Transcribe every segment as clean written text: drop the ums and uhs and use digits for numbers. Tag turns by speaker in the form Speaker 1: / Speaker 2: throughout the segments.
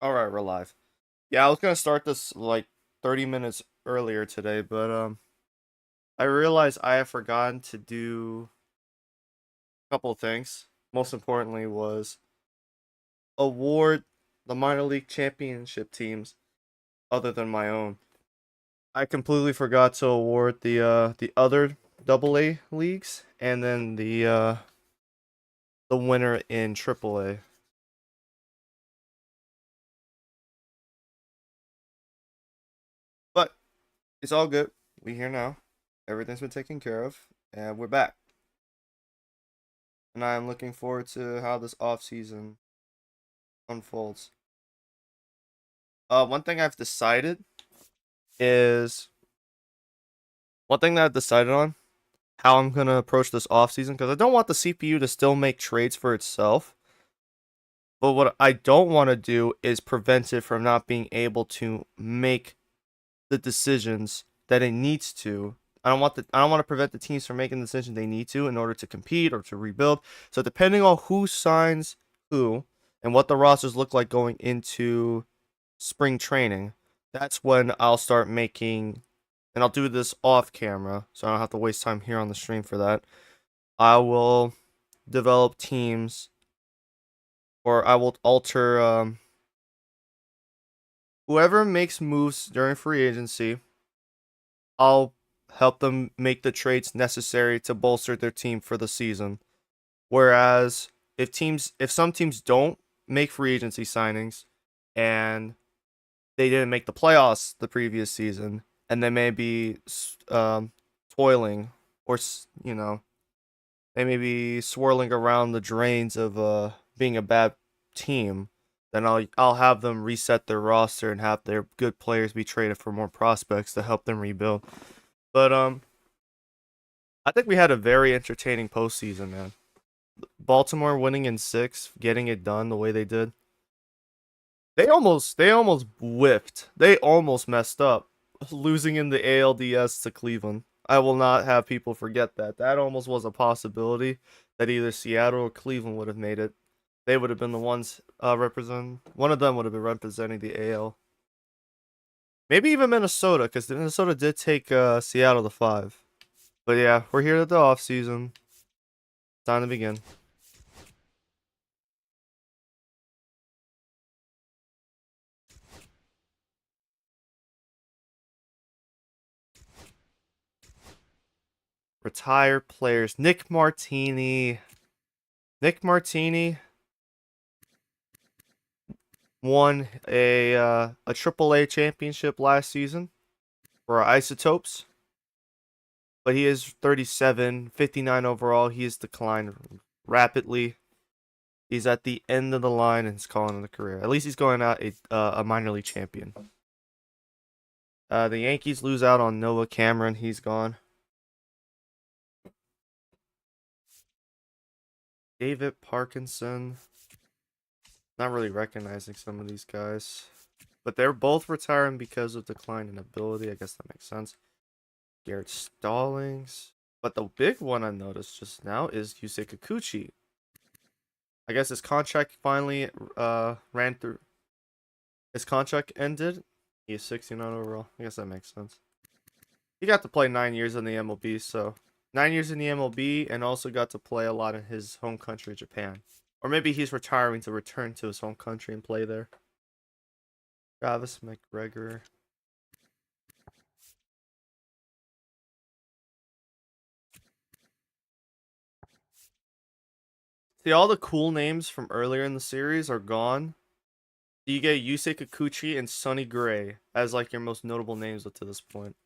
Speaker 1: Alright, we're live. Yeah, I was gonna start this like 30 minutes earlier today, but I realized I have forgotten to do a couple of things. Most importantly was award the minor league championship teams other than my own. I completely forgot to award the other double A leagues and then the winner in triple A. But it's all good. We here now. Everything's been taken care of, and we're back. And I'm looking forward to how this off season unfolds. One thing I've decided is one thing that I've decided on how I'm gonna approach this off season because I don't want the CPU to still make trades for itself. But what I don't want to do is prevent it from not being able to make the decisions that it needs to. I don't want to prevent the teams from making the decisions they need to in order to compete or to rebuild. So depending on who signs who and what the rosters look like going into spring training, that's when I'll start making, and I'll do this off camera, so I don't have to waste time here on the stream for that. I will develop teams, or I will alter whoever makes moves during free agency. I'll help them make the trades necessary to bolster their team for the season. Whereas if some teams don't make free agency signings and they didn't make the playoffs the previous season, and they may be toiling, or they may be swirling around the drains of being a bad team. Then I'll have them reset their roster and have their good players be traded for more prospects to help them rebuild. But I think we had a very entertaining postseason, man. Baltimore winning in 6, getting it done the way they did. They almost whiffed. They almost messed up, losing in the ALDS to Cleveland. I will not have people forget that. That almost was a possibility that either Seattle or Cleveland would have made it. They would have been the ones represent. One of them would have been representing the AL. Maybe even Minnesota, because Minnesota did take Seattle to 5. But yeah, we're here at the off season. Time to begin. Retired players. Nick Martini. Nick Martini won a Triple A championship last season for our Isotopes. But he is 37, 59 overall. He has declined rapidly. He's at the end of the line and he's calling it a career. At least he's going out a minor league champion. The Yankees lose out on Noah Cameron. He's gone. David Parkinson. Not really recognizing some of these guys. But they're both retiring because of decline in ability. I guess that makes sense. Garrett Stallings. But the big one I noticed just now is Yusei Kikuchi. I guess his contract finally ran through. His contract ended. He is 69 overall. I guess that makes sense. He got to play 9 years in the MLB, so 9 years in the MLB, and also got to play a lot in his home country, Japan. Or maybe he's retiring to return to his home country and play there. Travis McGregor. See, all the cool names from earlier in the series are gone. You get Yusei Kikuchi and Sonny Gray as like your most notable names up to this point.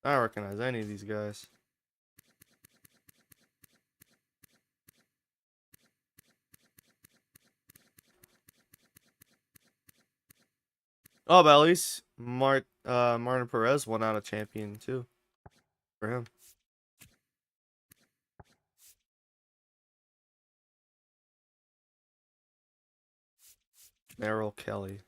Speaker 1: I don't recognize any of these guys. Oh, but at least Martin Perez won out a champion too for him. Merrill Kelly.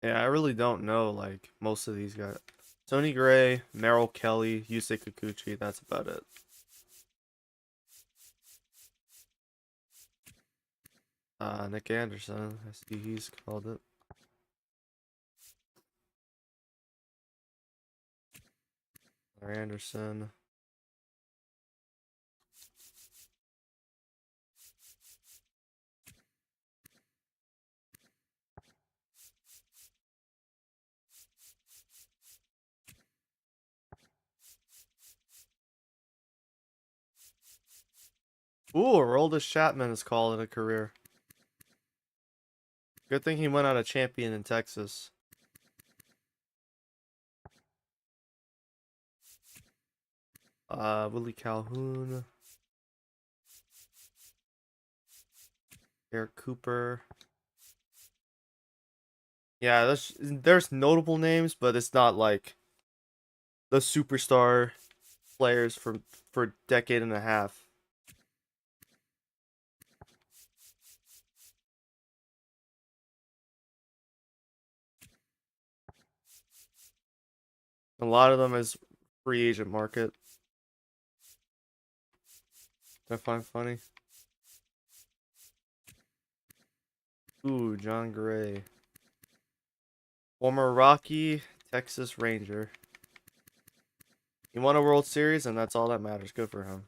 Speaker 1: Yeah, I really don't know like most of these guys. Tony Gray, Merrill Kelly, Yusei Kikuchi, that's about it. Nick Anderson. I see he's called it. Anderson. Ooh, Aroldis Chapman is calling it a career. Good thing he went out a champion in Texas. Willie Calhoun. Eric Cooper. Yeah, there's notable names, but it's not like the superstar players for a decade and a half. A lot of them is free agent market. I find funny. Ooh, John Gray. Former Rocky, Texas Ranger. He won a World Series, and that's all that matters. Good for him.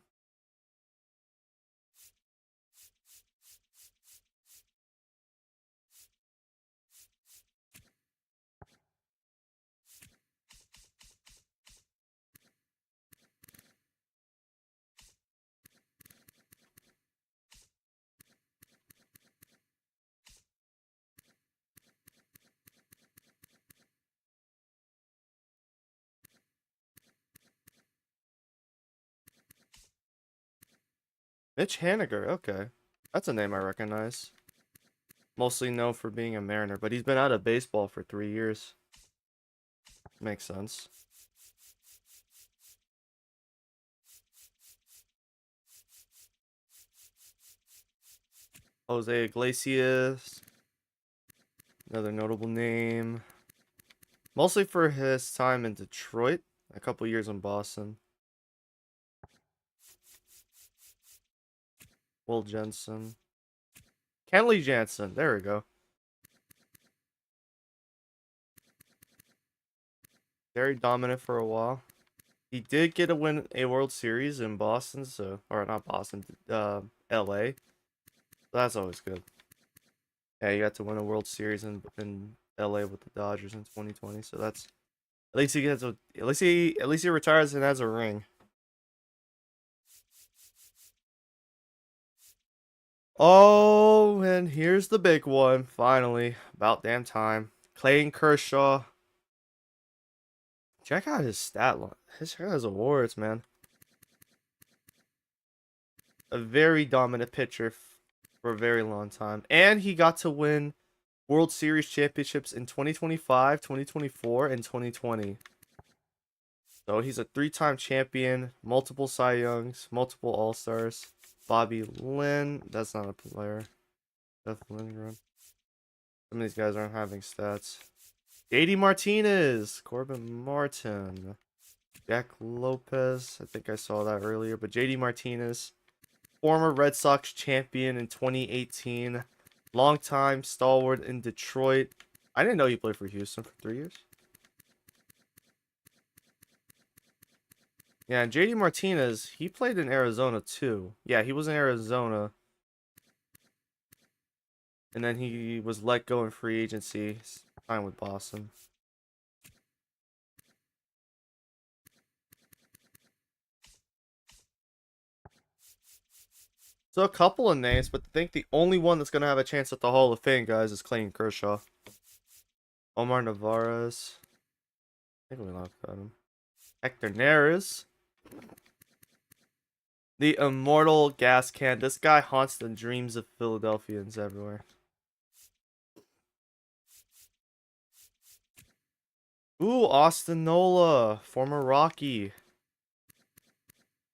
Speaker 1: Mitch Haniger, okay. That's a name I recognize. Mostly known for being a Mariner, but he's been out of baseball for 3 years. Makes sense. Jose Iglesias. Another notable name. Mostly for his time in Detroit. A couple years in Boston. Will Jensen. Kenley Jansen. There we go. Very dominant for a while. He did get to win a World Series in Boston, so or not Boston, LA. That's always good. Yeah, you got to win a World Series in LA with the Dodgers in 2020, so that's at least he gets a at least he retires and has a ring. Oh, and here's the big one, finally. About damn time. Clayton Kershaw. Check out his stat line. His has awards, man. A very dominant pitcher for a very long time. And he got to win World Series championships in 2025, 2024, and 2020. So he's a three-time champion, multiple Cy Youngs, multiple All-Stars. Bobby Lynn, that's not a player. Jeff Lindgren. Some of these guys aren't having stats. JD Martinez, Corbin Martin, Jack Lopez. I think I saw that earlier, but JD Martinez, former Red Sox champion in 2018, longtime stalwart in Detroit. I didn't know he played for Houston for 3 years. Yeah, and JD Martinez, he played in Arizona too. Yeah, he was in Arizona. And then he was let go in free agency, signed with Boston. So a couple of names, but I think the only one that's going to have a chance at the Hall of Fame, guys, is Clayton Kershaw. Omar Narvaez. I think we laughed at him. Hector Neris. The immortal gas can. This guy haunts the dreams of Philadelphians everywhere. Ooh, Austin Nola, former Rocky.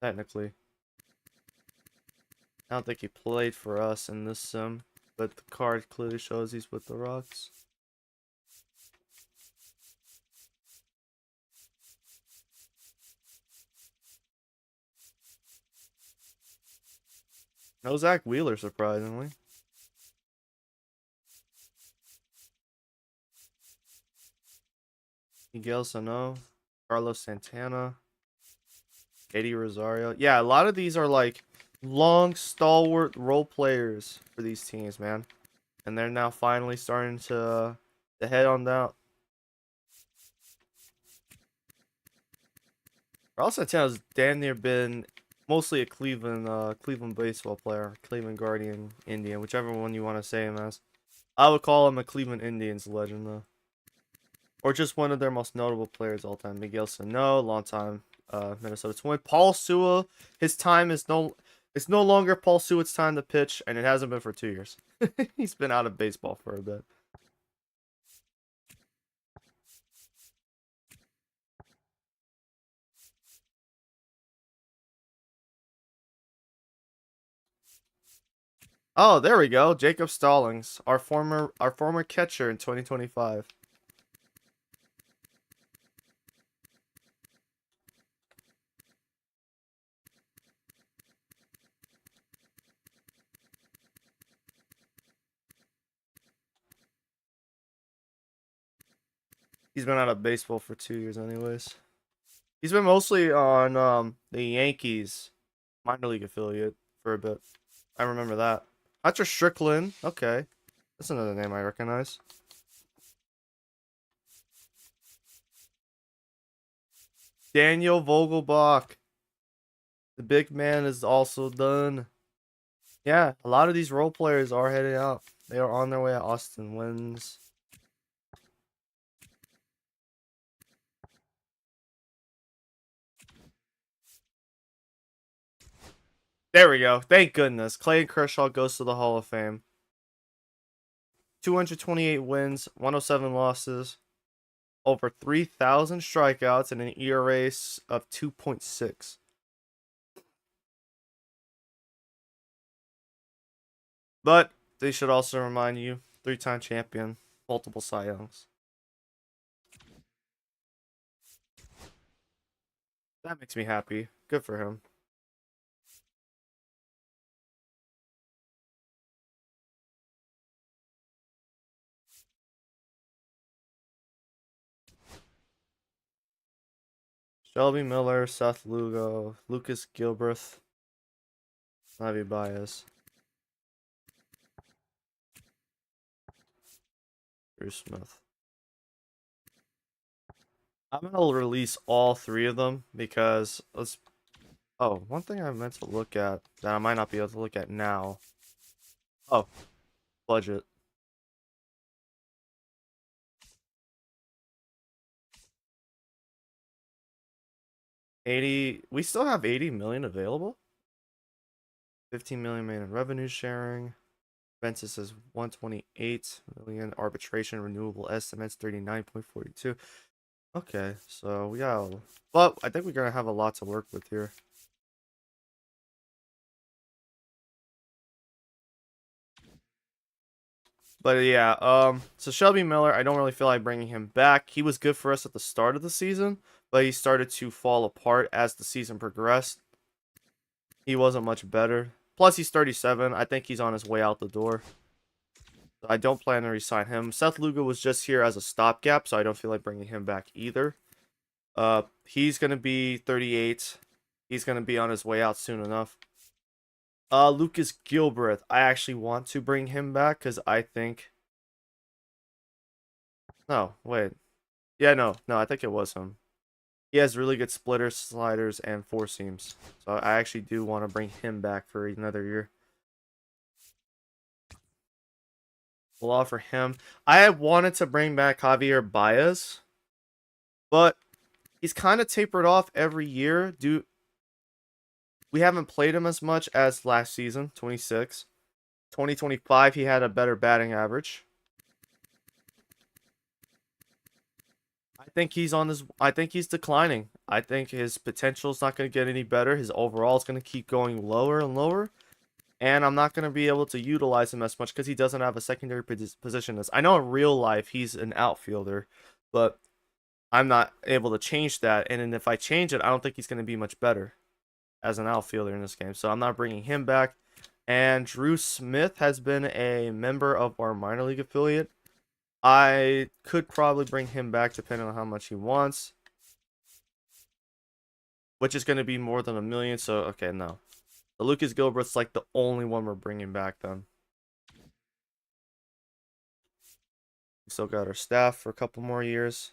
Speaker 1: Technically. I don't think he played for us in this sim, but the card clearly shows he's with the Rocks. No Zach Wheeler, surprisingly. Miguel Sano, Carlos Santana, Eddie Rosario. Yeah, a lot of these are like long, stalwart role players for these teams, man. And they're now finally starting to head on down. Carlos Santana's damn near been mostly a Cleveland baseball player, Cleveland Guardian Indian, whichever one you want to say him as. I would call him a Cleveland Indians legend though, or just one of their most notable players all time. Miguel Sano, longtime Minnesota Twin. Paul Sewell, his time is it's no longer Paul Sewell's time to pitch, and it hasn't been for 2 years. He's been out of baseball for a bit. Oh, there we go. Jacob Stallings, our former catcher in 2025. He's been out of baseball for 2 years anyways. He's been mostly on the Yankees minor league affiliate for a bit. I remember that. Archer Strickland. Okay. That's another name I recognize. Daniel Vogelbach. The big man is also done. Yeah, a lot of these role players are heading out. They are on their way at Austin Wins. There we go. Thank goodness. Clayton Kershaw goes to the Hall of Fame. 228 wins, 107 losses, over 3,000 strikeouts, and an ERA of 2.6. But they should also remind you, three-time champion, multiple Cy Youngs. That makes me happy. Good for him. Shelby Miller, Seth Lugo, Lucas Gilbreth, Levi Baez, Bruce Smith. I'm gonna release all three of them because let's. Oh, one thing I meant to look at that I might not be able to look at now. Oh, budget. 80. We still have 80 million available. 15 million in revenue sharing. Expenses says 128 million. Arbitration renewable estimates 39.42. Okay, so we got. But I think we're gonna have a lot to work with here. But yeah, so Shelby Miller, I don't really feel like bringing him back. He was good for us at the start of the season, but he started to fall apart as the season progressed. He wasn't much better. Plus, he's 37. I think he's on his way out the door. I don't plan to resign him. Seth Lugo was just here as a stopgap, so I don't feel like bringing him back either. He's gonna be 38. He's gonna be on his way out soon enough. Lucas Gilbreth. I actually want to bring him back because I think. No, wait. Yeah, no, I think it was him. He has really good splitters, sliders, and four seams. So I actually do want to bring him back for another year. We'll offer him. I had wanted to bring back Javier Baez, but he's kind of tapered off every year. We haven't played him as much as last season, 26. 2025, he had a better batting average. I think he's declining. I think his potential is not going to get any better. His overall is going to keep going lower and lower. And I'm not going to be able to utilize him as much because he doesn't have a secondary position. I know in real life he's an outfielder, but I'm not able to change that. And then if I change it, I don't think he's going to be much better as an outfielder in this game. So I'm not bringing him back. And Drew Smith has been a member of our minor league affiliate I could probably bring him back depending on how much he wants, which is going to be more than $1 million. So, okay, no. The Lucas Gilbert's like the only one we're bringing back then. We still got our staff for a couple more years.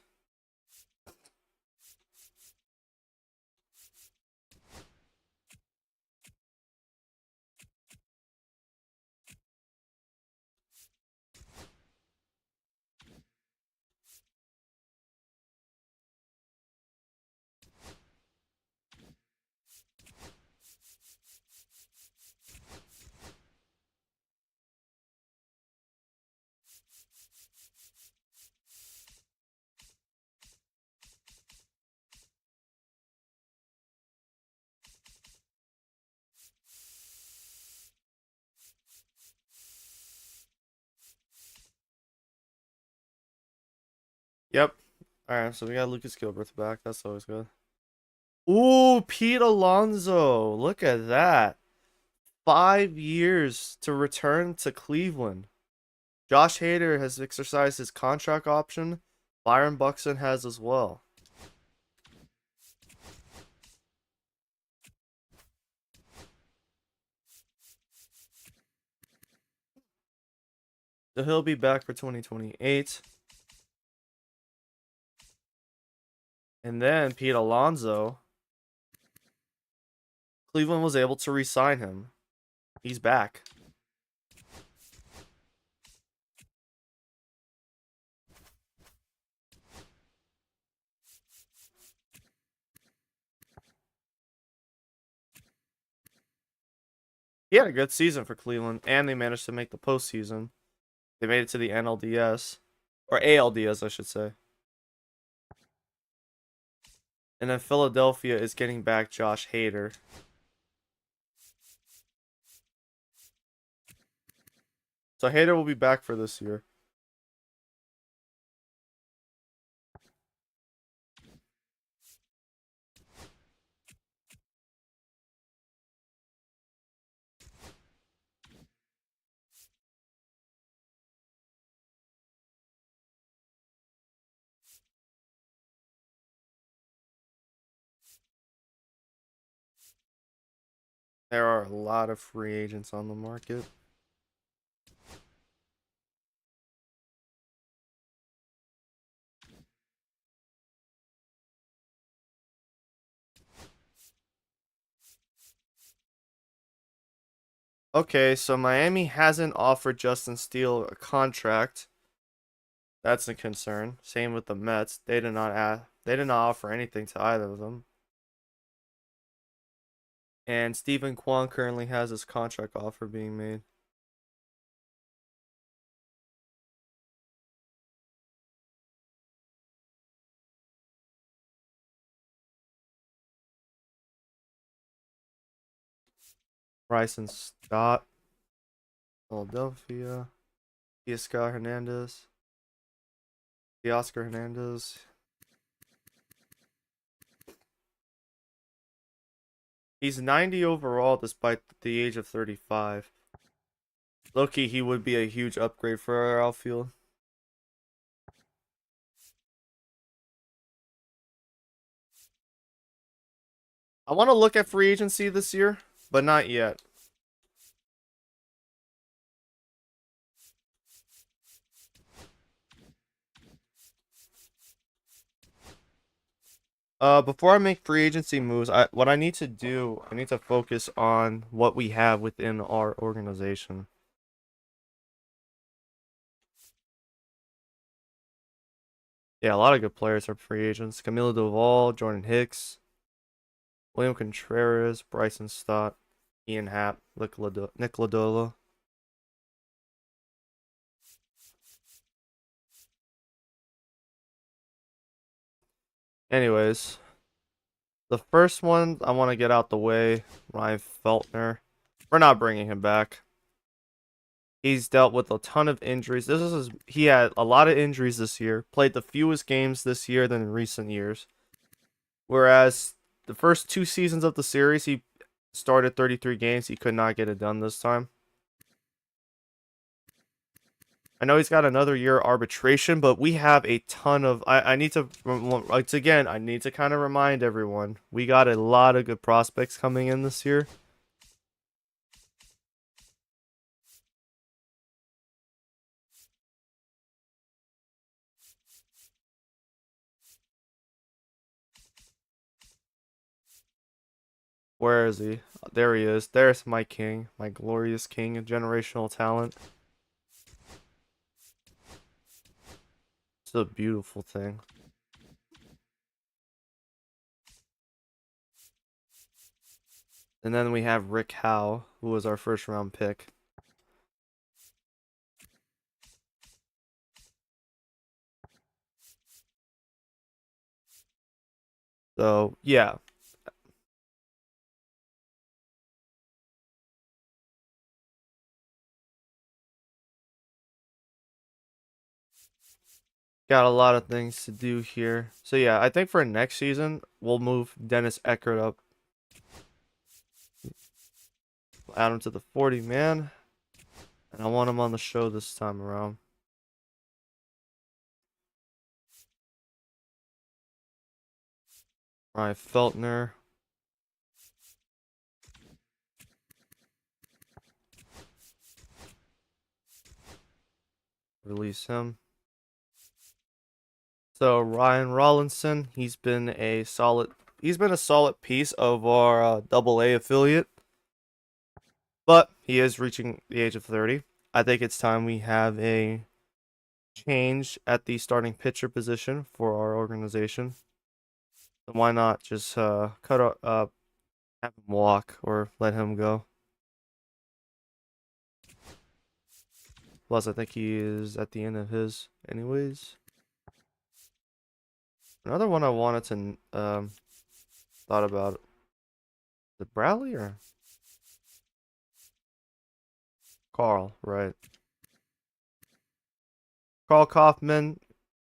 Speaker 1: Yep. All right, so we got Lucas Gilbert back. That's always good. Ooh, Pete Alonso. Look at that. 5 years to return to Cleveland. Josh Hader has exercised his contract option. Byron Buxton has as well. So he'll be back for 2028. And then Pete Alonso. Cleveland was able to re-sign him. He's back. He had a good season for Cleveland, and they managed to make the postseason. They made it to the NLDS. Or ALDS, I should say. And then Philadelphia is getting back Josh Hader. So Hader will be back for this year. There are a lot of free agents on the market. Okay, so Miami hasn't offered Justin Steele a contract. That's a concern. Same with the Mets. They did not offer anything to either of them. And Stephen Kwan currently has his contract offer being made. Bryson Stott, Philadelphia. Teoscar Hernandez. Teoscar Hernandez. He's 90 overall despite the age of 35. Low-key, he would be a huge upgrade for our outfield. I want to look at free agency this year, but not yet. Before I make free agency moves, what I need to do, I need to focus on what we have within our organization. Yeah, a lot of good players are free agents. Camilo Doval, Jordan Hicks, William Contreras, Bryson Stott, Ian Happ, Nick Lodolo. Anyways, the first one I want to get out the way, Ryan Feltner. We're not bringing him back. He's dealt with a ton of injuries. He had a lot of injuries this year. Played the fewest games this year than in recent years. Whereas the first 2 seasons of the series, he started 33 games. He could not get it done this time. I know he's got another year arbitration, but we have a ton of. I need to once again. I need to kind of remind everyone we got a lot of good prospects coming in this year. Where is he? There he is. There's my king, my glorious king of generational talent. It's a beautiful thing. And then we have Rick Howe, who was our first round pick. So yeah, got a lot of things to do here. So yeah, I think for next season we'll move Dennis Eckert up, add him to the 40 man, and I want him on the show this time around. Ryan Feltner, release him. So Ryan Rollinson, he's been a solid piece of our Double A affiliate, but he is reaching the age of 30. I think it's time we have a change at the starting pitcher position for our organization. So why not just have him walk or let him go? Plus, I think he is at the end of his anyways. Another one I wanted to thought about, the Bradley or Carl, right? Carl Kaufman,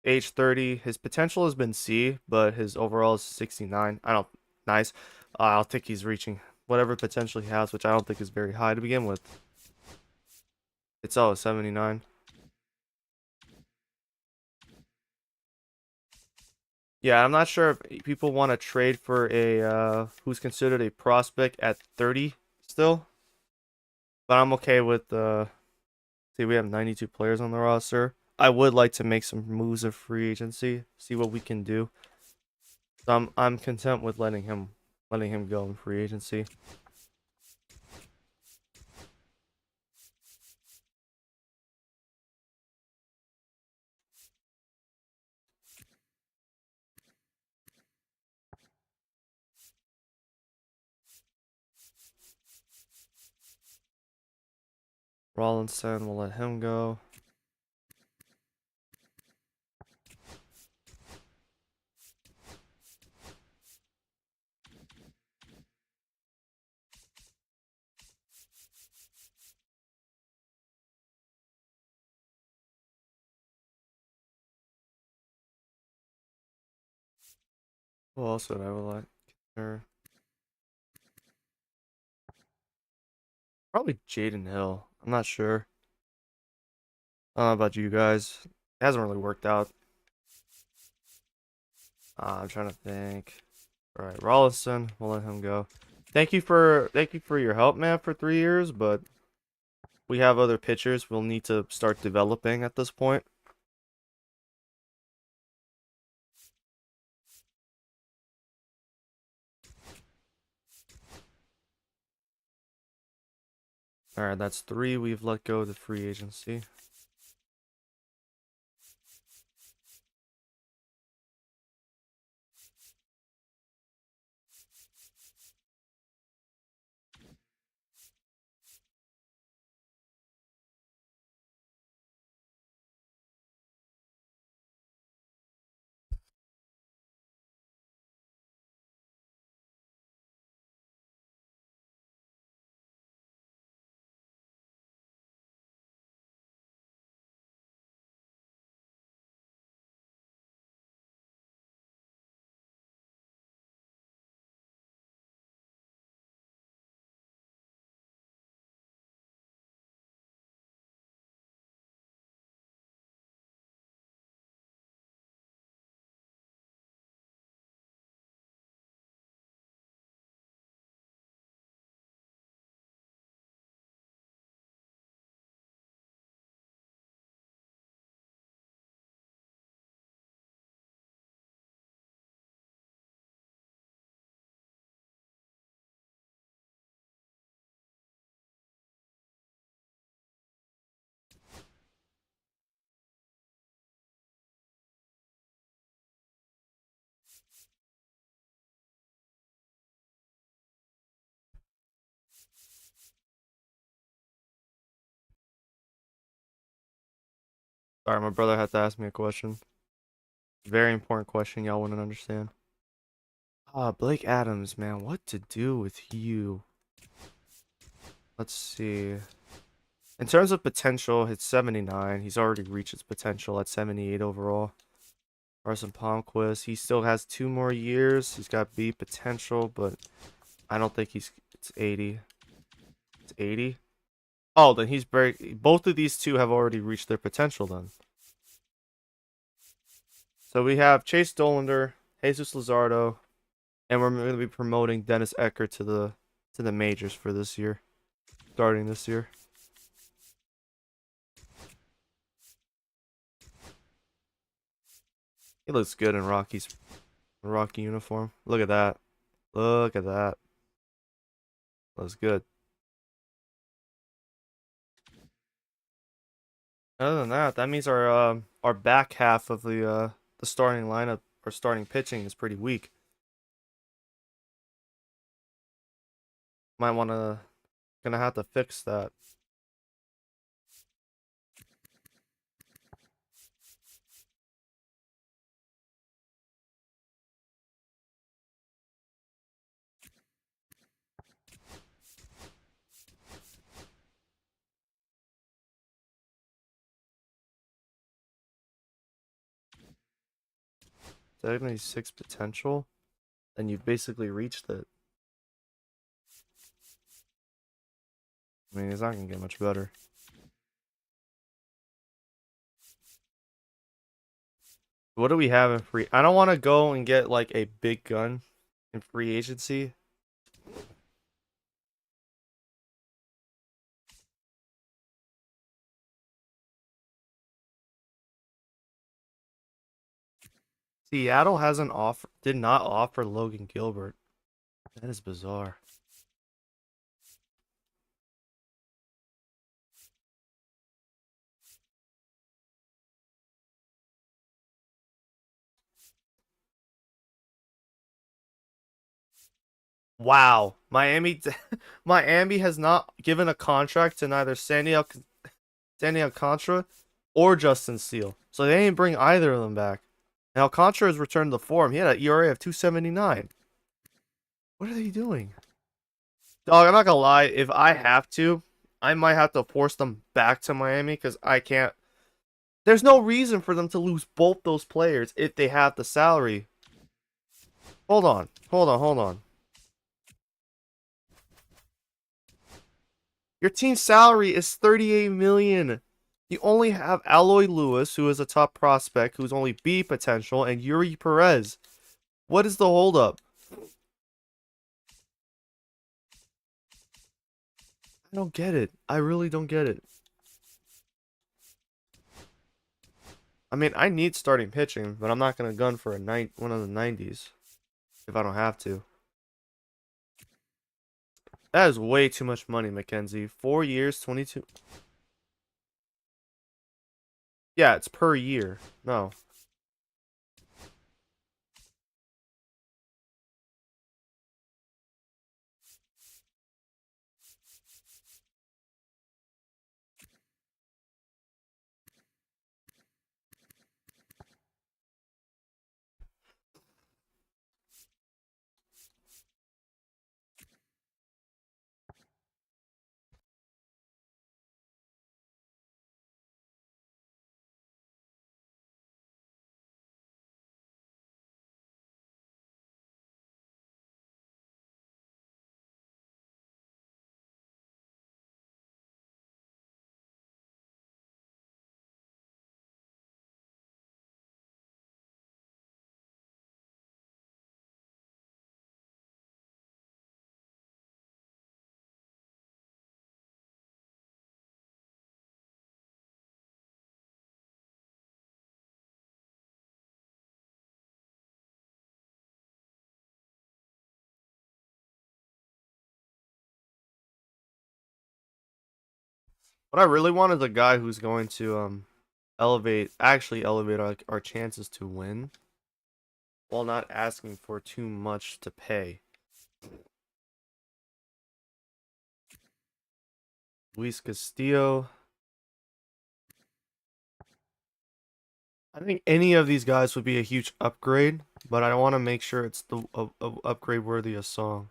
Speaker 1: age 30. His potential has been C, but his overall is 69. I don't, nice. I'll think he's reaching whatever potential he has, which I don't think is very high to begin with. It's all 79. Yeah, I'm not sure if people want to trade for a who's considered a prospect at 30 still, but I'm okay with see we have 92 players on the roster. I would like to make some moves of free agency, see what we can do. So I'm content with letting him go in free agency. Rollinson, we'll let him go. Who else would I would like? Or probably Jaden Hill. I'm not sure. I don't know about you guys. It hasn't really worked out. I'm trying to think. All right, Rollison, we'll let him go. Thank you for your help, man, for 3 years. But we have other pitchers we'll need to start developing at this point. All right, that's 3 we've let go of the free agency. Sorry, my brother had to ask me a question. Very important question y'all wouldn't understand. Blake Adams, man, what to do with you? Let's see. In terms of potential, it's 79. He's already reached his potential at 78 overall. Carson Palmquist, he still has 2 more years. He's got B potential, but I don't think it's 80. It's 80. Oh, then he's both of these two have already reached their potential then. So we have Chase Dollander, Jesus Luzardo, and we're going to be promoting Dennis Ecker to the majors for this year, starting this year. He looks good in Rocky uniform. Look at that. Look at that. Looks good. Other than that, that means our back half of the starting lineup, our starting pitching is pretty weak. Might gonna have to fix that. Technically 6 potential, then you've basically reached it. I mean, it's not gonna get much better. What do we have in free? I don't want to go and get like a big gun in free agency. Seattle did not offer Logan Gilbert. That is bizarre. Wow, Miami, Miami has not given a contract to neither Sandy Alcantara or Justin Steele, so they didn't bring either of them back. And Alcantara has returned to form. He had an ERA of 2.79. What are they doing? Dog, I'm not gonna lie. If I have to, I might have to force them back to Miami because I can't. There's no reason for them to lose both those players if they have the salary. Hold on, hold on, hold on. Your team's salary is 38 million. You only have Aloy Lewis, who is a top prospect, who's only B potential, and Yuri Perez. What is the holdup? I don't get it. I really don't get it. I mean, I need starting pitching, but I'm not gonna gun for one of the 90s if I don't have to. That is way too much money, Mackenzie. 4 years, 22. Yeah, it's per year. No. What I really want is a guy who's going to actually elevate our chances to win while not asking for too much to pay. Luis Castillo. I think any of these guys would be a huge upgrade, but I want to make sure it's the upgrade worthy of song.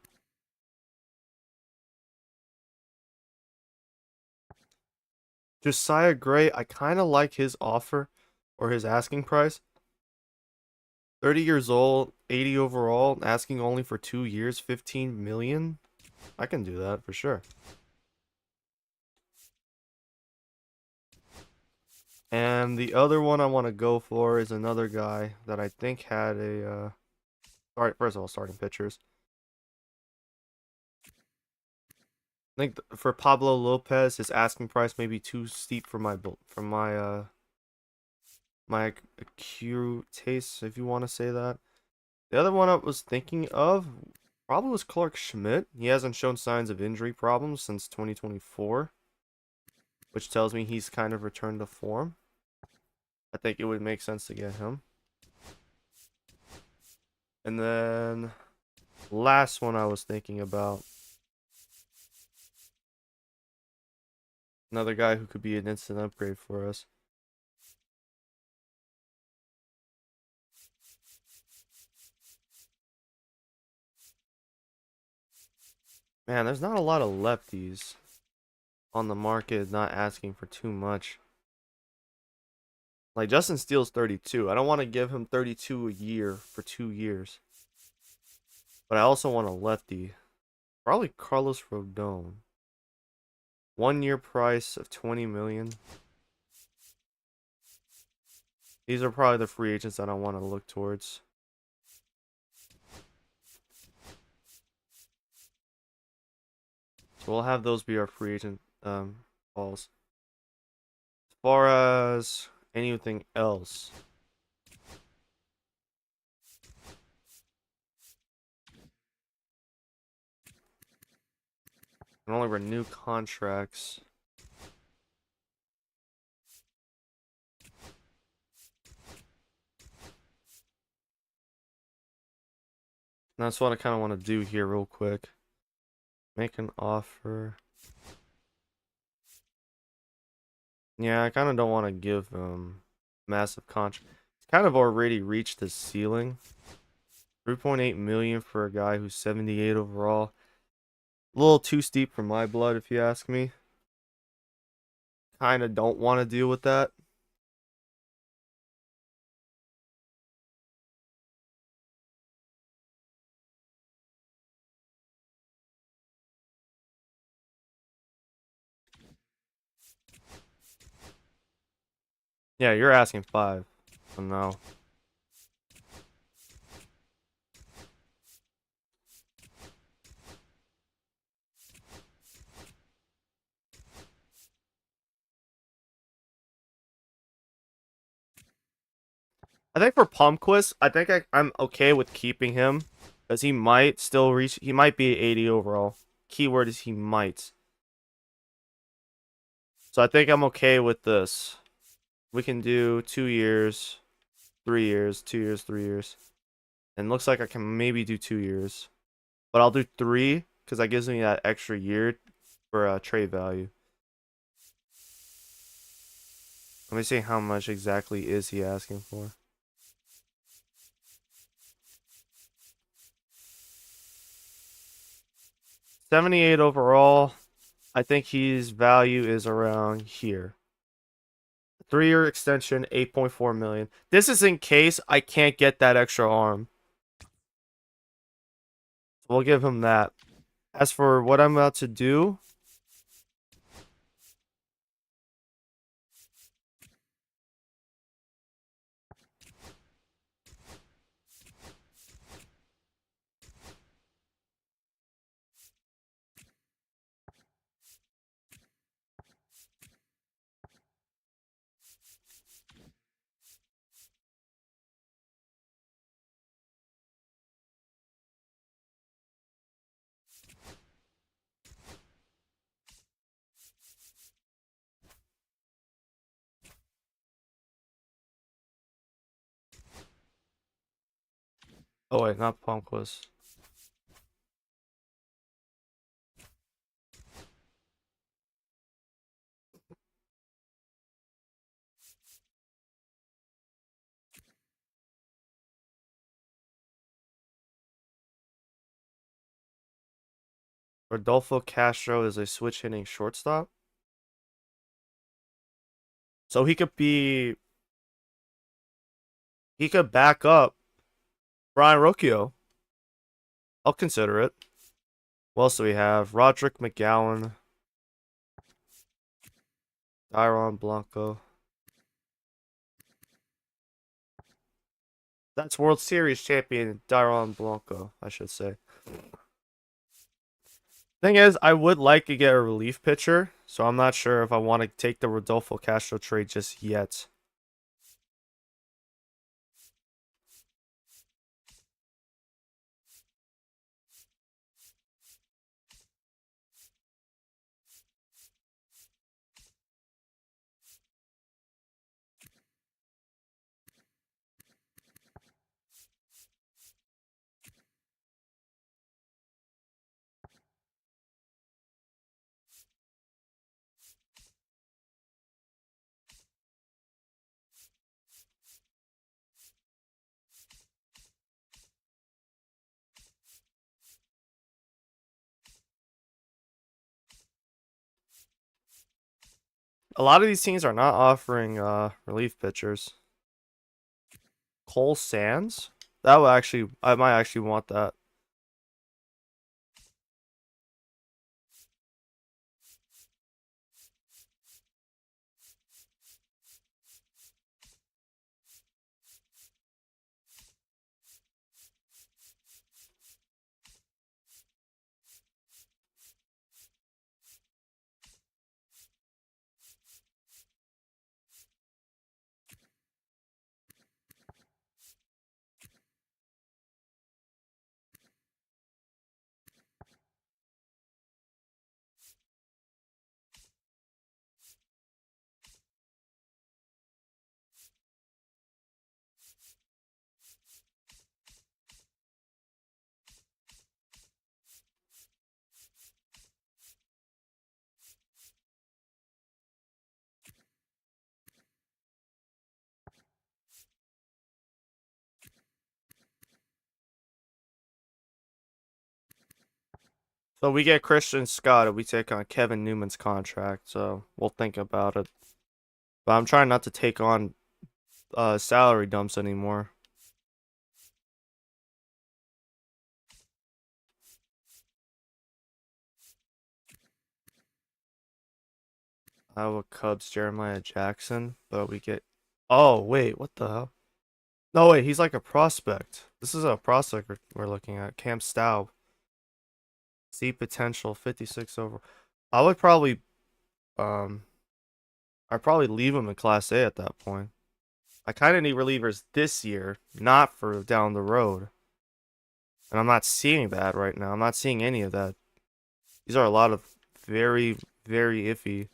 Speaker 1: Josiah Gray, I kind of like his offer or his asking price. 30 years old, 80 overall, asking only for 2 years, 15 million. I can do that for sure. And the other one I want to go for is another guy that I think had a first of all, starting pitchers. I think for Pablo Lopez, his asking price may be too steep for my acute taste, if you want to say that. The other one I was thinking of probably was Clark Schmidt. He hasn't shown signs of injury problems since 2024, which tells me he's kind of returned to form. I think it would make sense to get him. And then last one I was thinking about, another guy who could be an instant upgrade for us. Man, there's not a lot of lefties on the market not asking for too much. Like Justin Steele's 32. I don't want to give him 32 a year for 2 years. But I also want a lefty. Probably Carlos Rodon. 1 year price of 20 million. These are probably the free agents that I want to look towards. So we'll have those be our free agent calls. As far as anything else, can only renew contracts. And that's what I kind of want to do here real quick. Make an offer. Yeah, I kind of don't want to give massive contract. He's kind of already reached his ceiling. 3.8 million for a guy who's 78 overall. A little too steep for my blood, if you ask me. Kind of don't want to deal with that. Yeah, you're asking 5. So no. I think for Palmquist, I think I'm okay with keeping him. Because he might still reach, he might be 80 overall. Keyword is he might. So I think I'm okay with this. We can do 2 years, 3 years, 2 years, 3 years. And looks like I can maybe do 2 years. But I'll do 3 because that gives me that extra year for trade value. Let me see how much exactly is he asking for. 78 overall. I think his value is around here. 3-year extension, 8.4 million. This is in case I can't get that extra arm. We'll give him that. As for what I'm about to do, oh wait, not Palmquist. Rodolfo Castro is a switch hitting shortstop. So he could back up Brian Rocchio. I'll consider it. What else do we have? Roderick McGowan, Dairon Blanco. That's World Series champion Dairon Blanco, I should say. Thing is, I would like to get a relief pitcher, so I'm not sure if I want to take the Rodolfo Castro trade just yet. A lot of these teams are not offering relief pitchers. Cole Sands? That would actually, I might actually want that. So we get Christian Scott and we take on Kevin Newman's contract, so we'll think about it. But I'm trying not to take on salary dumps anymore. Iowa Cubs Jeremiah Jackson, but we get. Oh wait, what the hell? No wait, he's like a prospect. This is a prospect we're looking at. Cam Staub. See potential 56 over. I would probably um I'd probably leave him in Class A at that point. I kind of need relievers this year, not for down the road. And I'm not seeing that right now. I'm not seeing any of that. These are a lot of very, very iffy.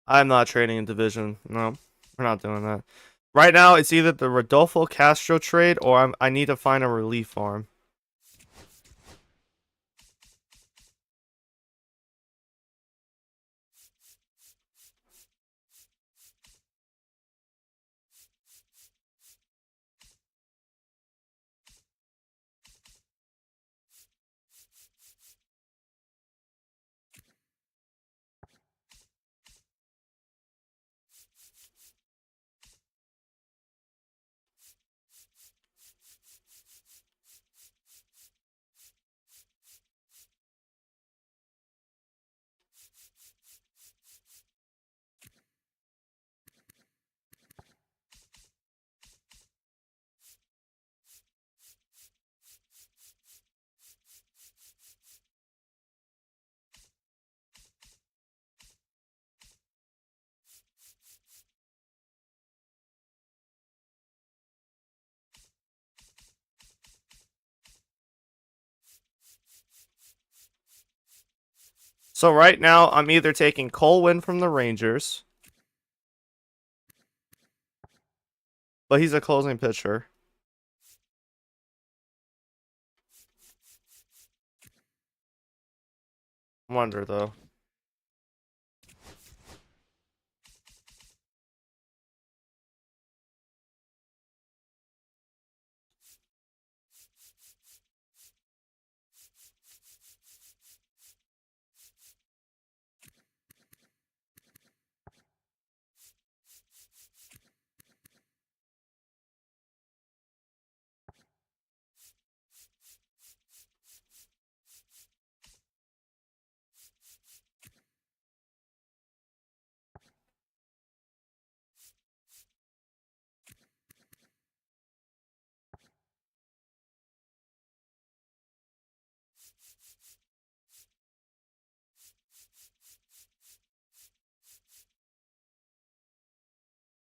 Speaker 1: I'm not trading in division. No, we're not doing that. Right now, it's either the Rodolfo Castro trade or I need to find a relief arm. So right now, I'm either taking Colwyn from the Rangers, but he's a closing pitcher. Wonder though.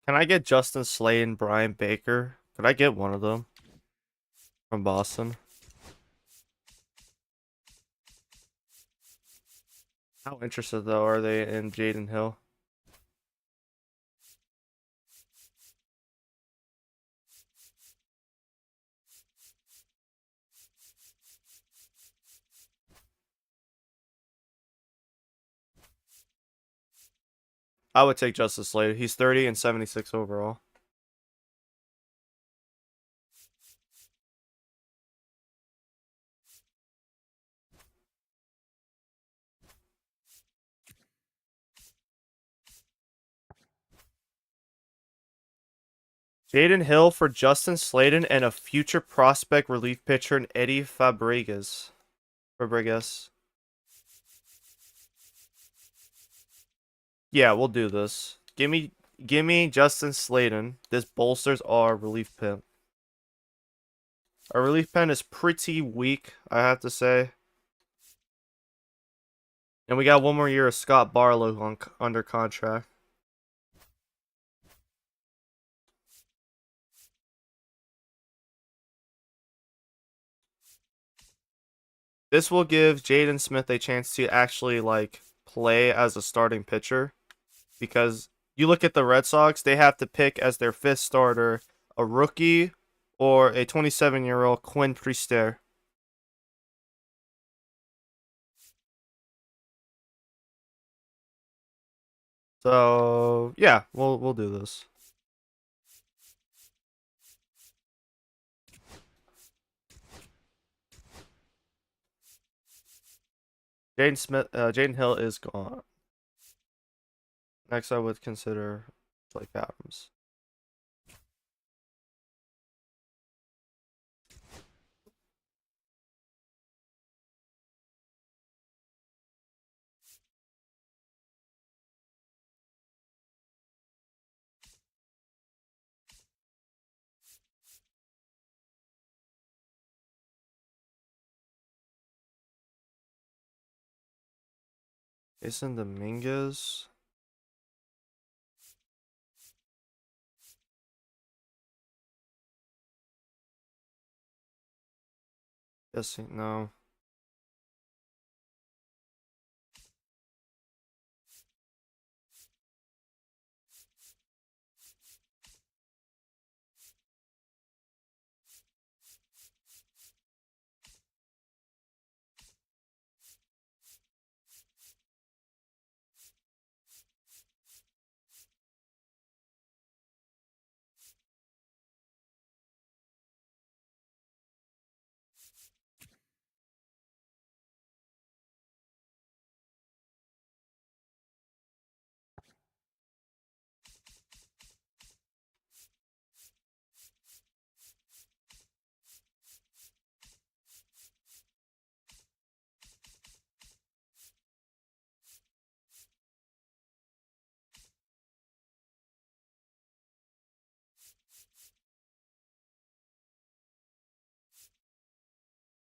Speaker 1: Can I get Justin Slade and Brian Baker? Could I get one of them from Boston? How interested though are they in Jaden Hill? I would take Justin Slade. He's 30 and 76 overall. Jaden Hill for Justin Sladen and a future prospect relief pitcher in Eddie Fabregas. Fabregas. Yeah, we'll do this. Give me Justin Sladen. This bolsters our relief pen. Our relief pen is pretty weak, I have to say. And we got one more year of Scott Barlow under contract. This will give Jaden Smith a chance to actually like play as a starting pitcher, because you look at the Red Sox, they have to pick as their fifth starter a rookie or a 27-year-old Quinn Priester. So yeah, we'll do this. Jaden Hill is gone. Next, I would consider Blake Adams. Jason Dominguez. Guessing no.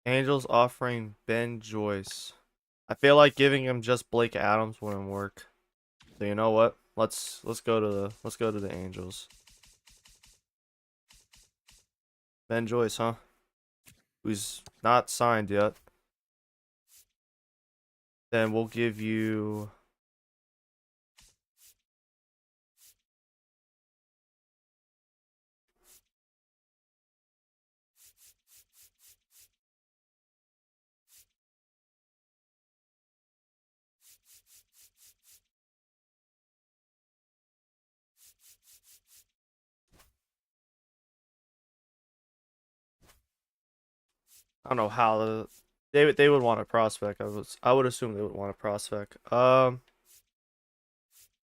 Speaker 1: Angels offering Ben Joyce. I feel like giving him just Blake Adams wouldn't work. So you know what? Let's go to the Angels. Ben Joyce, huh? Who's not signed yet. Then we'll give you I don't know how they would want a prospect. I would assume they would want a prospect. God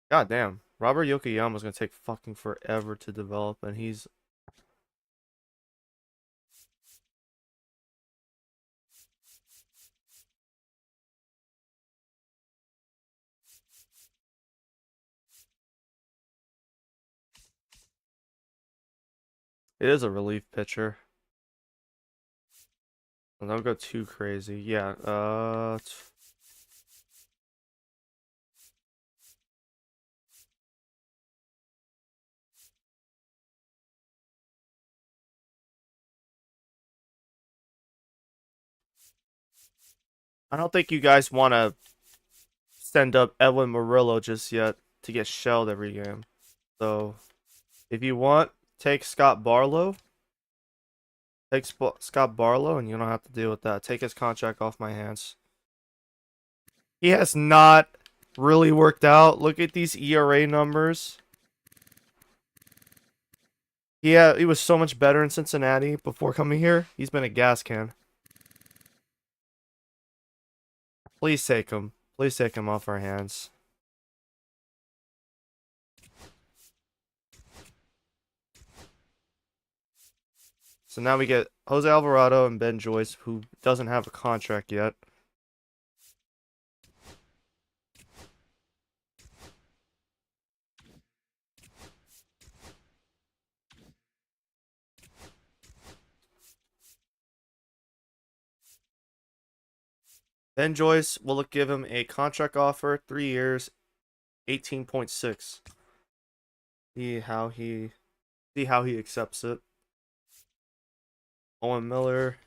Speaker 1: damn. Robert Yokoyama's gonna take fucking forever to develop, and it is a relief pitcher. And don't go too crazy. Yeah, I don't think you guys want to send up Edwin Murillo just yet to get shelled every game. So if you want, take Scott Barlow. Scott Barlow, and you don't have to deal with that. Take his contract off my hands. He has not really worked out. Look at these ERA numbers. Yeah, he was so much better in Cincinnati before coming here. He's been a gas can. Please take him. Please take him off our hands. So now we get Jose Alvarado and Ben Joyce, who doesn't have a contract yet. Ben Joyce will give him a contract offer, 3 years, 18.6. See how he accepts it. Owen Miller.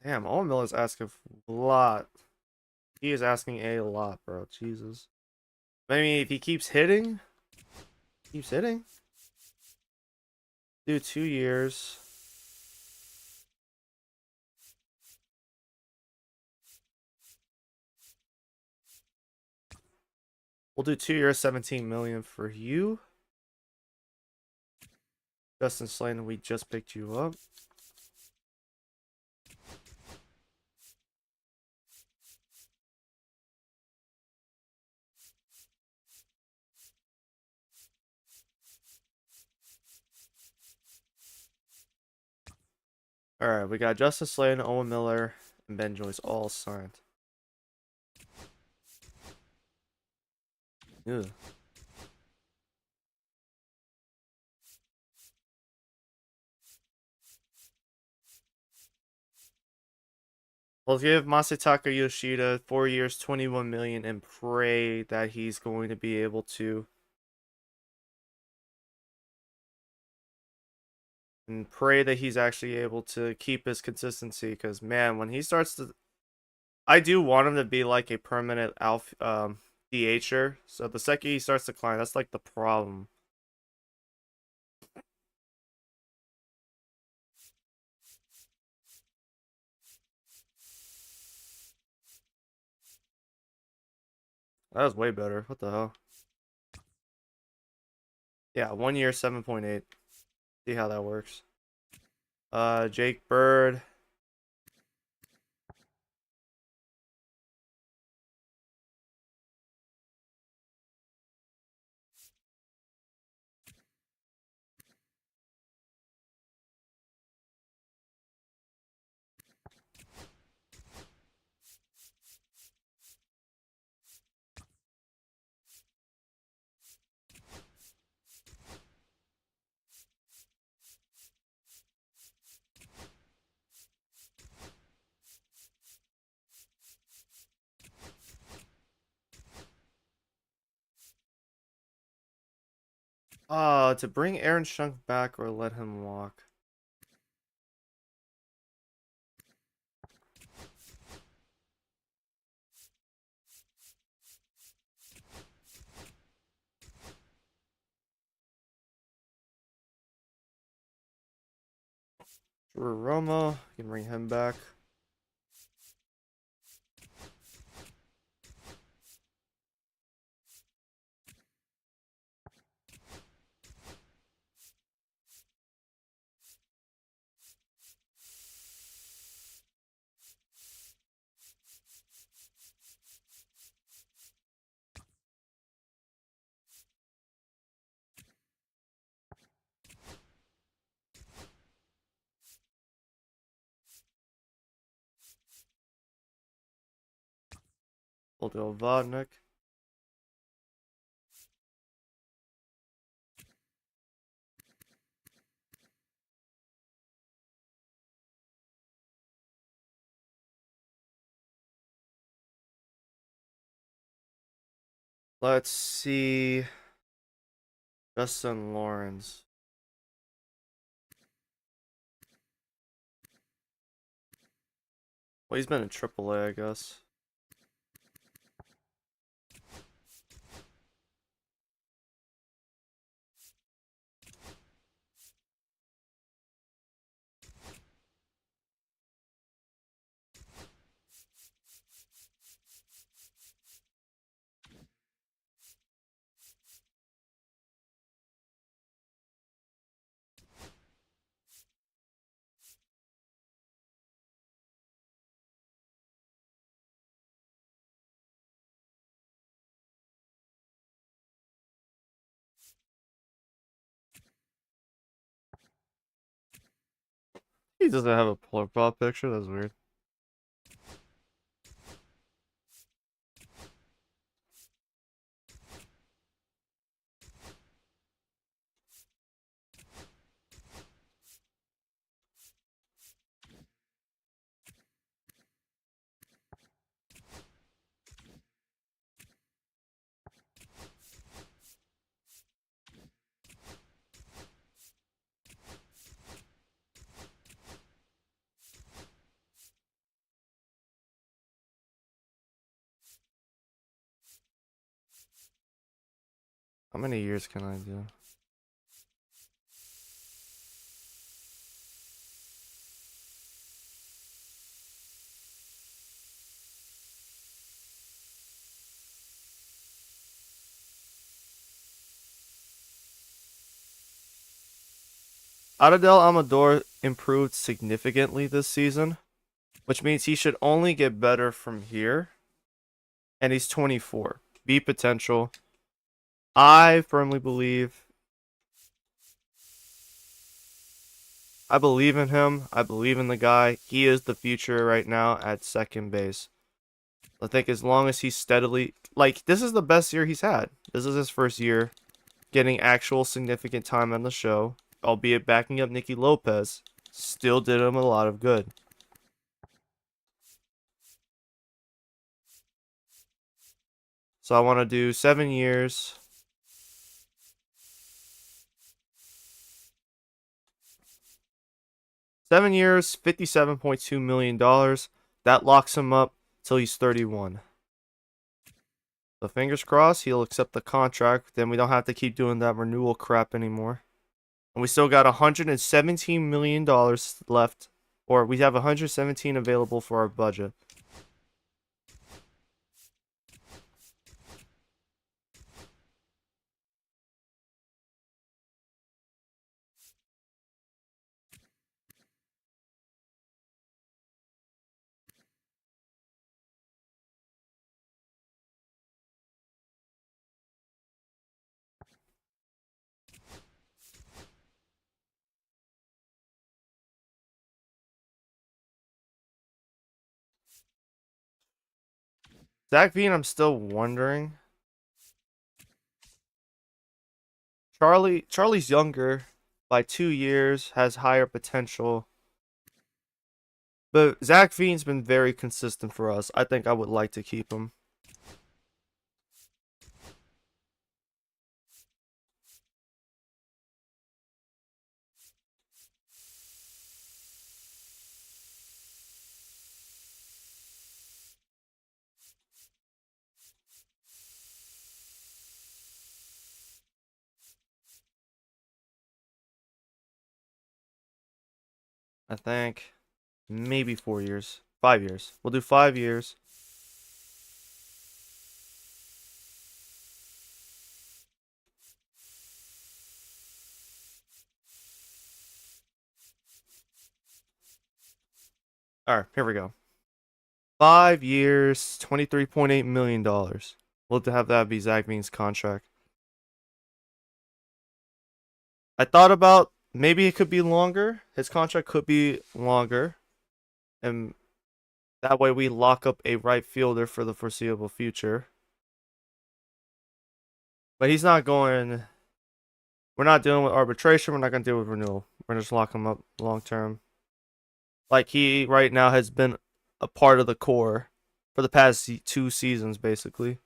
Speaker 1: Damn, Owen Miller's asking a lot. He is asking a lot, bro. Jesus. Maybe if he keeps hitting. Do 2 years. We'll do 2 years, 17 million for you. Justin Slayton, we just picked you up. Alright, we got Justin Slayton, Owen Miller, and Ben Joyce all signed. Ew. We'll give Masataka Yoshida 4 years, 21 million, and pray that he's going to be able to. And pray that he's actually able to keep his consistency. Because, man, when he starts to. I do want him to be like a permanent DHer. So the second he starts to climb, that's like the problem. That was way better. What the hell? Yeah, 1 year, 7.8. See how that works. Jake Bird. To bring Aaron Shunk back or let him walk. Roma, you can bring him back. We'll do Vodnik. Let's see. Justin Lawrence. Well, he's been in AAA, I guess. He doesn't have a profile picture. That's weird. How many years can I do? Adel Amador improved significantly this season, which means he should only get better from here. And he's 24. B potential. I firmly believe. I believe in him. I believe in the guy. He is the future right now at second base. I think as long as he's steadily, like, this is the best year he's had. This is his first year getting actual significant time on the show, albeit backing up Nicky Lopez. Still did him a lot of good. So I want to do 7 years. 7 years, $57.2 million. That locks him up till he's 31. So fingers crossed he'll accept the contract. Then we don't have to keep doing that renewal crap anymore. And we still got $117 million left. Or we have 117 available for our budget. Zach Veen, I'm still wondering. Charlie's younger by 2 years, has higher potential. But Zach Veen's been very consistent for us. I think I would like to keep him. I think maybe 4 years. 5 years. We'll do 5 years. All right, here we go. 5 years, $23.8 million. We'll have that be Zach Veen's contract. I thought about maybe it could be longer. His contract could be longer. And that way we lock up a right fielder for the foreseeable future. But he's not going. We're not dealing with arbitration. We're not going to deal with renewal. We're just locking him up long term. Like he right now has been a part of the core for the past 2 seasons, basically.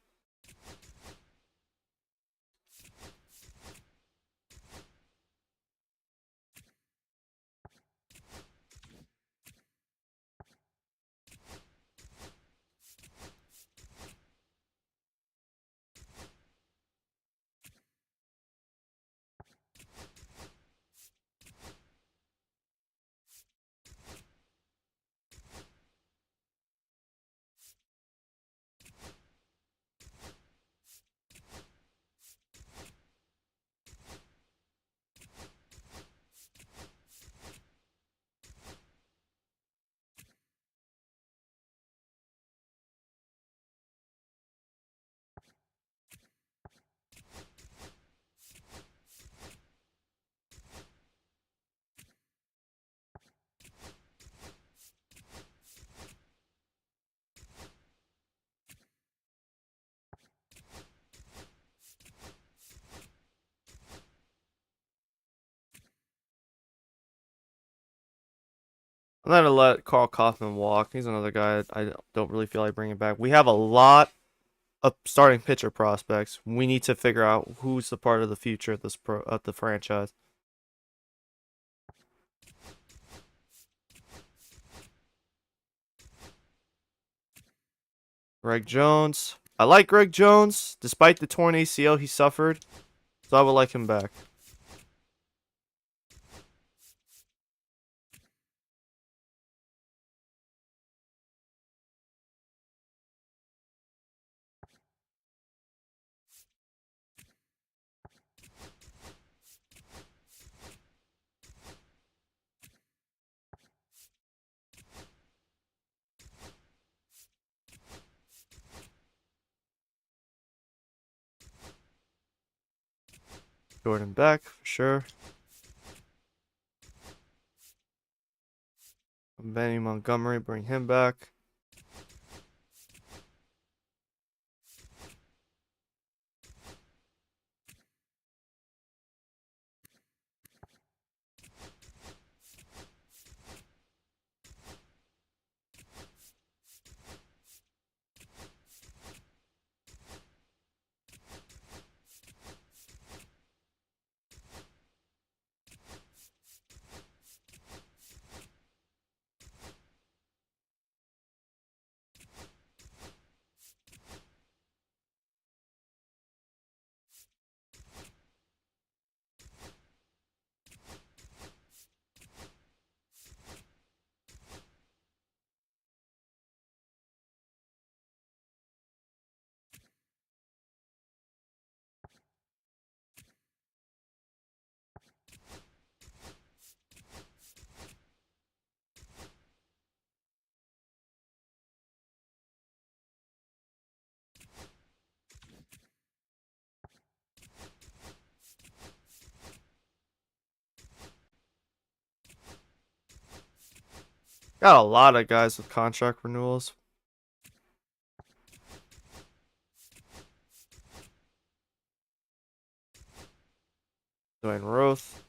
Speaker 1: I'm gonna let Carl Kaufman walk. He's another guy I don't really feel like bringing back. We have a lot of starting pitcher prospects. We need to figure out who's the part of the future of the franchise. Greg Jones. I like Greg Jones, despite the torn ACL he suffered, so I would like him back. Jordan Beck, for sure. Benny Montgomery, bring him back. Got a lot of guys with contract renewals. Dwayne Roth,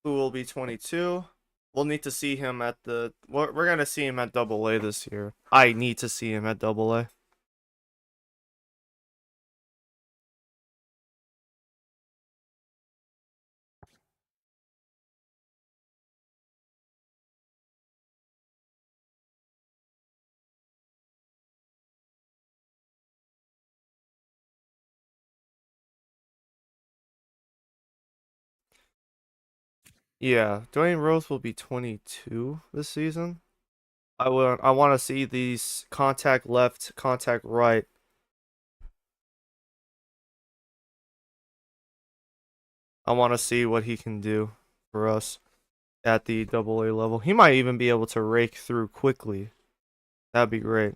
Speaker 1: who will be 22. We'll need to see him at the. We're gonna see him at Double A this year. I need to see him at Double A. Yeah, Dwayne Rose will be 22 this season. I want to see these contact left, contact right. I want to see what he can do for us at the double A level. He might even be able to rake through quickly. That'd be great.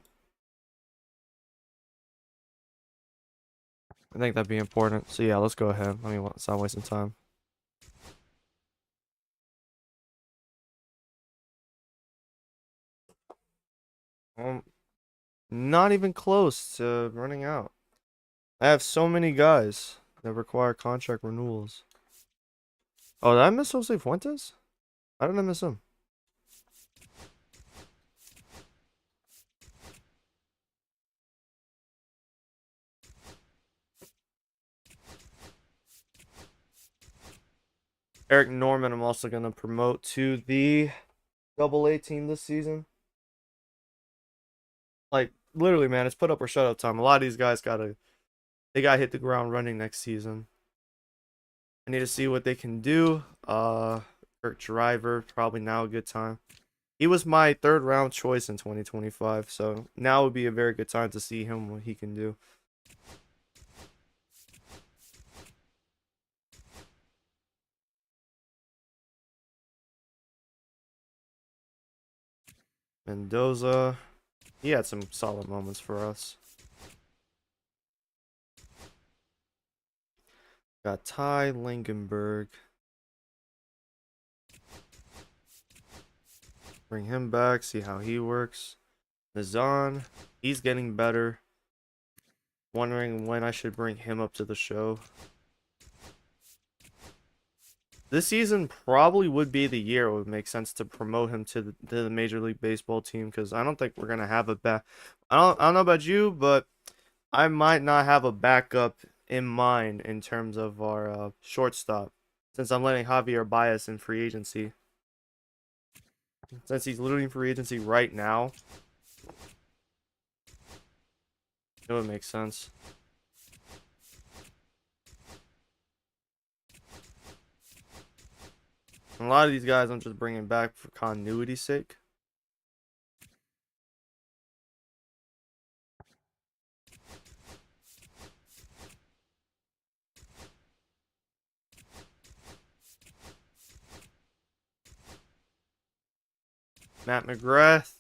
Speaker 1: I think that'd be important. So yeah, let's go ahead. I mean, let's not wasting time. Um, Not even close to running out. I have so many guys that require contract renewals. Oh, did I miss Jose Fuentes? How did I miss him? Eric Norman, I'm also going to promote to the double A team this season. Like, literally, man, it's put up or shut up time. A lot of these guys they gotta hit the ground running next season. I need to see what they can do. Kurt Driver, probably now a good time. He was my third round choice in 2025, so now would be a very good time to see him what he can do. Mendoza, he had some solid moments for us. Got Ty Langenberg. Bring him back, see how he works. Nazan, he's getting better. Wondering when I should bring him up to the show. This season probably would be the year it would make sense to promote him to the Major League Baseball team, because I don't think we're gonna have a back. I don't know about you, but I might not have a backup in mind in terms of our shortstop, since I'm letting Javier Baez in free agency. Since he's literally in free agency right now, it would make sense. And a lot of these guys I'm just bringing back for continuity's sake. Matt McGrath,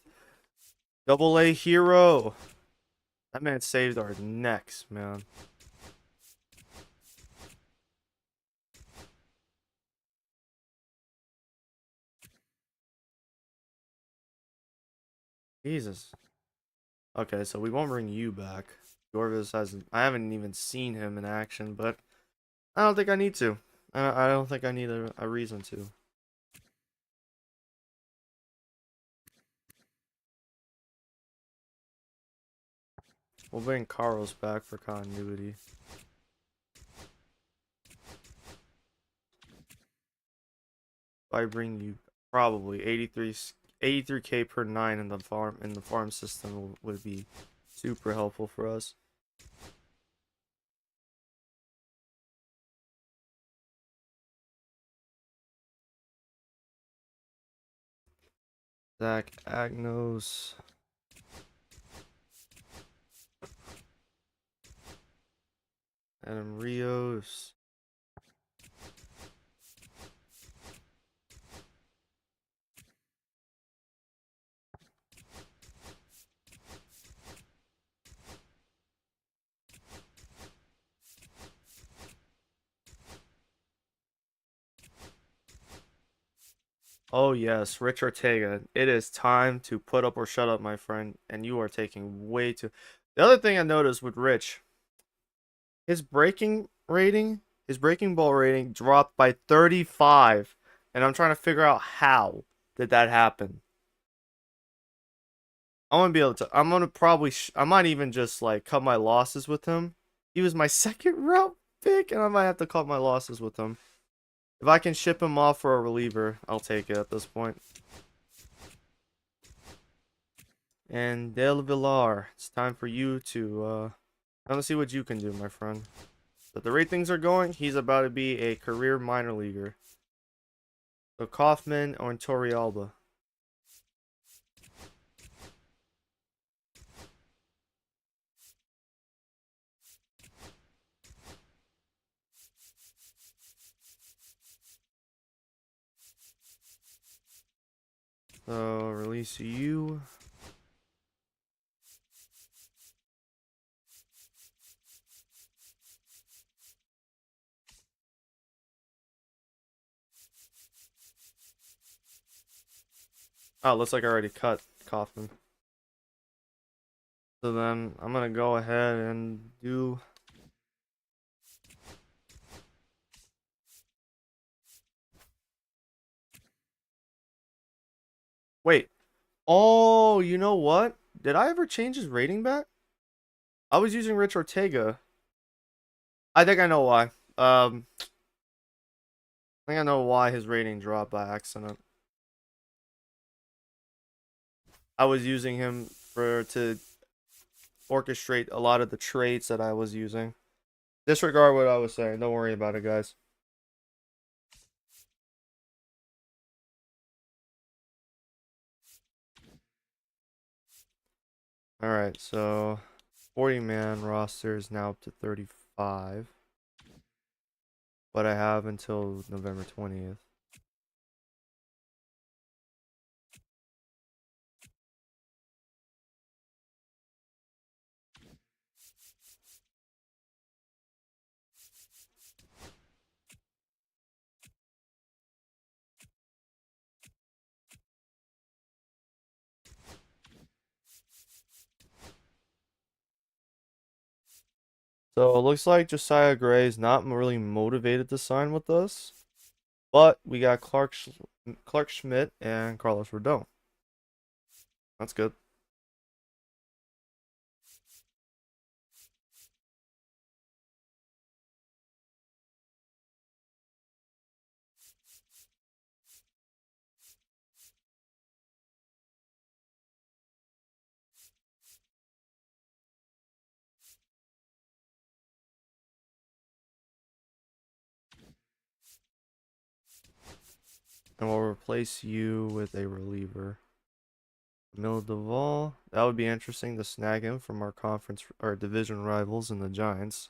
Speaker 1: double A hero. That man saved our necks, man. Jesus. Okay, so we won't bring you back. Jorvis hasn't. I haven't even seen him in action, but I don't think I need to. I don't think I need a reason to. We'll bring Carlos back for continuity. If I bring you probably 83K per 9 in the farm system would be super helpful for us. Zach Agnos. Adam Rios. Oh yes, Rich Ortega. It is time to put up or shut up, my friend. And you are taking way too. The other thing I noticed with Rich, his breaking rating, his breaking ball rating dropped by 35, and I'm trying to figure out how did that happen. I'm gonna be able to. I'm gonna probably. I might even just like cut my losses with him. He was my second round pick, and I might have to cut my losses with him. If I can ship him off for a reliever, I'll take it at this point. And Del Villar, it's time for you to let me see what you can do, my friend. But the rate things are going, he's about to be a career minor leaguer. So Kaufman or Torrealba. So release you. Oh, looks like I already cut Kaufman. So then I'm gonna go ahead and do. Wait. Oh, you know what? Did I ever change his rating back? I was using Rich Ortega. I think I know why. I think I know why his rating dropped by accident. I was using him to orchestrate a lot of the traits that I was using. Disregard what I was saying. Don't worry about it, guys. All right, so 40-man roster is now up to 35, but I have until November 20th. So it looks like Josiah Gray is not really motivated to sign with us, but we got Clark Schmidt and Carlos Rodon. That's good. And we'll replace you with a reliever. Mil Duvall. That would be interesting to snag him from our conference or division rivals in the Giants.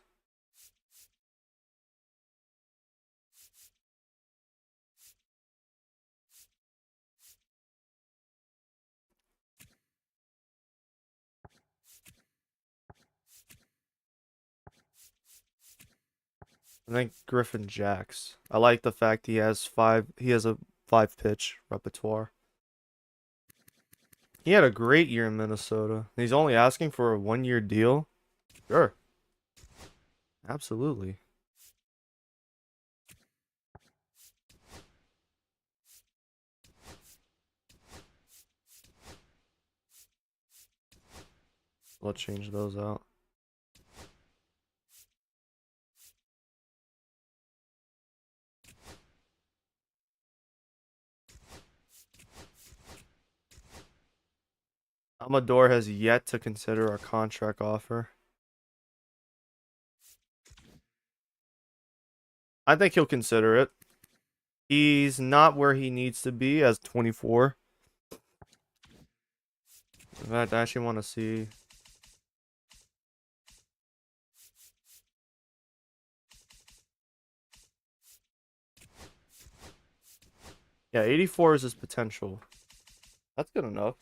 Speaker 1: I think Griffin Jacks. I like the fact he has a 5 pitch repertoire. He had a great year in Minnesota. He's only asking for a 1 year deal. Sure. Absolutely. Let's change those out. Amador has yet to consider a contract offer. I think he'll consider it. He's not where he needs to be as 24. In fact, I actually want to see. Yeah, 84 is his potential. That's good enough.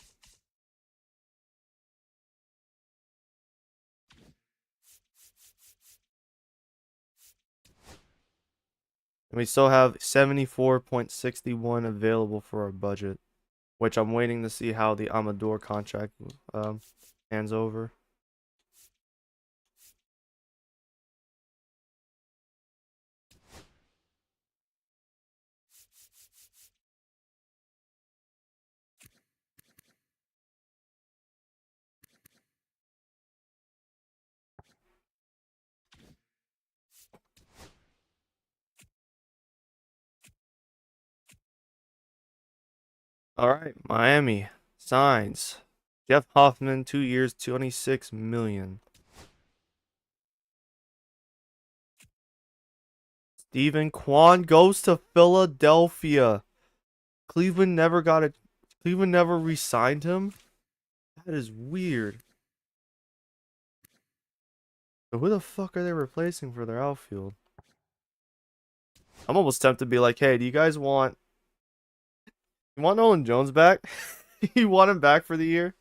Speaker 1: And we still have 74.61 available for our budget, which I'm waiting to see how the Amador contract hands over. All right, Miami signs Jeff Hoffman, 2 years, 26 million. Steven Kwan goes to Philadelphia. Cleveland never got it. Cleveland never re-signed him. That is weird. So who the fuck are they replacing for their outfield? I'm almost tempted to be like, hey, do you want Nolan Jones back? You want him back for the year?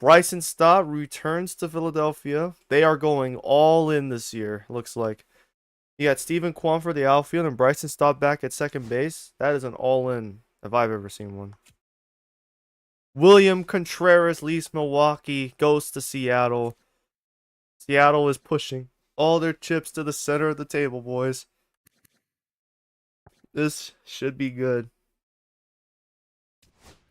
Speaker 1: Bryson Stott returns to Philadelphia. They are going all in this year, looks like. You got Stephen Kwan for the outfield and Bryson Stott back at second base. That is an all-in if I've ever seen one. William Contreras leaves Milwaukee, goes to Seattle. Seattle is pushing all their chips to the center of the table, boys. This should be good.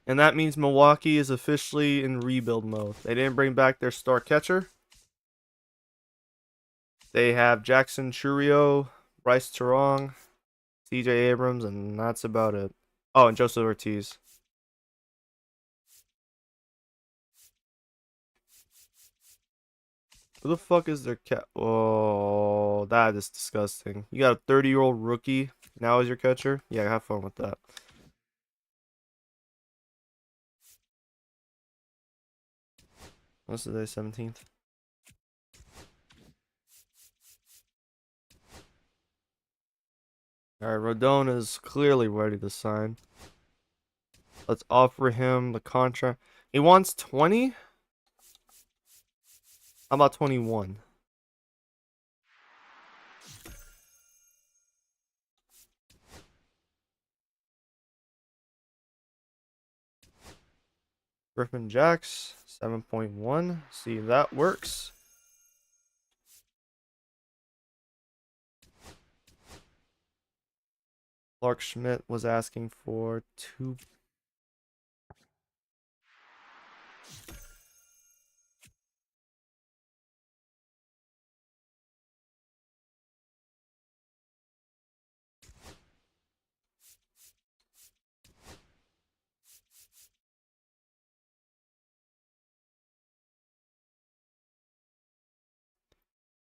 Speaker 1: And that means Milwaukee is officially in rebuild mode. They didn't bring back their star catcher. They have Jackson Churio, Bryce Turong, CJ Abrams, and that's about it. Oh, and Joseph Ortiz. Who the fuck is their cat? Oh, that is disgusting. You got a 30-year-old rookie now as your catcher? Yeah, have fun with that. What's today, 17th? Alright, Rodon is clearly ready to sign. Let's offer him the contract. He wants 20? How about 21? Griffin Jacks, 7.1. See if that works. Clark Schmidt was asking for 2.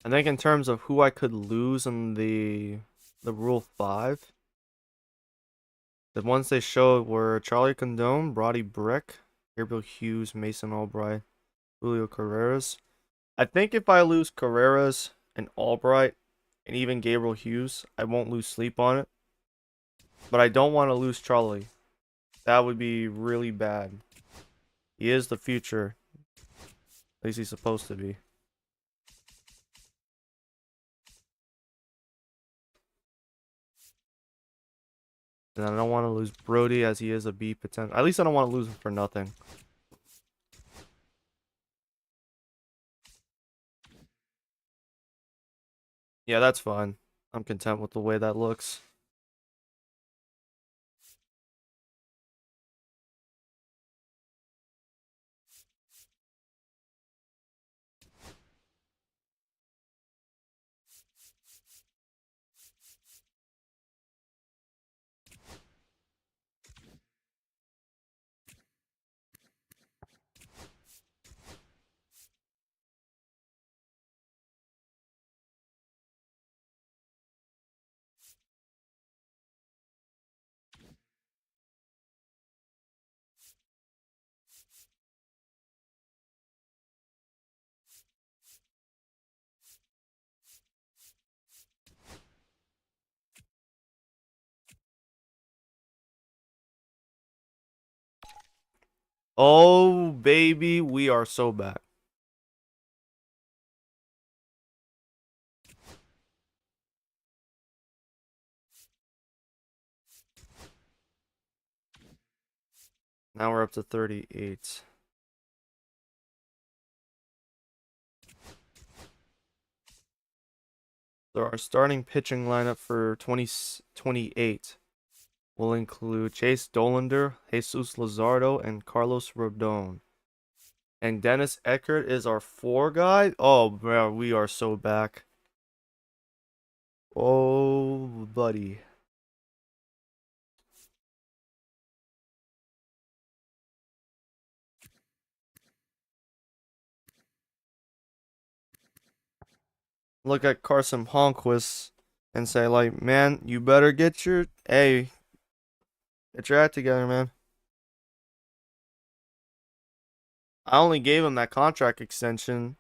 Speaker 1: I think in terms of who I could lose in the Rule 5, the ones they showed were Charlie Condone, Brody Brick, Gabriel Hughes, Mason Albright, Julio Carreras. I think if I lose Carreras and Albright and even Gabriel Hughes, I won't lose sleep on it. But I don't want to lose Charlie. That would be really bad. He is the future. At least he's supposed to be. And I don't want to lose Brody as he is a B potential. At least I don't want to lose him for nothing. Yeah, that's fine. I'm content with the way that looks. Oh, baby, we are so back. Now we're up to 38. So our starting pitching lineup for 2028 will include Chase Dollander, Jesus Luzardo, and Carlos Rodon. And Dennis Eckert is our 4 guy. Oh, bro, we are so back. Oh, buddy. Look at Carson Honquist and say, like, man, you better get your... Hey, Get your act together, man. I only gave him that contract extension.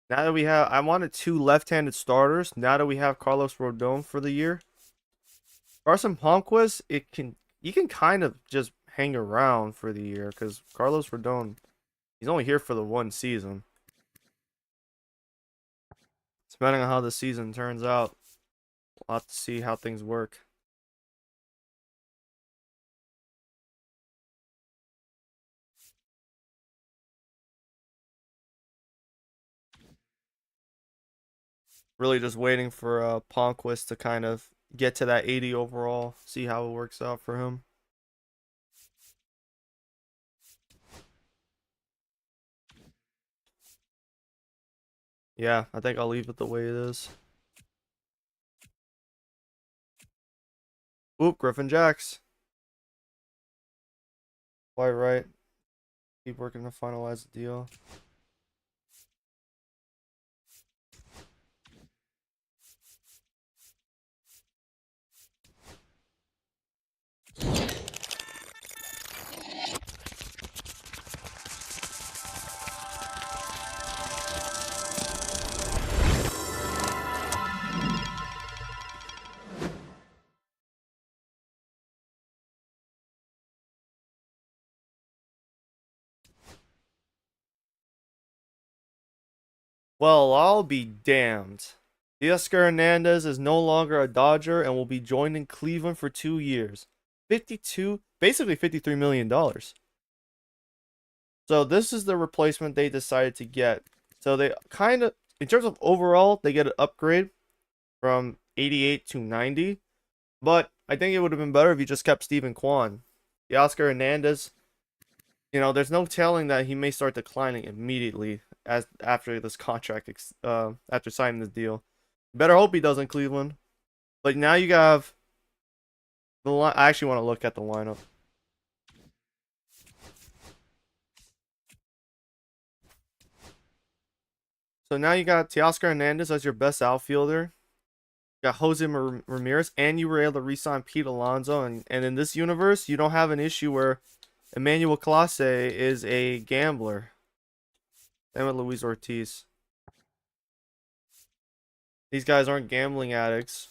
Speaker 1: Now that we have, I wanted two left-handed starters. Now that we have Carlos Rodon for the year, Carson Palmquist, you can kind of just hang around for the year because Carlos Rodon, he's only here for the one season. Depending on how the season turns out, we'll have to see how things work. Really just waiting for Palmquist to kind of get to that 80 overall, see how it works out for him. Yeah, I think I'll leave it the way it is. Oop, Griffin Jacks. Quite right. Keep working to finalize the deal. Well, I'll be damned. Teoscar Hernandez is no longer a Dodger and will be joining Cleveland for 2 years. 52, basically $53 million. So this is the replacement they decided to get. So they kind of, in terms of overall, they get an upgrade from 88 to 90. But I think it would have been better if you just kept Steven Kwan. Teoscar Hernandez, there's no telling that he may start declining immediately as after this contract, after signing this deal. Better hope he does in Cleveland. But now you have the line. I actually want to look at the lineup. So now you got Teoscar Hernandez as your best outfielder. You got Jose Ramirez, and you were able to re-sign Pete Alonso. And in this universe, you don't have an issue where Emmanuel Clase is a gambler. Same with Luis Ortiz. These guys aren't gambling addicts.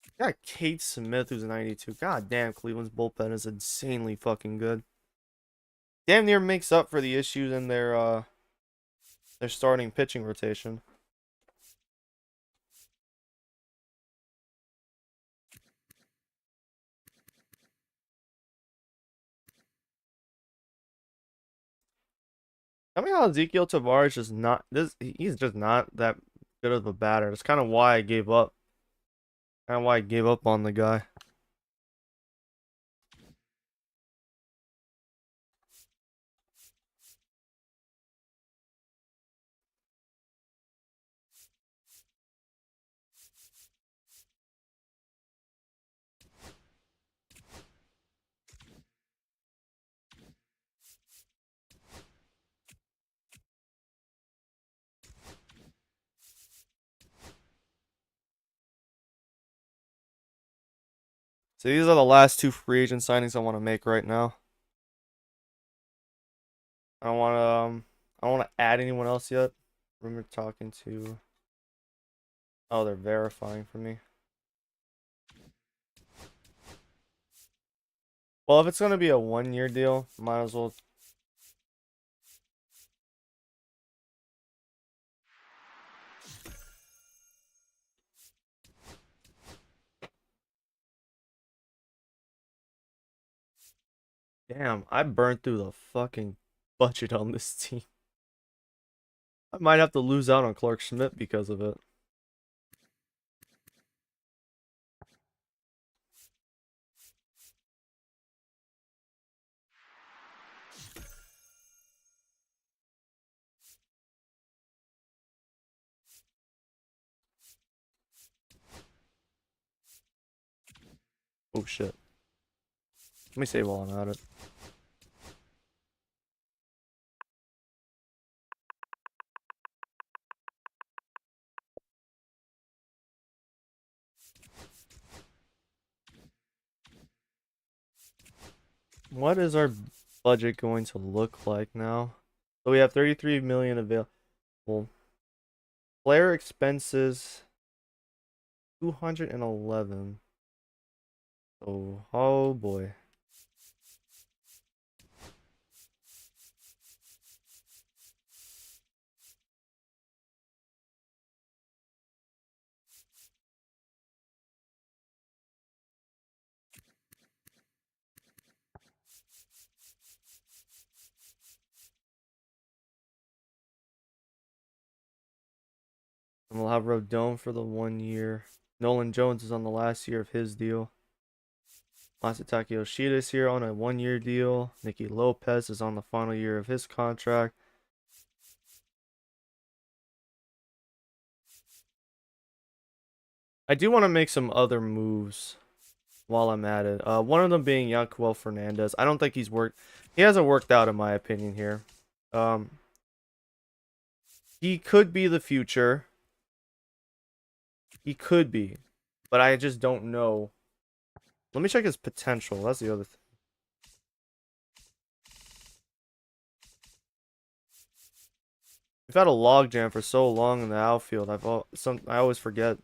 Speaker 1: You got Kate Smith, who's a 92. God damn, Cleveland's bullpen is insanely fucking good. Damn near makes up for the issues in their starting pitching rotation. Tell me how Ezekiel Tavares is not this. He's just not that good of a batter. That's kind of why I gave up. Kind of why I gave up on the guy. So these are the last two free agent signings I want to make right now. I don't want to I don't want to add anyone else yet. Remember talking to. Oh, they're verifying for me. Well, if it's gonna be a 1 year deal, might as well. Damn, I burned through the fucking budget on this team. I might have to lose out on Clark Schmidt because of it. Oh shit. Let me save while I'm at it. What is our budget going to look like now? So we have 33 million available. Player expenses 211. Oh boy. And we'll have Rodon for the 1 year. Nolan Jones is on the last year of his deal. Masataka Yoshida is here on a 1 year deal. Nicky Lopez is on the final year of his contract. I do want to make some other moves while I'm at it. One of them being Yanquiel Fernandez. I don't think he hasn't worked out in my opinion here. Um, he could be the future. He could be, but I just don't know. Let me check his potential. That's the other thing. We've had a logjam for so long in the outfield. I always forget.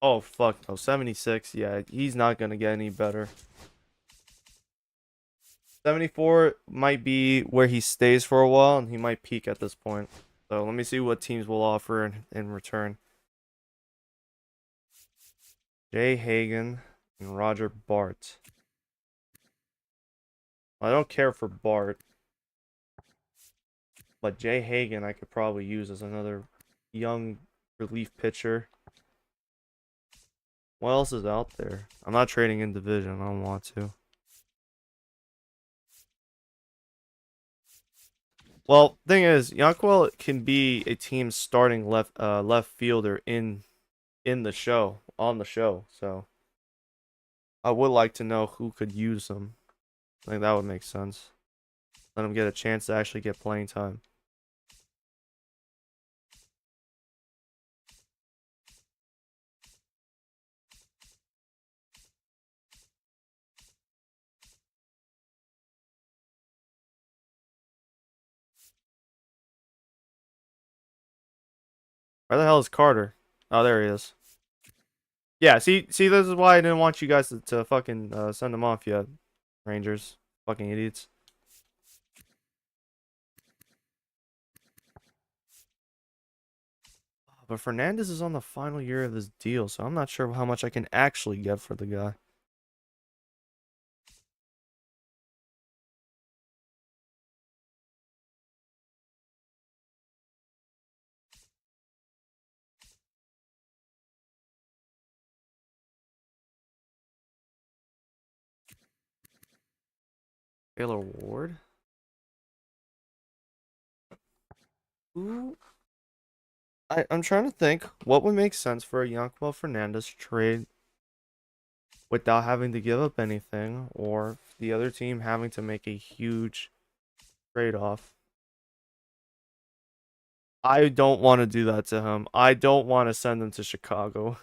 Speaker 1: Oh fuck no, 76. Yeah, he's not gonna get any better. 74 might be where he stays for a while, and he might peak at this point. So let me see what teams will offer in return. Jay Hagan and Roger Bart. I don't care for Bart, but Jay Hagan I could probably use as another young relief pitcher. What else is out there? I'm not trading in division. I don't want to. Well, thing is, Yanquiel can be a team's starting left fielder in the show, on the show. So I would like to know who could use him. I think that would make sense. Let him get a chance to actually get playing time. Where the hell is Carter? Oh, there he is. Yeah, see, this is why I didn't want you guys to fucking send him off yet, Rangers. Fucking idiots. But Fernandez is on the final year of his deal, so I'm not sure how much I can actually get for the guy. Taylor Ward? Who? I'm trying to think what would make sense for a Yanquiel Fernandez trade without having to give up anything, or the other team having to make a huge trade-off. I don't want to do that to him. I don't want to send him to Chicago.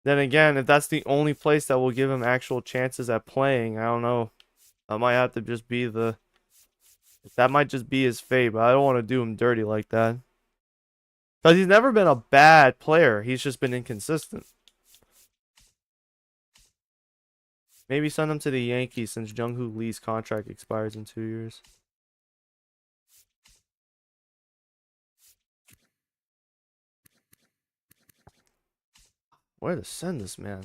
Speaker 1: Then again, if that's the only place that will give him actual chances at playing, I don't know. That might have to just be that might just be his fate, but I don't want to do him dirty like that. Because he's never been a bad player. He's just been inconsistent. Maybe send him to the Yankees since Jung-Hoo Lee's contract expires in 2 years. Where to send this man?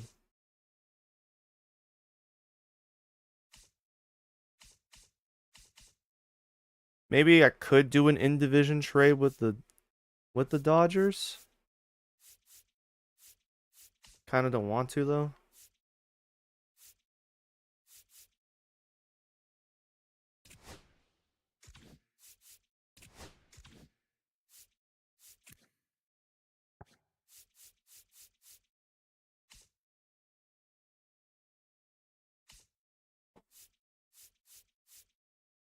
Speaker 1: Maybe I could do an in-division trade with the Dodgers. Kind of don't want to though.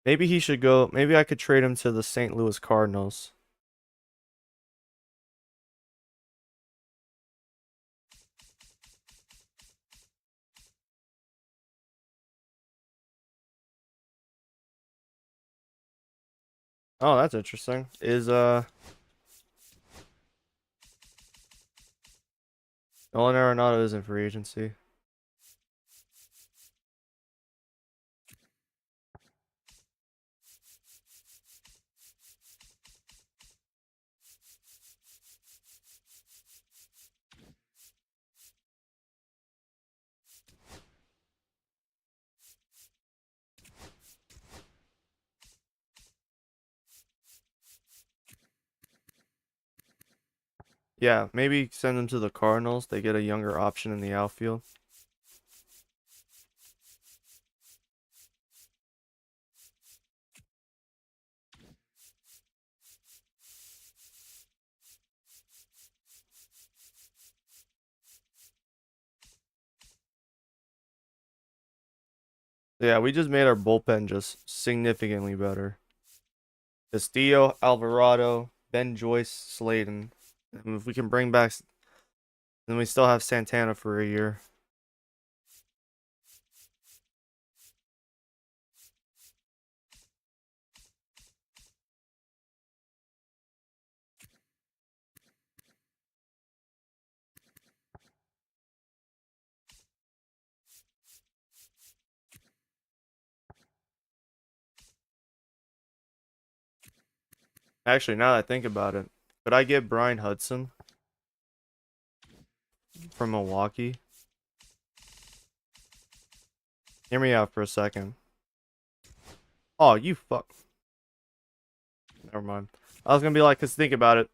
Speaker 1: Maybe he should go. Maybe I could trade him to the St. Louis Cardinals. Oh, that's interesting. Is Nolan Arenado is in free agency. Yeah, maybe send him to the Cardinals. They get a younger option in the outfield. Yeah, we just made our bullpen just significantly better. Castillo, Alvarado, Ben Joyce, Slayton. And if we can bring back, then we still have Santana for a year. Actually, now that I think about it, could I get Brian Hudson from Milwaukee? Hear me out for a second. Oh, you fuck. Never mind. I was gonna be like, cause think about it.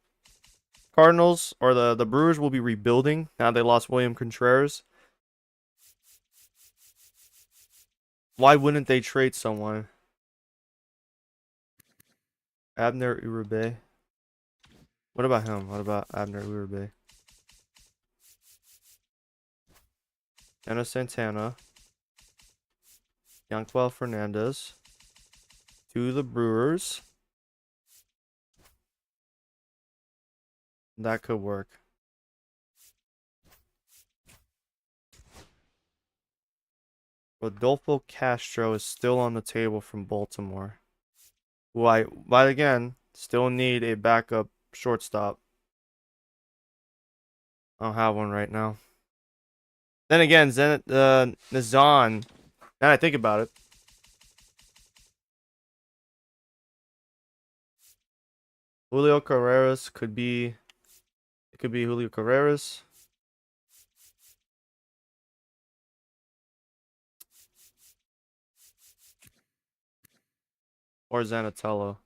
Speaker 1: Cardinals or the Brewers will be rebuilding now they lost William Contreras. Why wouldn't they trade someone? Abner Uribe. What about him? What about Abner Uribe? Anna Santana. Yanquel Fernandez. To the Brewers. That could work. Rodolfo Castro is still on the table from Baltimore. Why? But again, still need a backup shortstop. I don't have one right now. Then again, Nazan. Now I think about it. Julio Carreras could be. It could be Julio Carreras. Or Zanatello.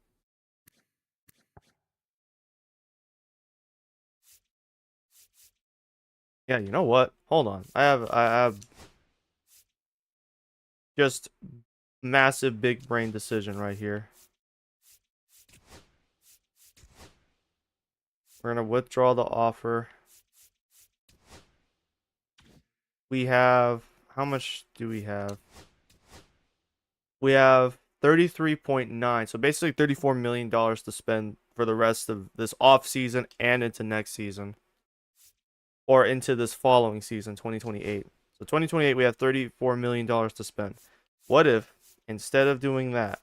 Speaker 1: Yeah, you know what? Hold on. I have just massive big brain decision right here. We're gonna withdraw the offer. We have how much do we have? We have 33.9. So basically $34 million to spend for the rest of this off season and into next season. Or into this following season, 2028. So 2028 we have $34 million to spend. What if instead of doing that,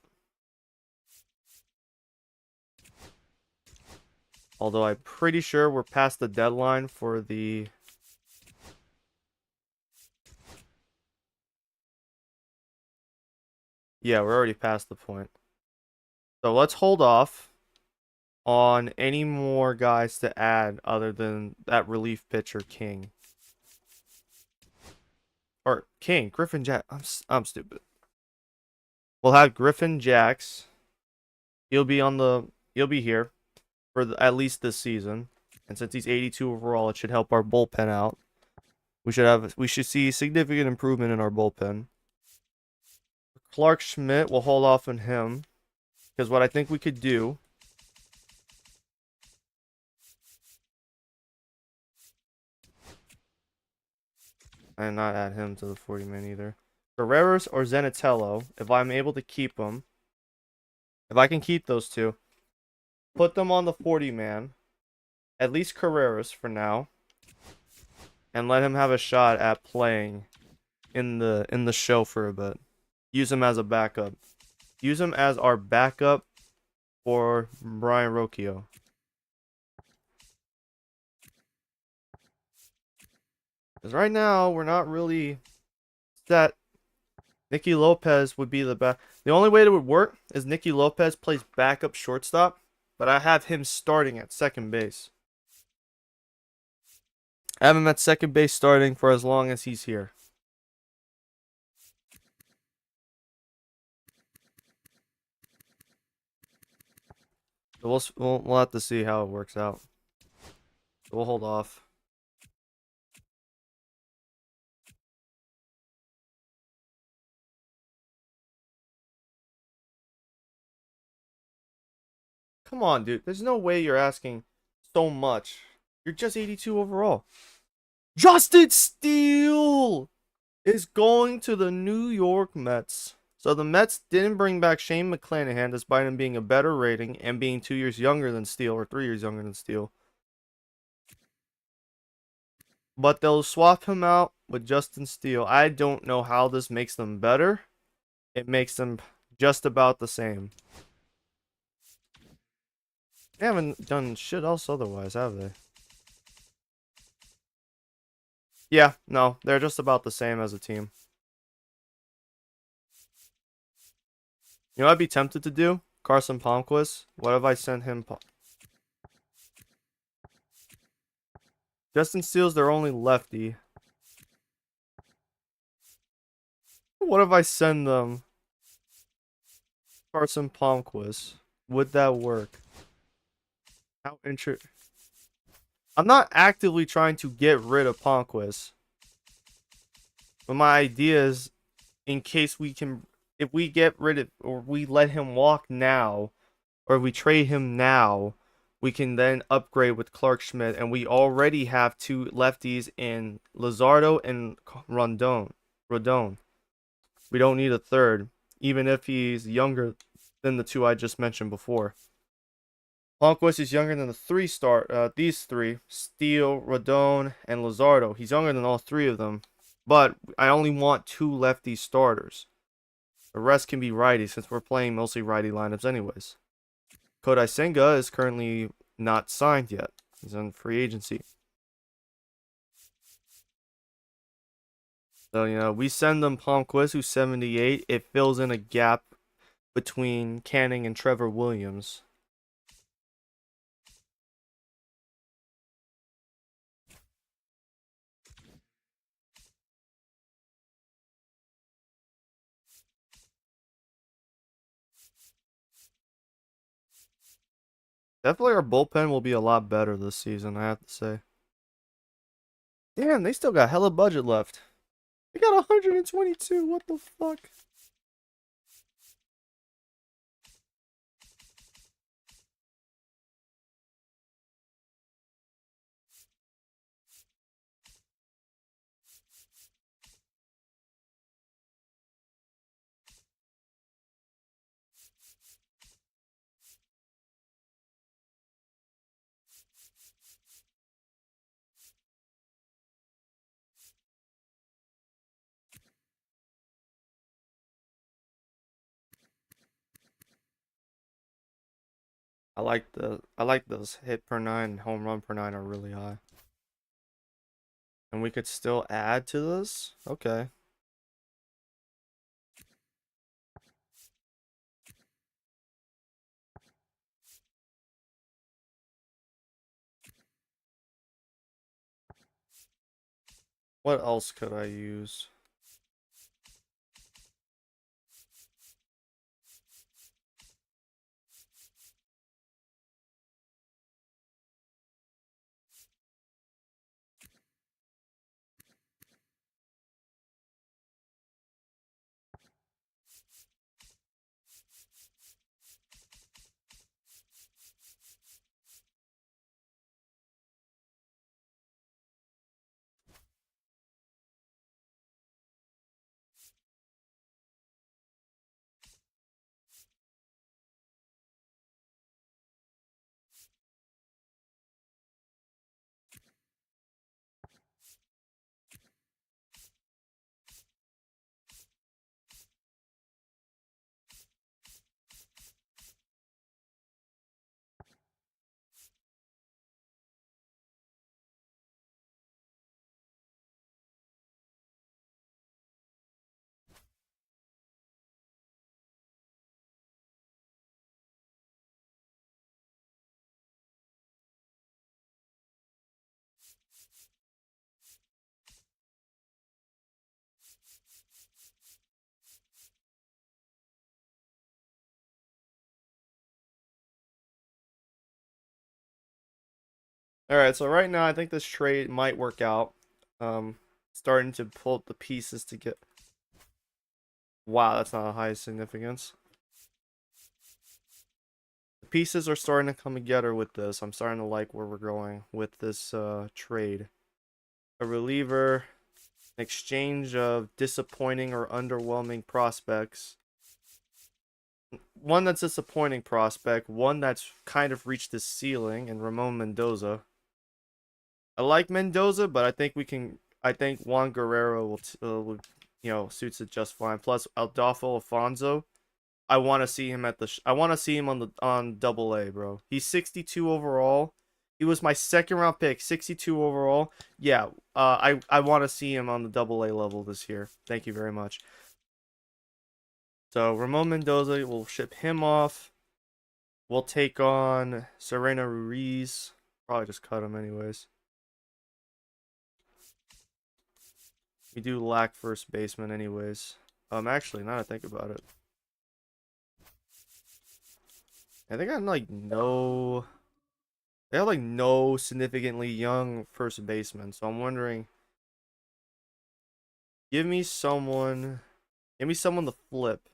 Speaker 1: although I'm pretty sure we're past the deadline for the yeah, we're already past the point. So let's hold off on any more guys to add other than that relief pitcher King. Or King, Griffin Jack. I'm stupid. We'll have Griffin Jacks. He'll be here for at least this season. And since he's 82 overall, it should help our bullpen out. We should see significant improvement in our bullpen. Clark Schmidt, we'll hold off on him because what I think we could do and not add him to the 40 man either. Guerreros or Zenatello, if I'm able to keep them, if I can keep those two, put them on the 40 man, at least Carreras for now, and let him have a shot at playing in the show for a bit. Use him as a backup. Use him as our backup for Brian Rocchio. Because right now, we're not really set. Nicky Lopez would be the best. The only way it would work is Nicky Lopez plays backup shortstop, but I have him starting at second base. I have him at second base starting for as long as he's here. So we'll have to see how it works out. So we'll hold off. Come on, dude. There's no way you're asking so much. You're just 82 overall. Justin Steele is going to the New York Mets. So the Mets didn't bring back Shane McClanahan despite him being a better rating and being 2 years younger than Steele or 3 years younger than Steele. But they'll swap him out with Justin Steele. I don't know how this makes them better. It makes them just about the same. They haven't done shit else otherwise, have they? Yeah, no, they're just about the same as a team. You know what I'd be tempted to do? Carson Palmquist. What if I sent him... Justin Steele's their only lefty. What if I send them Carson Palmquist? Would that work? How interesting. I'm not actively trying to get rid of Palmquist. But my idea is, in case we can... If we get rid of... Or we let him walk now... Or we trade him now... We can then upgrade with Clark Schmidt. And we already have 2 lefties in Luzardo and Rodon. We don't need a third, even if he's younger than the 2 I just mentioned before. Palmquist is younger than these 3, Steele, Rodon, and Luzardo. He's younger than all 3 of them, but I only want 2 lefty starters. The rest can be righty since we're playing mostly righty lineups anyways. Kodai Senga is currently not signed yet. He's on free agency. So, you know, we send them Palmquist, who's 78. It fills in a gap between Canning and Trevor Williams. Definitely our bullpen will be a lot better this season, I have to say. Damn, they still got hella budget left. They got 122, what the fuck? I like those hit per 9 and home run per 9 are really high. And we could still add to this? Okay. What else could I use? All right, so right now I think this trade might work out. Starting to pull the pieces to get. Wow, that's not a high significance. The pieces are starting to come together with this. I'm starting to like where we're going with this trade. A reliever, an exchange of disappointing or underwhelming prospects. One that's disappointing prospect, one that's kind of reached the ceiling, and Ramon Mendoza. I like Mendoza, but I think we can. I think Juan Guerrero will suits it just fine. Plus Adolfo Alfonso. I want to see him at the. I want to see him on Double A, bro. He's 62 overall. He was my second round pick, 62 overall. Yeah, I want to see him on the Double A level this year. Thank you very much. So Ramon Mendoza, we'll ship him off. We'll take on Serena Ruiz. Probably just cut him anyways. We do lack first baseman anyways. Actually, now that I think about it, I think I'm like no. They have like no significantly young first baseman, so I'm wondering. Give me someone. Give me someone to flip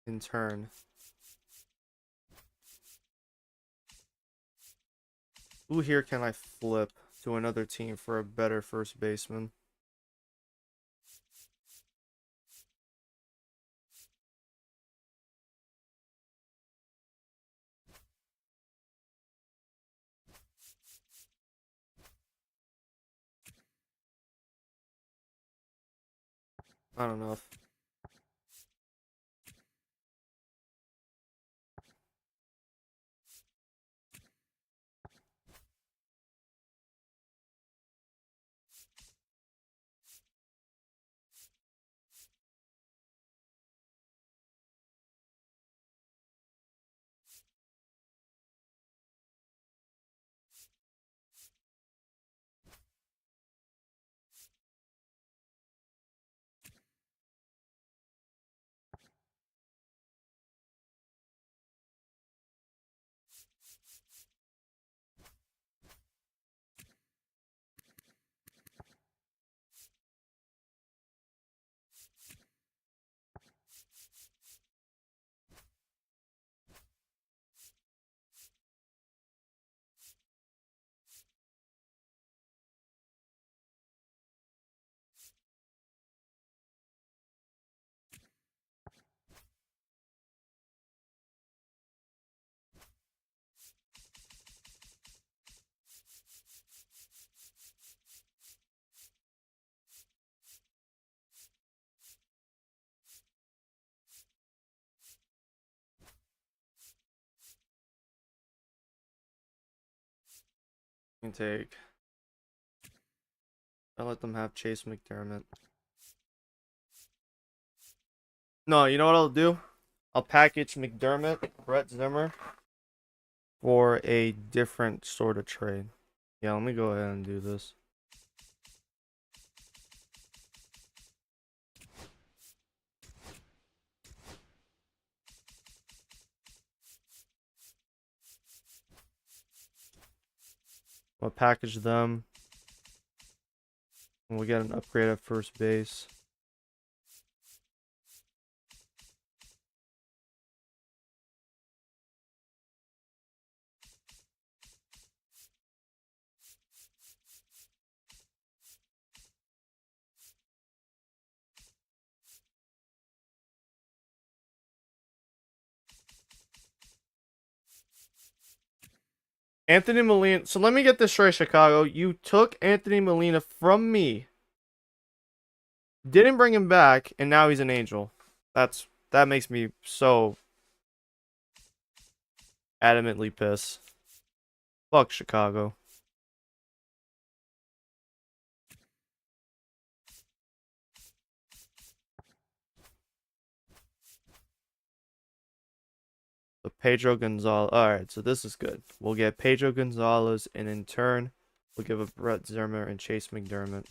Speaker 1: in turn. Who here can I flip to another team for a better first baseman? I don't know if I can take. I let them have Chase McDermott. No, you know what I'll do? I'll package McDermott, Brett Zimmer for a different sort of trade. Yeah, let me go ahead and do this. I'll package them. And we'll get an upgrade at first base. Anthony Molina. So let me get this straight, Chicago. You took Anthony Molina from me, didn't bring him back, and now he's an Angel. That makes me so adamantly pissed. Fuck Chicago. So Pedro Gonzalez. Alright, so this is good. We'll get Pedro Gonzalez, and in turn, we'll give a Brett Zimmer and Chase McDermott.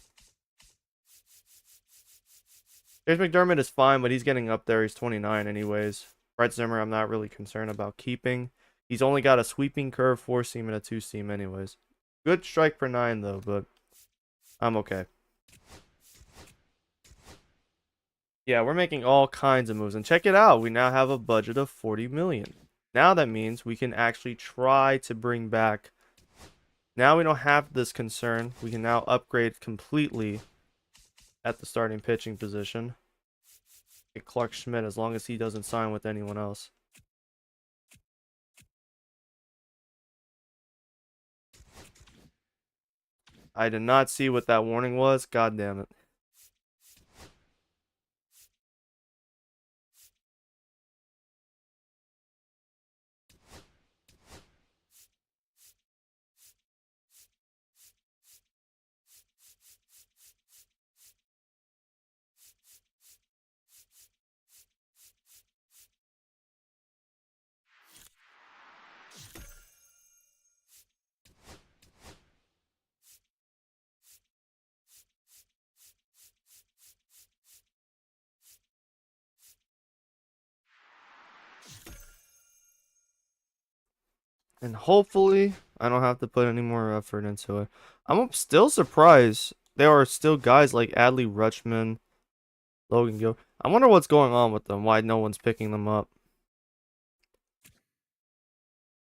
Speaker 1: Chase McDermott is fine, but he's getting up there. He's 29 anyways. Brett Zimmer, I'm not really concerned about keeping. He's only got a sweeping curve, 4-seam, and a 2-seam anyways. Good strike per 9 though, but I'm okay. Yeah, we're making all kinds of moves. And check it out. We now have a budget of 40 million. Now that means we can actually try to bring back. Now we don't have this concern. We can now upgrade completely at the starting pitching position. Get Clark Schmidt as long as he doesn't sign with anyone else. I did not see what that warning was. God damn it. And hopefully, I don't have to put any more effort into it. I'm still surprised there are still guys like Adley Rutschman, Logan Gill. I wonder what's going on with them, why no one's picking them up.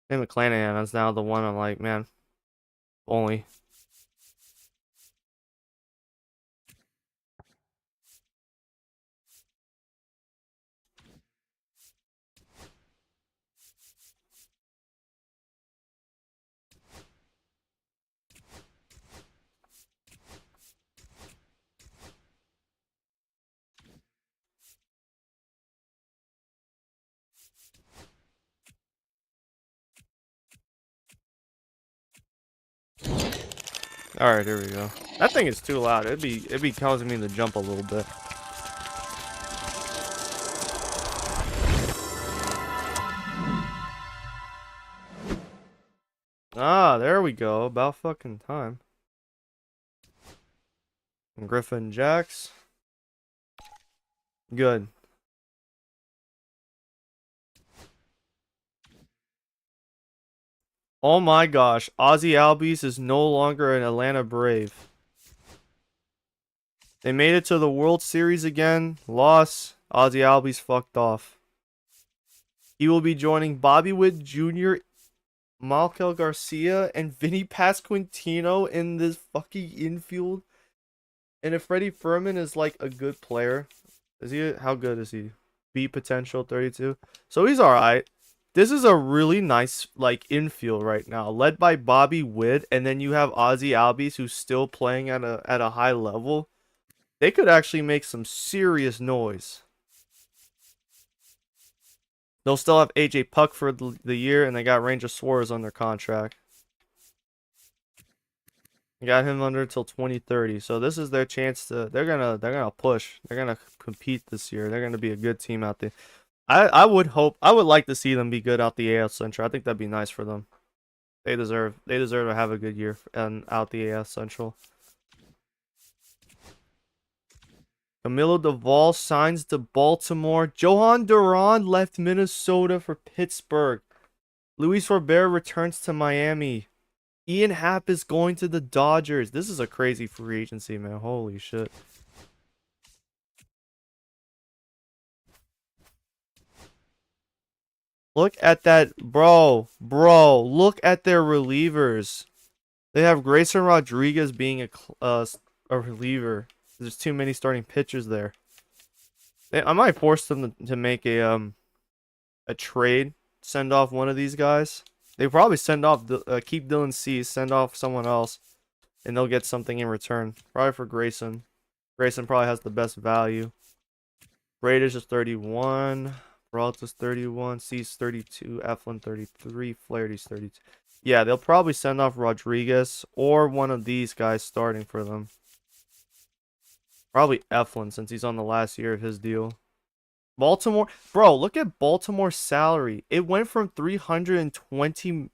Speaker 1: Hey, McClanahan is now the one I'm like, man, only. Alright, here we go. That thing is too loud. It'd be causing me to jump a little bit. Ah, there we go. About fucking time. Griffin Jacks. Good. Oh my gosh. Ozzy Albies is no longer an Atlanta Brave. They made it to the World Series again. Loss. Ozzy Albies fucked off. He will be joining Bobby Witt Jr., Malkel Garcia, and Vinny Pasquantino in this fucking infield. And if Freddie Furman is like a good player, is he? How good is he? B potential 32. So he's all right. This is a really nice like infield right now, led by Bobby Witt, and then you have Ozzy Albies who's still playing at a high level. They could actually make some serious noise. They'll still have AJ Puck for the year, and they got Ranger Suarez on their contract. Got him under until 2030. So this is their chance to they're gonna push. They're gonna compete this year. They're gonna be a good team out there. I would like to see them be good out the AL Central. I think that'd be nice for them. They deserve to have a good year and out the AL Central. Camilo Duvall signs to Baltimore. Johan Duran left Minnesota for Pittsburgh. Luis Robert returns to Miami. Ian Happ is going to the Dodgers. This is a crazy free agency, man. Holy shit. Look at that, bro. Look at their relievers. They have Grayson Rodriguez being a reliever. There's too many starting pitchers there. I might force them to make a trade, send off one of these guys. They probably send off keep Dylan Cease, send off someone else, and they'll get something in return. Probably for Grayson. Grayson probably has the best value. Raiders is 31. Peralta's 31. Cease 32. Eflin 33. Flaherty's 32. Yeah, they'll probably send off Rodriguez or one of these guys starting for them. Probably Eflin since he's on the last year of his deal. Baltimore, bro, look at Baltimore's salary. It went from $322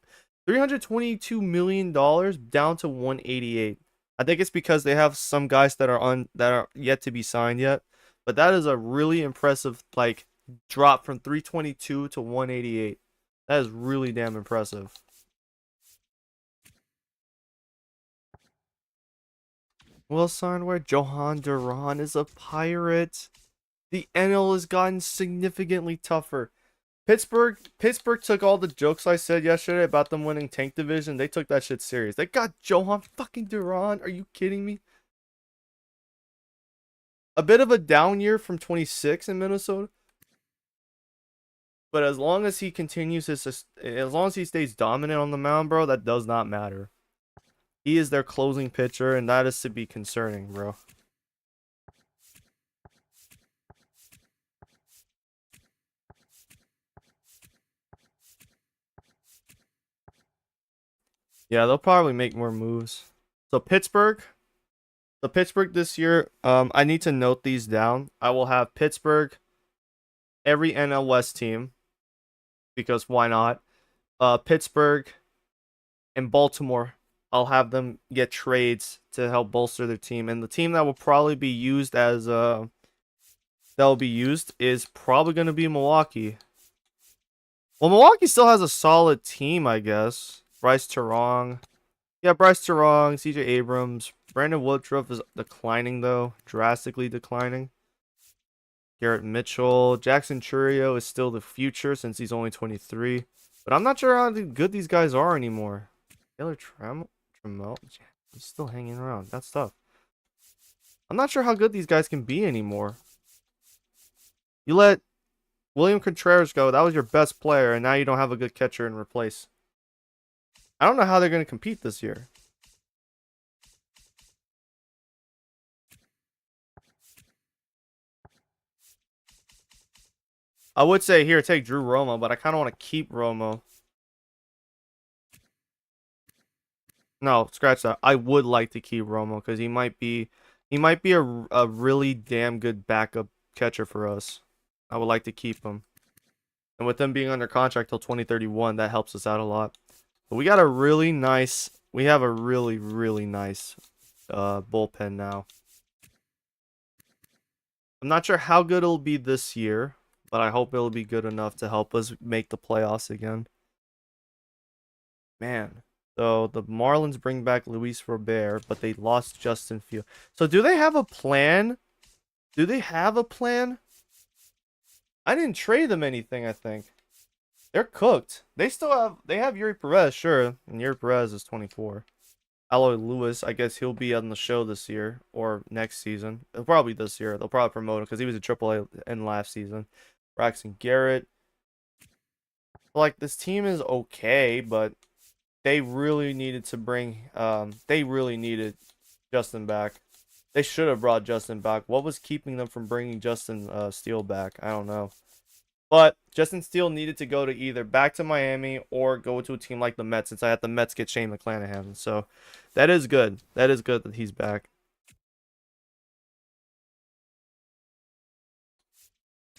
Speaker 1: million down to 188. I think it's because they have some guys that are yet to be signed yet. But that is a really impressive like drop from 322 to 188. That is really damn impressive. Well, Signware, Johan Duran is a Pirate. The NL has gotten significantly tougher. Pittsburgh took all the jokes I said yesterday about them winning tank division. They took that shit serious. They got Johan fucking Duran. Are you kidding me? A bit of a down year from 26 in Minnesota. But as long as he continues as long as he stays dominant on the mound, bro, that does not matter. He is their closing pitcher, and that is to be concerning, bro. Yeah, they'll probably make more moves. So Pittsburgh this year, I need to note these down. I will have Pittsburgh, every NL West team, because why not? Pittsburgh and Baltimore, I'll have them get trades to help bolster their team. And the team that will probably be used as is probably going to be Milwaukee. Well, Milwaukee still has a solid team, I guess. Bryce Terang. Yeah, Bryce Terang, CJ Abrams. Brandon Woodruff is declining, though. Drastically declining. Garrett Mitchell. Jackson Churio is still the future since he's only 23. But I'm not sure how good these guys are anymore. Taylor Trammell? He's still hanging around. That's tough. I'm not sure how good these guys can be anymore. You let William Contreras go. That was your best player, and now you don't have a good catcher in replace. I don't know how they're going to compete this year. I would say here, take Drew Romo, but I kind of want to keep Romo. No, scratch that. I would like to keep Romo because he might be a really damn good backup catcher for us. I would like to keep him. And with them being under contract till 2031, that helps us out a lot. But we have a really, really nice bullpen now. I'm not sure how good it'll be this year, but I hope it'll be good enough to help us make the playoffs again. Man. So the Marlins bring back Luis Robert, but they lost Justin Field. So do they have a plan? Do they have a plan? I didn't trade them anything, I think. They're cooked. They have Yuri Perez, sure. And Yuri Perez is 24. Aloy Lewis, I guess he'll be on the show this year or next season. Probably this year. They'll probably promote him because he was a AAA in last season. Braxton Garrett. Like, this team is okay, but they really needed to bring they really needed Justin back. They should have brought Justin back. What was keeping them from bringing Justin Steele back? I don't know. But Justin Steele needed to go to either back to Miami or go to a team like the Mets, since I had the Mets get Shane McClanahan. So that is good. That is good that he's back.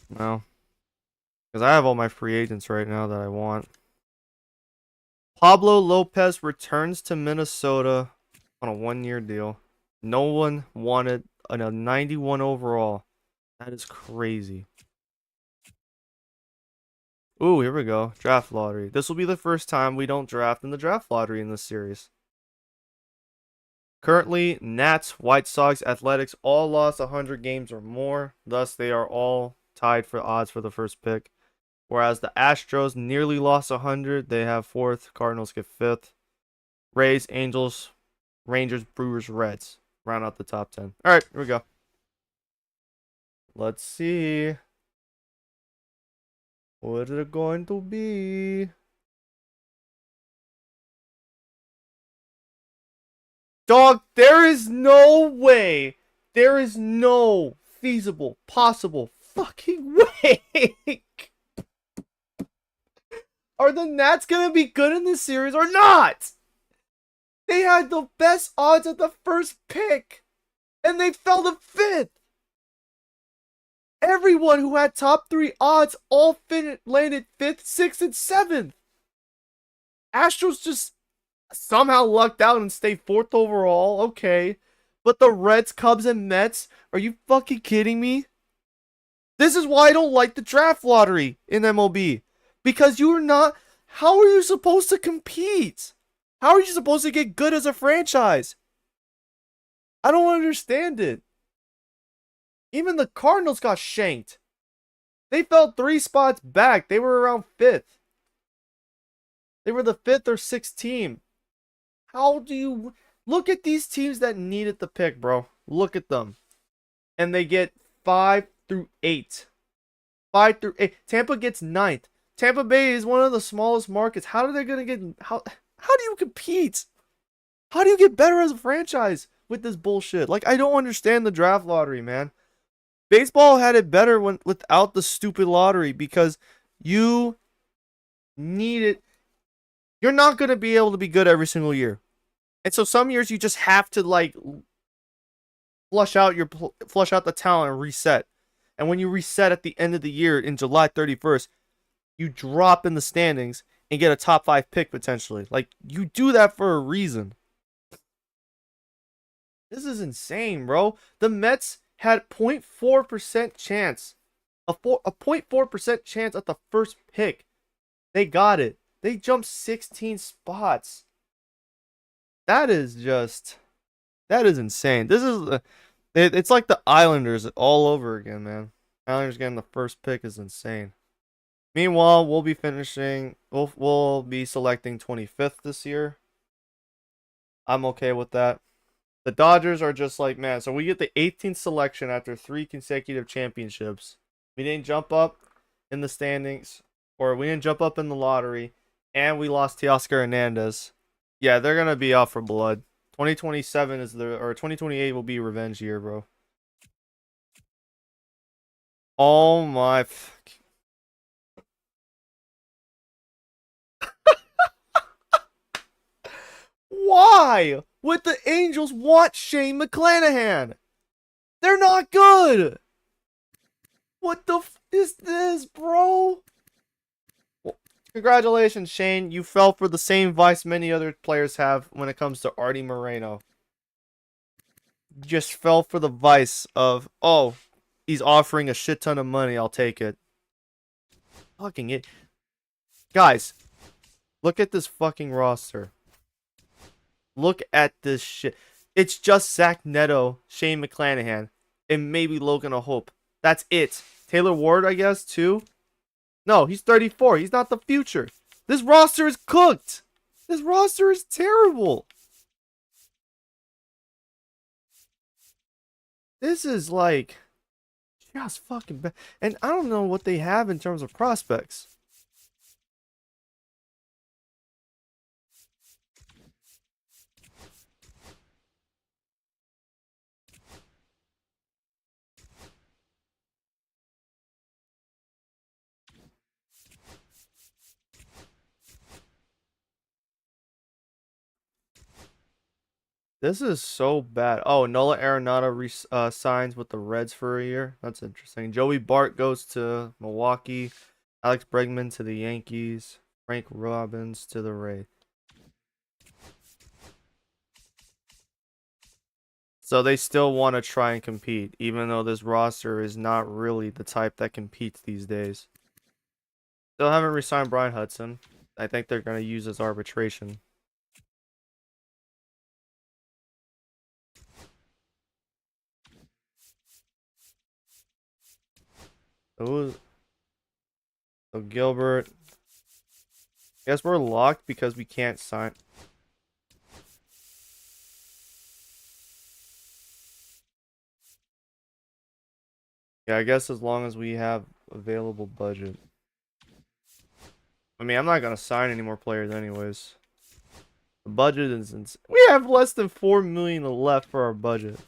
Speaker 1: No. Because I have all my free agents right now that I want. Pablo Lopez returns to Minnesota on a 1-year deal. No one wanted a 91 overall. That is crazy. Ooh, here we go. Draft lottery. This will be the first time we don't draft in the draft lottery in this series. Currently, Nats, White Sox, Athletics all lost 100 games or more. Thus, they are all tied for odds for the first pick. Whereas the Astros nearly lost 100. They have 4th. Cardinals get 5th. Rays, Angels, Rangers, Brewers, Reds round out the top 10. All right, here we go. Let's see. What is it going to be? Dog, there is no way. There is no feasible, possible fucking way. Are the Nats going to be good in this series or not? They had the best odds at the first pick, and they fell to 5th. Everyone who had top 3 odds all landed 5th, 6th, and 7th. Astros just somehow lucked out and stayed 4th overall. Okay. But the Reds, Cubs, and Mets, are you fucking kidding me? This is why I don't like the draft lottery in MLB. Because you are not... How are you supposed to compete? How are you supposed to get good as a franchise? I don't understand it. Even the Cardinals got shanked. They fell 3 spots back. They were around fifth. They were the fifth or sixth team. How do you look at these teams that needed the pick, bro? Look at them. And they get 5 through 8. 5 through 8. Tampa gets ninth. Tampa Bay is one of the smallest markets. How are they gonna get how do you compete? How do you get better as a franchise with this bullshit? Like, I don't understand the draft lottery, man. Baseball had it better without the stupid lottery because you need it. You're not gonna be able to be good every single year. And so some years you just have to like flush out the talent and reset. And when you reset at the end of the year in July 31st, you drop in the standings and get a top 5 pick potentially. Like, you do that for a reason. This is insane, bro. The Mets had 0.4% chance. A 0.4% chance at the first pick. They got it. They jumped 16 spots. That is insane. It's like the Islanders all over again, man. Islanders getting the first pick is insane. Meanwhile, we'll be selecting 25th this year. I'm okay with that. The Dodgers are just like, man, so we get the 18th selection after 3 consecutive championships. We didn't jump up in the standings, or we didn't jump up in the lottery, and we lost Teoscar Hernandez. Yeah, they're gonna be out for blood. 2027 or 2028 will be revenge year, bro. Oh my. Why would the Angels want Shane McClanahan? They're not good. What the is this, bro? Well, congratulations, Shane. You fell for the same vice many other players have when it comes to Artie Moreno. You just fell for the vice of, oh, he's offering a shit ton of money. I'll take it. Fucking it. Guys, look at this fucking roster. Look at this shit. It's just Zach Neto, Shane McClanahan, and maybe Logan Hope. That's it. Taylor Ward, I guess, too. No, he's 34. He's not the future. This roster is cooked. This roster is terrible. This is like just fucking bad. And I don't know what they have in terms of prospects. This is so bad. Oh, Nola Arenado signs with the Reds for a year. That's interesting. Joey Bart goes to Milwaukee. Alex Bregman to the Yankees. Frank Robbins to the Rays. So they still want to try and compete, even though this roster is not really the type that competes these days. Still haven't re-signed Brian Hudson. I think they're going to use his arbitration. So Gilbert. Guess we're locked because we can't sign. Yeah, I guess as long as we have available budget. I mean, I'm not going to sign any more players anyways. The budget is insane. We have less than 4 million left for our budget.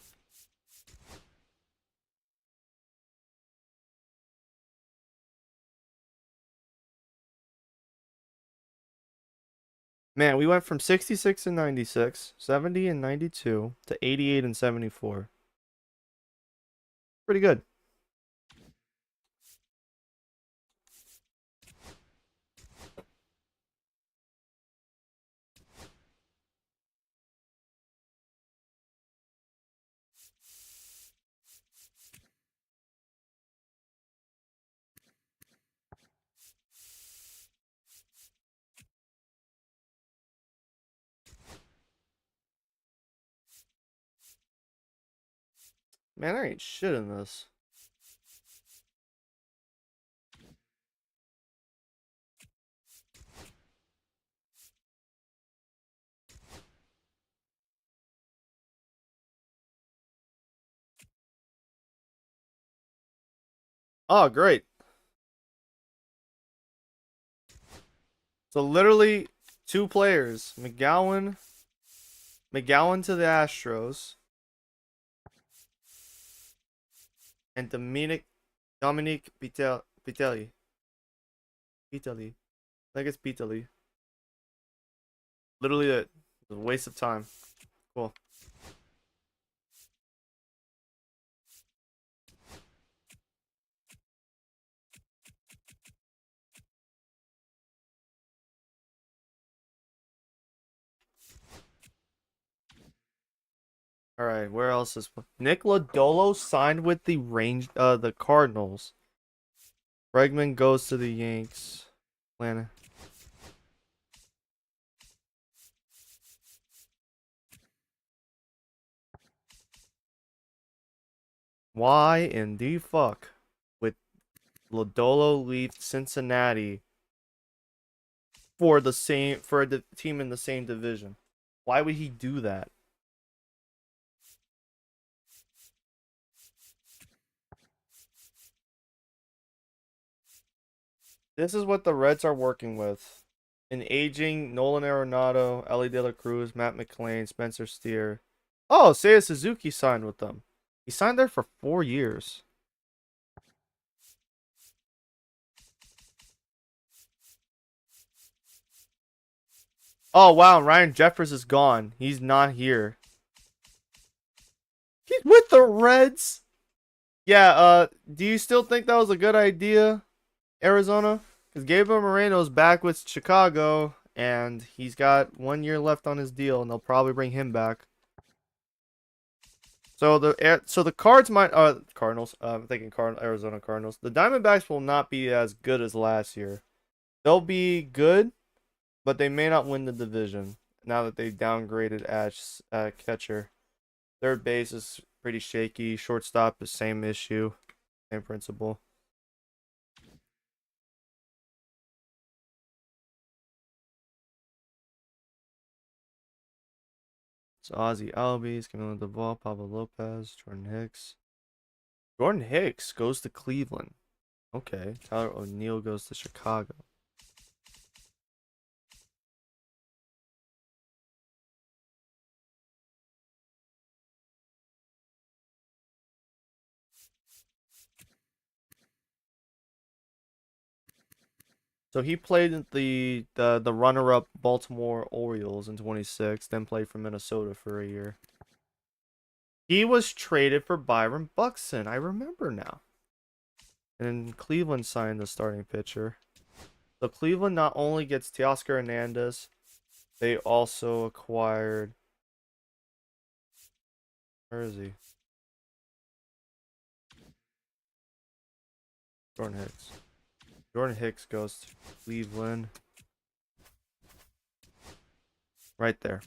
Speaker 1: Man, we went from 66 and 96, 70 and 92 to 88 and 74. Pretty good. Man, there ain't shit in this. Oh, great. So literally 2 players. McGowan to the Astros, and Dominique Pitelli. Pitelli. I think it's Pitelli. Literally it. It's a waste of time. Cool. All right, where else is Nick Lodolo signed with the Cardinals. Bregman goes to the Yanks. Atlanta. Why in the fuck would Lodolo leave Cincinnati for the team in the same division? Why would he do that? This is what the Reds are working with. An aging Nolan Arenado, Ellie De La Cruz, Matt McClain, Spencer Steer. Oh, Seiya Suzuki signed with them. He signed there for 4 years. Oh, wow. Ryan Jeffers is gone. He's not here. He's with the Reds. Yeah, do you still think that was a good idea, Arizona? Because Gabriel Moreno's back with Chicago, and he's got 1 year left on his deal, and they'll probably bring him back. So the Cards might Cardinals. I'm thinking Arizona Cardinals. The Diamondbacks will not be as good as last year. They'll be good, but they may not win the division now that they've downgraded at catcher. Third base is pretty shaky. Shortstop is same issue, same principle. So Ozzy Albies, Camilo Duvall, Pablo Lopez, Jordan Hicks. Jordan Hicks goes to Cleveland. Okay. Tyler O'Neill goes to Chicago. So he played at the runner-up Baltimore Orioles in 26, then played for Minnesota for a year. He was traded for Byron Buxton. I remember now. And Cleveland signed the starting pitcher. So Cleveland not only gets Teoscar Hernandez, they also acquired. Where is he? Jordan Hicks. Jordan Hicks goes to Cleveland. Right there.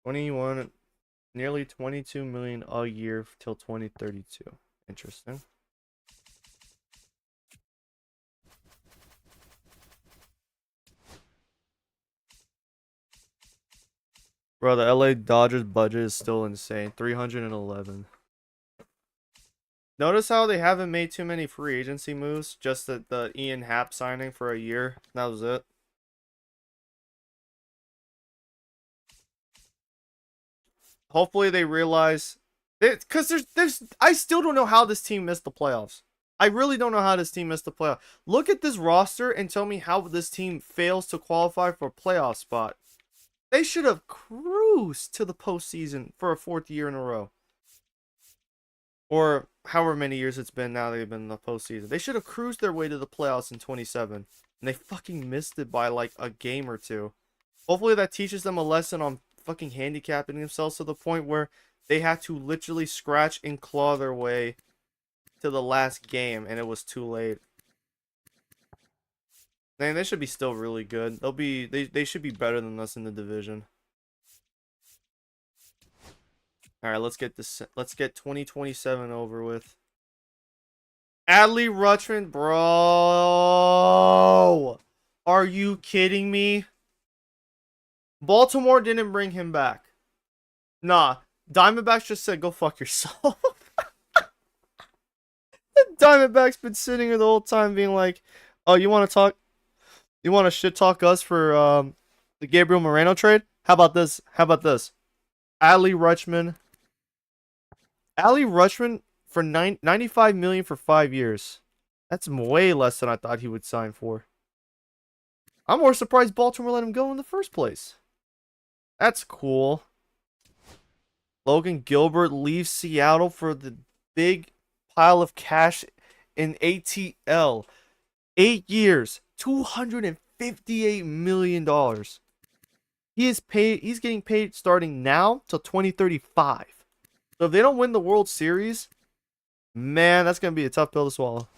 Speaker 1: 21, nearly 22 million a year till 2032. Interesting. Bro, the LA Dodgers budget is still insane. 311. Notice how they haven't made too many free agency moves. Just the Ian Happ signing for a year. That was it. Hopefully they realize because there's I still don't know how this team missed the playoffs. I really don't know how this team missed the playoff. Look at this roster and tell me how this team fails to qualify for a playoff spot. They should have cruised to the postseason for a 4th year in a row. Or however many years it's been now they've been in the postseason. They should have cruised their way to the playoffs in 27. And they fucking missed it by like a game or two. Hopefully that teaches them a lesson on fucking handicapping themselves to the point where they had to literally scratch and claw their way to the last game and it was too late. Man, they should be still really good. They should be better than us in the division. All right, let's get this. Let's get 2027 over with. Adley Rutschman, bro. Are you kidding me? Baltimore didn't bring him back. Nah, Diamondbacks just said go fuck yourself. Diamondbacks been sitting here the whole time being like, "Oh, you want to talk? You want to shit talk us for the Gabriel Moreno trade? How about this? How about this? Adley Rutschman, Adley Rutschman for 95 million for 5 years. That's way less than I thought he would sign for. I'm more surprised Baltimore let him go in the first place. That's cool. Logan Gilbert leaves Seattle for the big pile of cash in ATL. 8 years, $258 million. He's getting paid starting now till 2035. So if they don't win the World Series, man, that's gonna be a tough pill to swallow.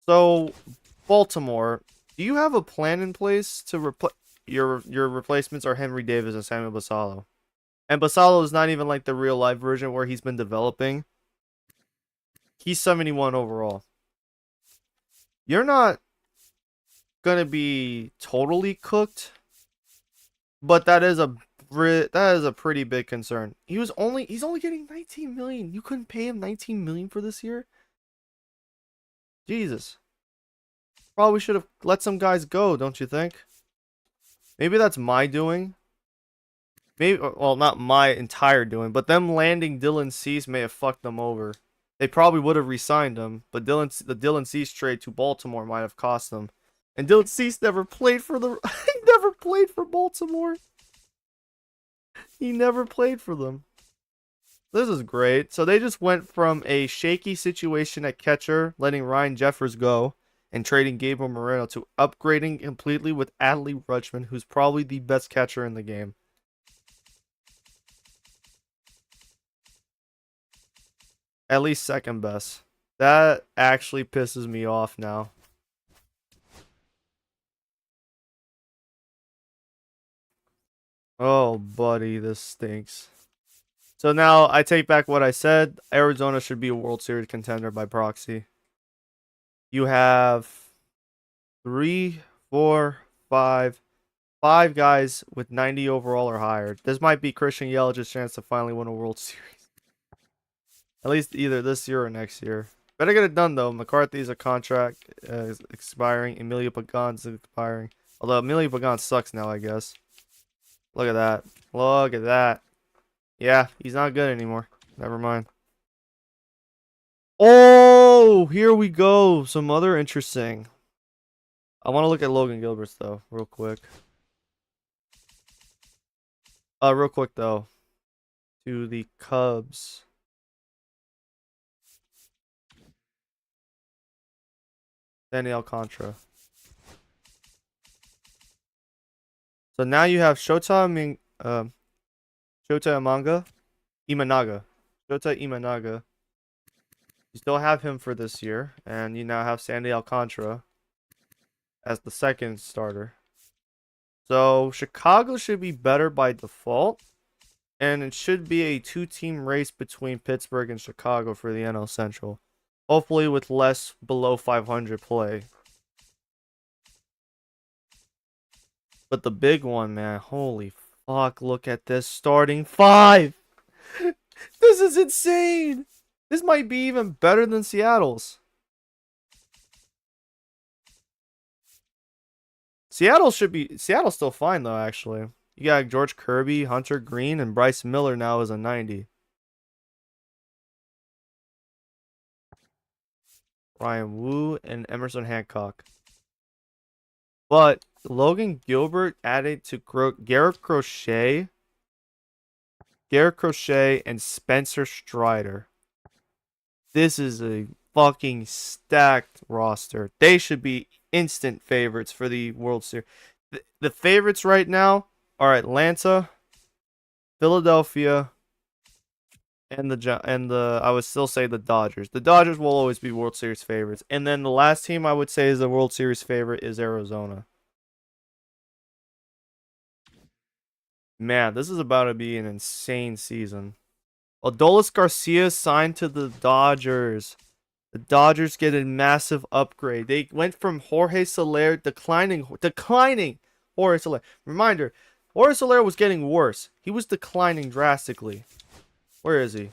Speaker 1: So, Baltimore, do you have a plan in place to replace your replacements are Henry Davis and Samuel Basallo? And Basallo is not even like the real life version where he's been developing. He's 71 overall. You're not gonna be totally cooked, but that is a pretty big concern. He's only getting 19 million. You couldn't pay him 19 million for this year? Jesus. Probably should have let some guys go, don't you think? Maybe that's my doing. Maybe, well, not my entire doing, but them landing Dylan Cease may have fucked them over. They probably would have re-signed him, but the Dylan Cease trade to Baltimore might have cost them. And Dylan Cease never played for the he never played for Baltimore. He never played for them. This is great. So they just went from a shaky situation at catcher, letting Ryan Jeffers go, and trading Gabriel Moreno, to upgrading completely with Adley Rutschman, who's probably the best catcher in the game. At least second best. That actually pisses me off now. Oh, buddy, this stinks. So now I take back what I said. Arizona should be a World Series contender by proxy. You have 3, 4, 5 guys with 90 overall or higher. This might be Christian Yelich's chance to finally win a World Series. At least either this year or next year. Better get it done, though. McCarthy's a contract is expiring. Emilio Pagan's expiring. Although Emilio Pagan sucks now, I guess. Look at that. Look at that. Yeah, he's not good anymore. Never mind. Oh, here we go. Some other interesting. I want to look at Logan Gilbert's, though, real quick. Real quick, though. To the Cubs. Daniel Alcantara. So now you have Shota Imanaga. Shota Imanaga. You still have him for this year, and you now have Sandy Alcantara as the second starter. So Chicago should be better by default, and it should be a two-team race between Pittsburgh and Chicago for the NL Central. Hopefully with less below 500 play. But the big one, man, holy fuck, look at this starting five. This is insane. This might be even better than Seattle's. Seattle's still fine though, actually. You got George Kirby, Hunter Green, and Bryce Miller now is a 90. Ryan Wu and Emerson Hancock. But Logan Gilbert added to Garrett Crochet, and Spencer Strider. This is a fucking stacked roster. They should be instant favorites for the World Series. The favorites right now are Atlanta, Philadelphia, and the I would still say the Dodgers. The Dodgers will always be World Series favorites. And then the last team I would say is the World Series favorite is Arizona. Man, this is about to be an insane season. Adolis Garcia signed to the Dodgers. The Dodgers get a massive upgrade. They went from Jorge Soler declining Jorge Soler. Reminder, Jorge Soler was getting worse. He was declining drastically. Where is he?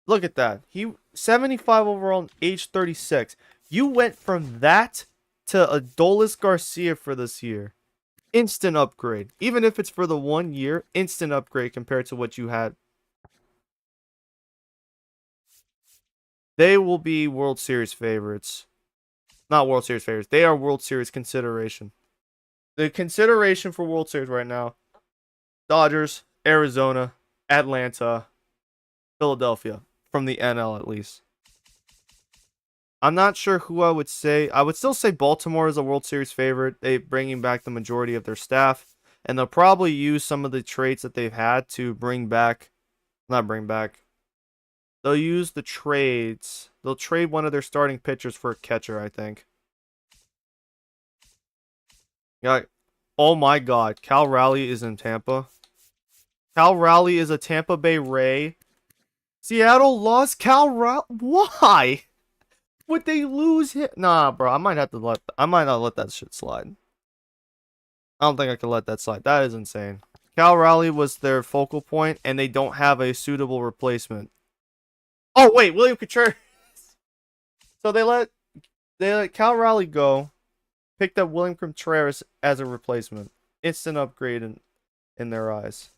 Speaker 1: Look at that. He 75 overall, age 36. You went from that to Adolis Garcia for this year. Instant upgrade. Even if it's for the 1 year, instant upgrade compared to what you had. They will be World Series favorites. Not World Series favorites. They are World Series consideration. The consideration for World Series right now: Dodgers, Arizona, Atlanta, Philadelphia, from the NL at least. I'm not sure who I would say. I would still say Baltimore is a World Series favorite. They bringing back the majority of their staff, and they'll probably use some of the traits that they've had to bring back. Not bring back. They'll use the trades. They'll trade one of their starting pitchers for a catcher, I think. Yeah. Oh my God, Cal Raleigh is in Tampa. Cal Raleigh is a Tampa Bay Ray. Seattle lost Cal Raleigh. Why would they lose him? Nah, bro. I might not let that shit slide. I don't think I can let that slide. That is insane. Cal Raleigh was their focal point, and they don't have a suitable replacement. Oh wait, William Contreras. So they let Cal Raleigh go, picked up William Contreras as a replacement. Instant upgrade in their eyes.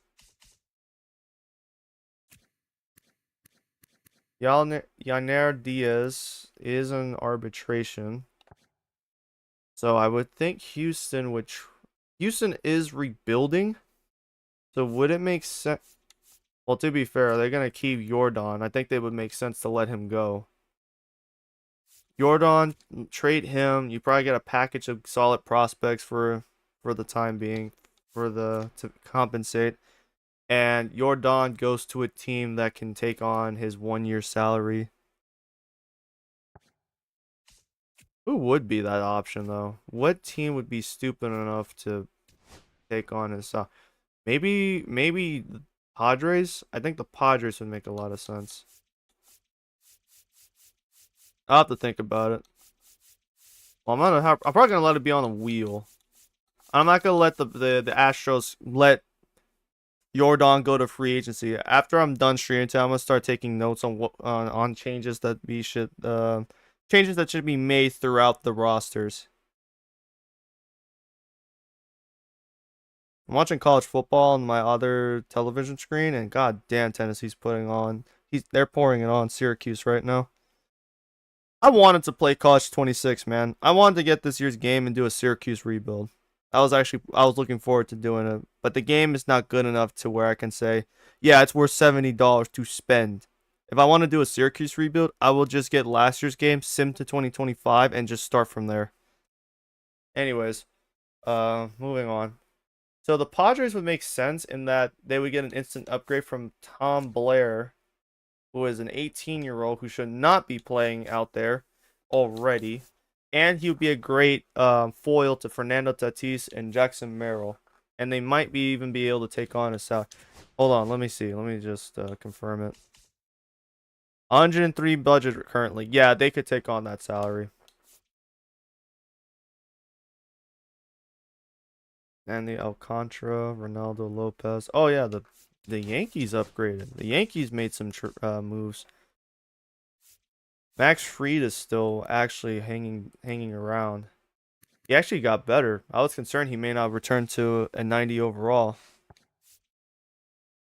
Speaker 1: Yainer Diaz is in arbitration. So I would think Houston would. Houston is rebuilding. So would it make sense? Well, to be fair, they're going to keep Jordan. I think they would make sense to let him go. Jordan, trade him. You probably get a package of solid prospects for the time being, to compensate. And Jordan goes to a team that can take on his 1 year salary. Who would be that option though? What team would be stupid enough to take on his salary? Maybe the Padres. I think the Padres would make a lot of sense. I'll have to think about it. Well, I'm probably gonna let it be on a wheel. I'm not gonna let the Astros let Jordan go to free agency. After I'm done streaming, I'm gonna start taking notes on what on changes that we should changes that should be made throughout the rosters. I'm watching college football on my other television screen, and god damn, Tennessee's putting on. They're pouring it on Syracuse right now. I wanted to play College 26, man. I wanted to get this year's game and do a Syracuse rebuild. I was looking forward to doing it, but the game is not good enough to where I can say, yeah, it's worth $70 to spend. If I want to do a Syracuse rebuild, I will just get last year's game, sim to 2025, and just start from there. Anyways, moving on. So the Padres would make sense in that they would get an instant upgrade from Tom Blair, who is an 18-year-old who should not be playing out there already. And he would be a great foil to Fernando Tatis and Jackson Merrill. And they might even be able to take on a salary. Hold on, let me see. Let me just confirm it. 103 budget currently. Yeah, they could take on that salary. Andy Alcantara, Ronaldo Lopez. Oh yeah, the Yankees upgraded. The Yankees made some moves. Max Fried is still actually hanging around. He actually got better. I was concerned he may not return to a 90 overall.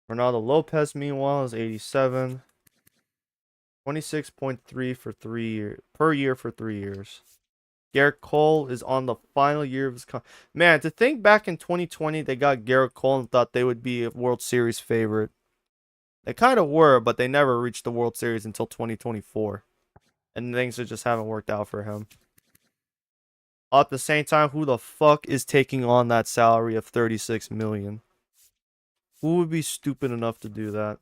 Speaker 1: Ronaldo Lopez, meanwhile, is 87. 26.3 for 3 years per year for 3 years. Garrett Cole is on the final year of his man. To think back in 2020, they got Garrett Cole and thought they would be a World Series favorite. They kind of were, but they never reached the World Series until 2024, and things just haven't worked out for him. At the same time, who the fuck is taking on that salary of $36 million? Who would be stupid enough to do that?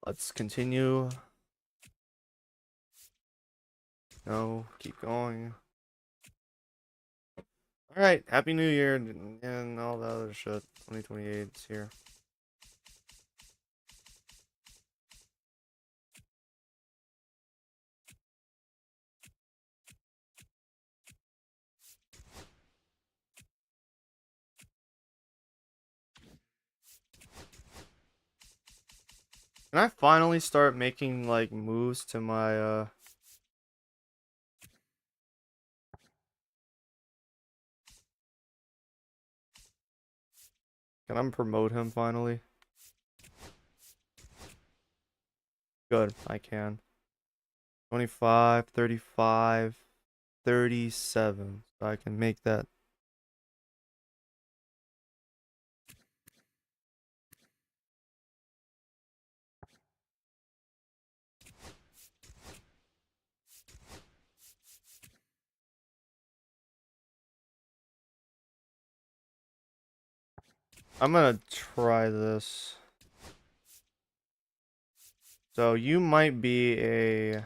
Speaker 1: Let's continue. No, keep going. Alright, Happy New Year and all the other shit. 2028 is here. Can I finally start making like moves to my can I promote him finally? Good, I can. 25, 35, 37. So I can make that. I'm gonna try this. So you might be a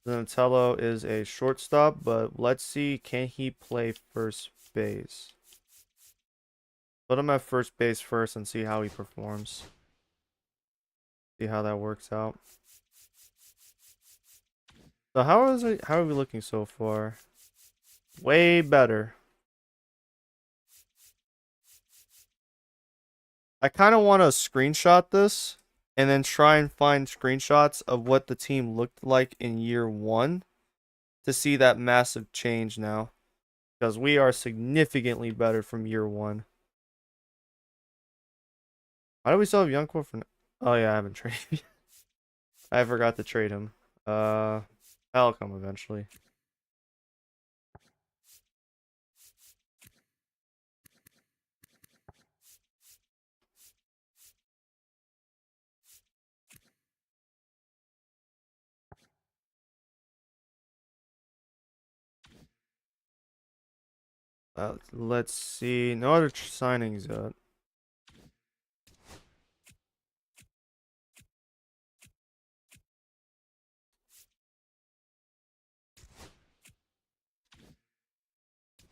Speaker 1: Donatello is a shortstop, but let's see, can he play first base? Put him at first base first and see how he performs. See how that works out. So how are we looking so far? Way better. I kind of want to screenshot this and then try and find screenshots of what the team looked like in year 1 to see that massive change now. Because we are significantly better from year 1. Why do we still have Youngcore for? Oh yeah, I haven't traded. I forgot to trade him. That'll come eventually. Let's see. No other signings yet.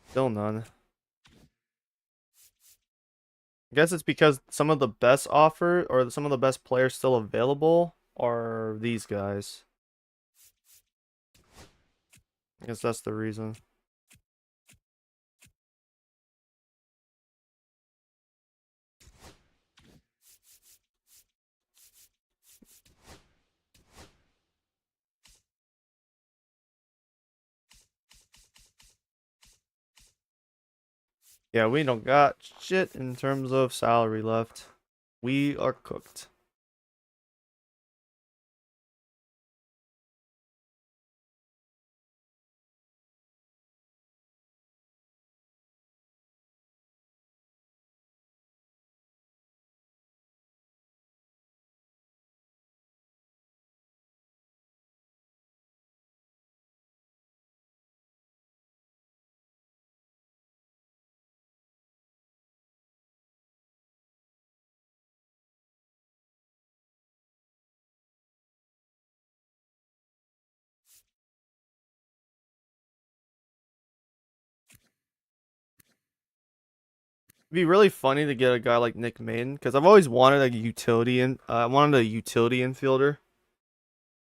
Speaker 1: Still none. I guess it's because some of the best offer or some of the best players still available are these guys. I guess that's the reason. Yeah, we don't got shit in terms of salary left. We are cooked. It'd be really funny to get a guy like Nick Maiden because I've always wanted a utility in. I wanted a utility infielder.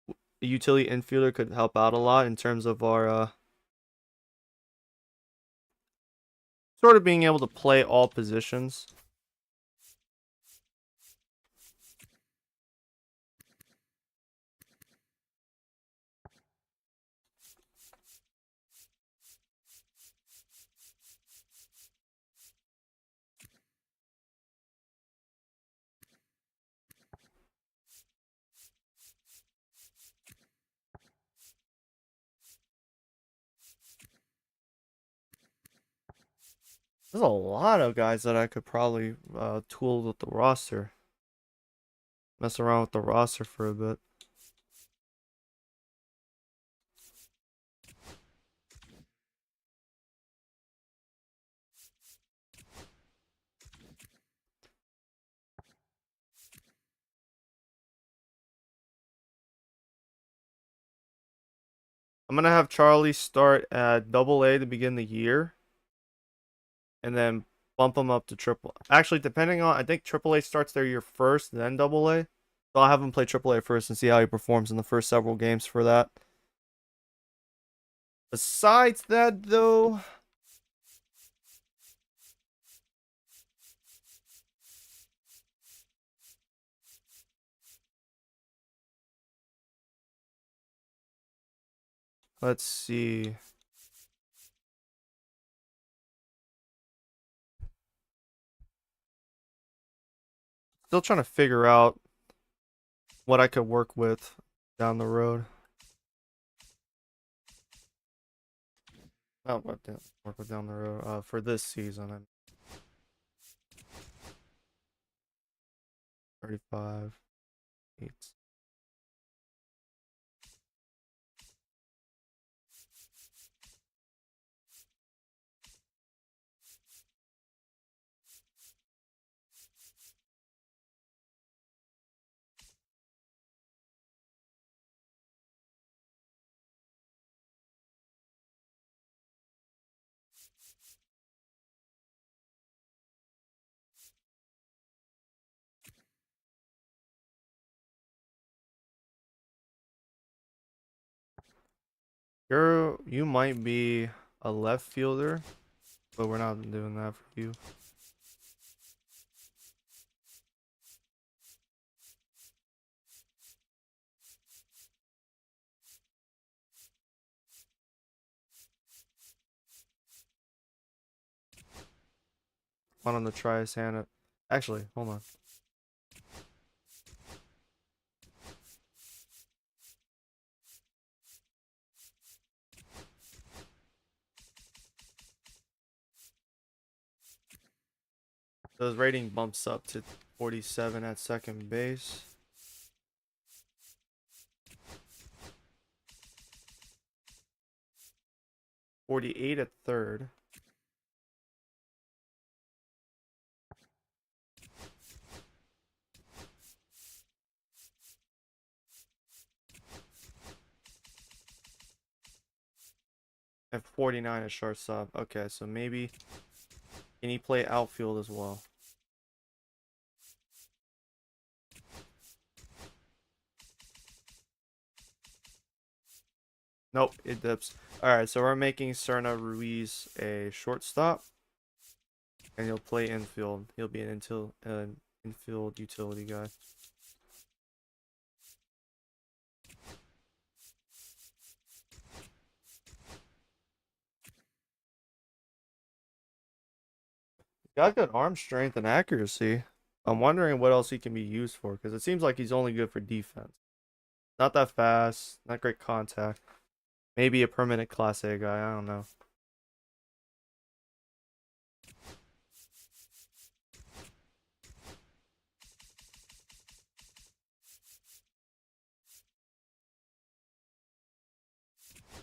Speaker 1: A utility infielder could help out a lot in terms of our sort of being able to play all positions. There's a lot of guys that I could probably tool with the roster. Mess around with the roster for a bit. I'm gonna have Charlie start at Double A to begin the year, and then bump him up to Triple. Actually, depending on, I think Triple A starts their year first, then Double A. So I'll have him play Triple A first and see how he performs in the first several games for that. Besides that, though, let's see. Still trying to figure out what I could work with down the road. Oh, what work with down the road for this season. I'm 35, 8. You might be a left fielder, but we're not doing that for you. One on the try his hand at, actually, hold on. So his rating bumps up to 47 at second base. .48 at third. And 49 at shortstop. Okay, so maybe can he play outfield as well? Nope, it dips. Alright, so we're making Serna Ruiz a shortstop. And he'll play infield. He'll be an infield utility guy. Got good arm strength and accuracy. I'm wondering what else he can be used for, because it seems like he's only good for defense. Not that fast, not great contact. Maybe a permanent Class A guy, I don't know.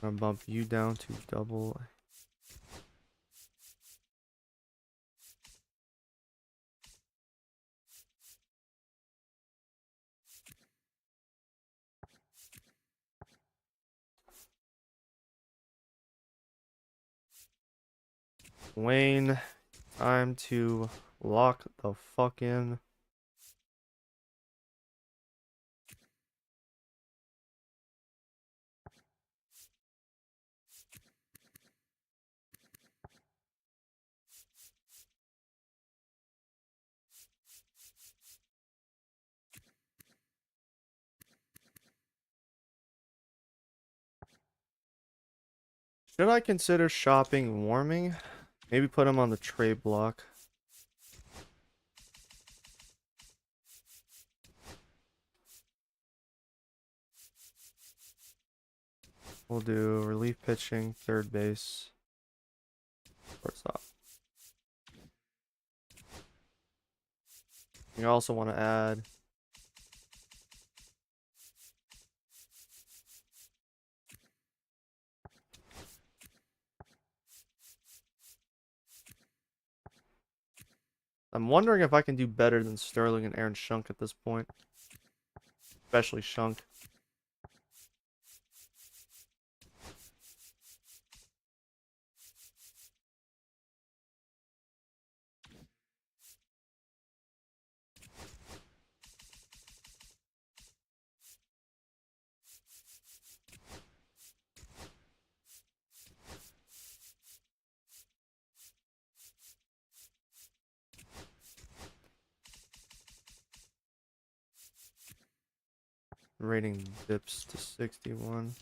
Speaker 1: I'm gonna bump you down to double. Wayne, time to lock the fuck in. Should I consider shopping warming? Maybe put him on the trade block. We'll do relief pitching, third base, shortstop. You also want to add I'm wondering if I can do better than Sterling and Aaron Shunk at this point. Especially Shunk. Rating dips to 61.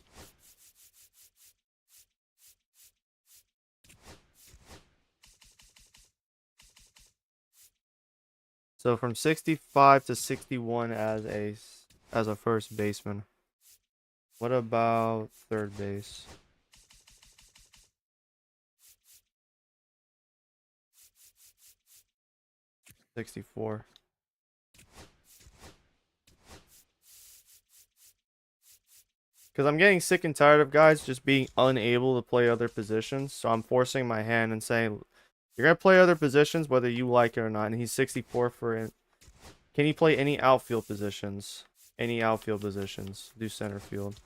Speaker 1: So from 65 to 61 as a first baseman. What about third base? 64. Because I'm getting sick and tired of guys just being unable to play other positions. So I'm forcing my hand and saying, you're going to play other positions whether you like it or not. And he's 64 for it. Can he play any outfield positions? Any outfield positions? Do center field.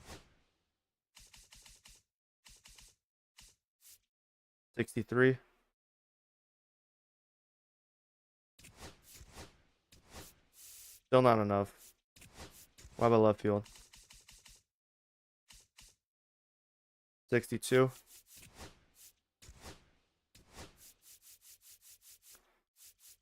Speaker 1: 63. Still not enough. What about left field? 62.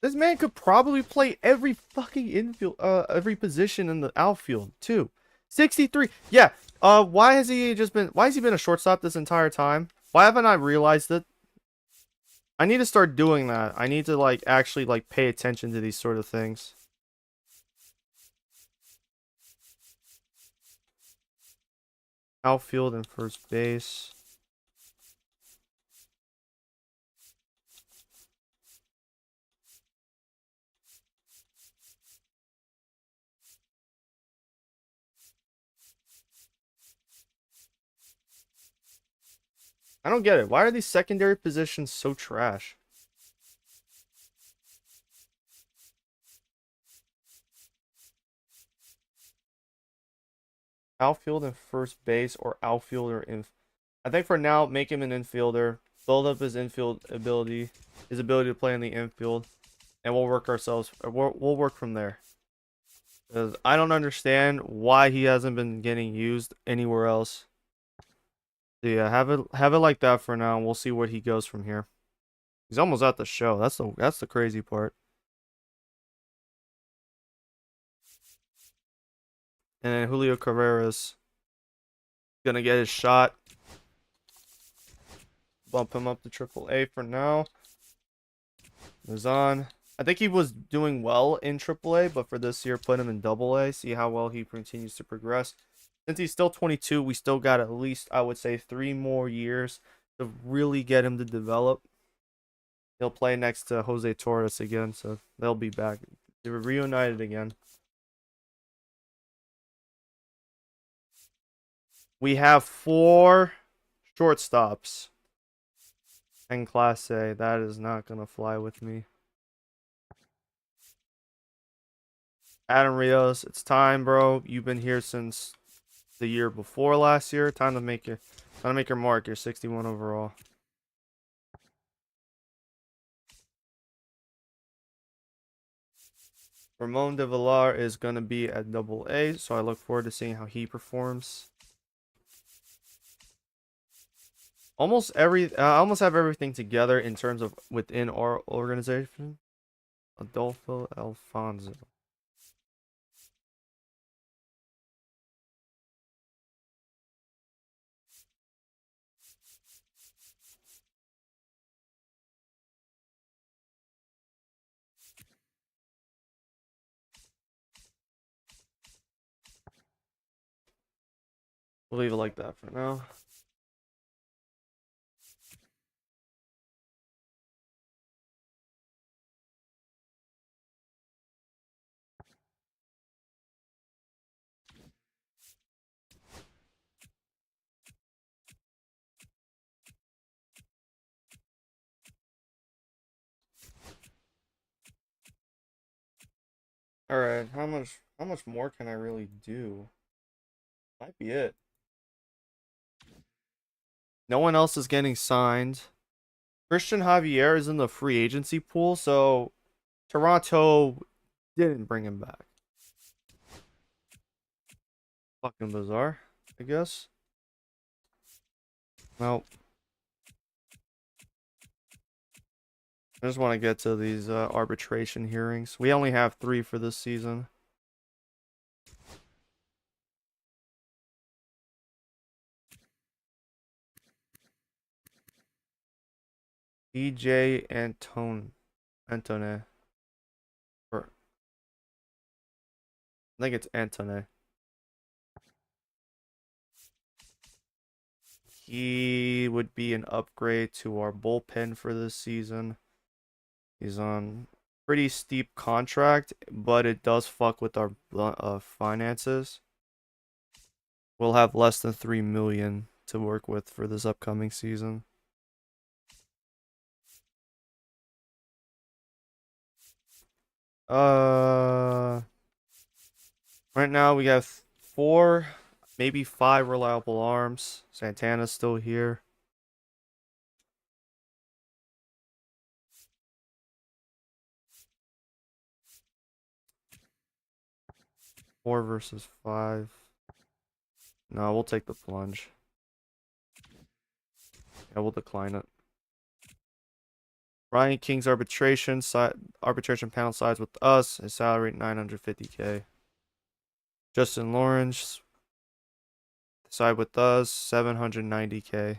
Speaker 1: This man could probably play every fucking infield, every position in the outfield too. 63. Yeah. Why has he been a shortstop this entire time? Why haven't I realized it? I need to start doing that. I need to like actually like pay attention to these sort of things. Outfield and first base. I don't get it. Why are these secondary positions so trash? Outfield and first base or outfielder in. I think for now, make him an infielder. Build up his infield ability, his ability to play in the infield, and we'll work ourselves. We'll work from there. 'Cause I don't understand why he hasn't been getting used anywhere else. So yeah, have it like that for now, and we'll see where he goes from here. He's almost at the show. That's the crazy part. And then Julio Carreras gonna get his shot. Bump him up to AAA for now. Moves on. I think he was doing well in AAA, but for this year, put him in AA. See how well he continues to progress. Since he's still 22, we still got at least, I would say, 3 more years to really get him to develop. He'll play next to Jose Torres again, so they'll be back. They were reunited again. We have 4 shortstops in Class A. That is not going to fly with me. Adam Rios, it's time, bro. You've been here since the year before last year. Time to make your mark. You're 61 overall. Ramon de Villar is going to be at AA, so I look forward to seeing how he performs. I almost have everything together in terms of within our organization. Adolfo Alfonso. We'll leave it like that for now. All right, how much more can I really do? Might be it. No one else is getting signed. Christian Javier is in the free agency pool, so Toronto didn't bring him back. Fucking bizarre, I guess. Well, I just want to get to these arbitration hearings. We only have 3 for this season. EJ Antone. Or I think it's Antone. He would be an upgrade to our bullpen for this season. He's on pretty steep contract, but it does fuck with our finances. We'll have less than 3 million to work with for this upcoming season. Uh, right now we have 4, maybe 5 reliable arms. Santana's still here. 4 versus 5. No, we'll take the plunge. Yeah, we'll decline it. Ryan King's arbitration panel sides with us. His salary 950K. Justin Lawrence side with us 790K.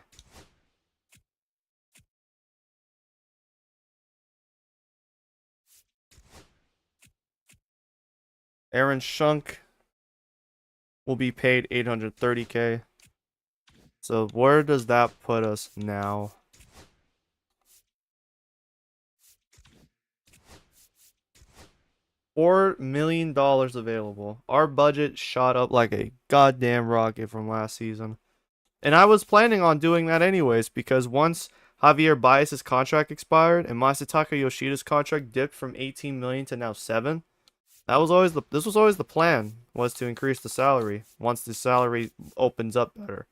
Speaker 1: Aaron Shunk will be paid 830K. So where does that put us now? $4 million available. Our budget shot up like a goddamn rocket from last season. And I was planning on doing that anyways, because once Javier Baez's contract expired and Masataka Yoshida's contract dipped from 18 million to now 7, this was always the plan, was to increase the salary once the salary opens up better.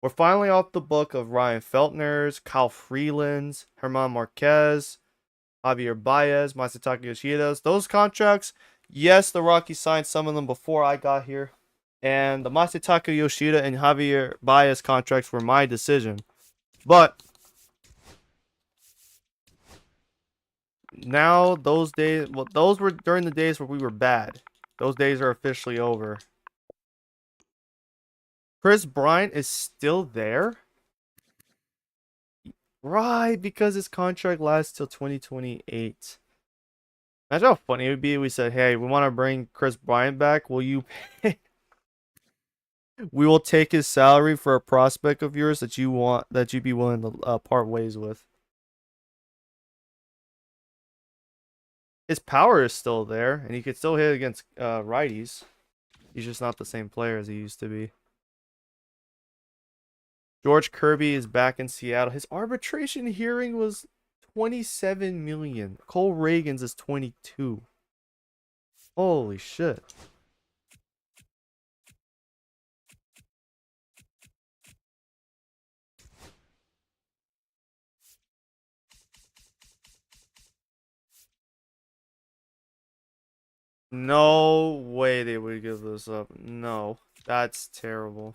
Speaker 1: We're finally off the book of Ryan Feltner's, Kyle Freeland's, Herman Marquez, Javier Baez, Masataka Yoshida's. Those contracts, yes, the Rockies signed some of them before I got here. And the Masataka Yoshida and Javier Baez contracts were my decision. But now those days, well, those were during the days where we were bad. Those days are officially over. Chris Bryant is still there? Right, because his contract lasts till 2028. Imagine how funny it would be if we said, hey, we want to bring Chris Bryant back. Will you pay? We will take his salary for a prospect of yours that you'd be willing to part ways with. His power is still there, and he could still hit against righties. He's just not the same player as he used to be. George Kirby is back in Seattle. His arbitration hearing was 27 million. Cole Reagan's is 22. Holy shit. No way they would give this up. No, that's terrible.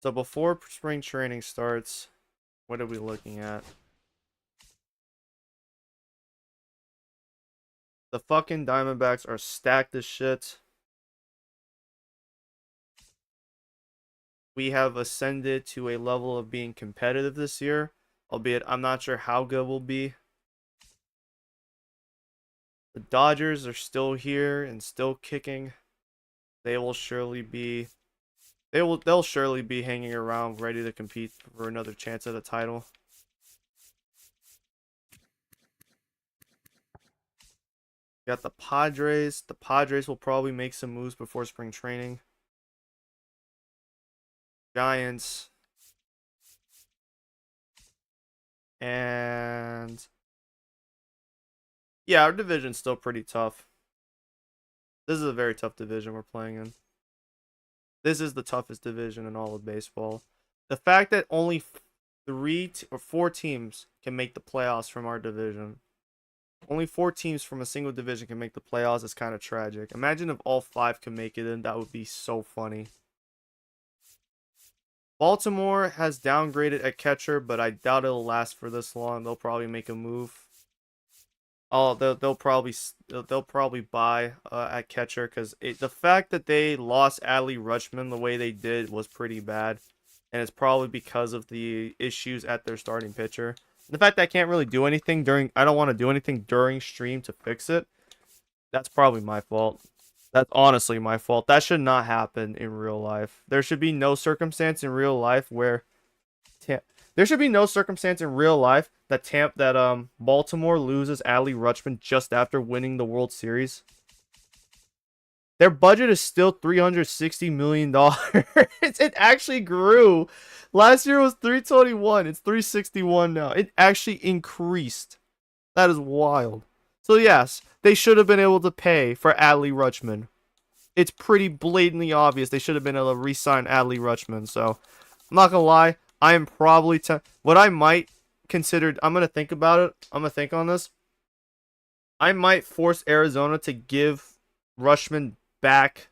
Speaker 1: So before spring training starts, what are we looking at? The fucking Diamondbacks are stacked as shit. We have ascended to a level of being competitive this year, albeit I'm not sure how good we'll be. The Dodgers are still here and still kicking. They will surely be they'll surely be hanging around ready to compete for another chance at a title. Got the Padres. The Padres will probably make some moves before spring training. Giants. And yeah, our division's still pretty tough. This is a very tough division we're playing in. This is the toughest division in all of baseball. The fact that only 4 teams can make the playoffs from our division. Only 4 teams from a single division can make the playoffs is kind of tragic. Imagine if all 5 can make it in. That would be so funny. Baltimore has downgraded at catcher, but I doubt it'll last for this long. They'll probably make a move. Oh, they'll probably buy at catcher because the fact that they lost Adley Rutschman the way they did was pretty bad, and it's probably because of the issues at their starting pitcher. The fact that I can't really do anything during, I don't want to do anything during stream to fix it. That's probably my fault. That's honestly my fault. That should not happen in real life. There should be no circumstance in real life where there should be no circumstance in real life that Baltimore loses Adley Rutschman just after winning the World Series. Their budget is still $360 million. It actually grew. Last year was 321. It's 361 now. It actually increased. That is wild. So yes, they should have been able to pay for Adley Rutschman. It's pretty blatantly obvious they should have been able to re-sign Adley Rutschman. So I'm not gonna lie, I am probably what I might consider. I'm gonna think about it. I'm gonna think on this. I might force Arizona to give Rutschman back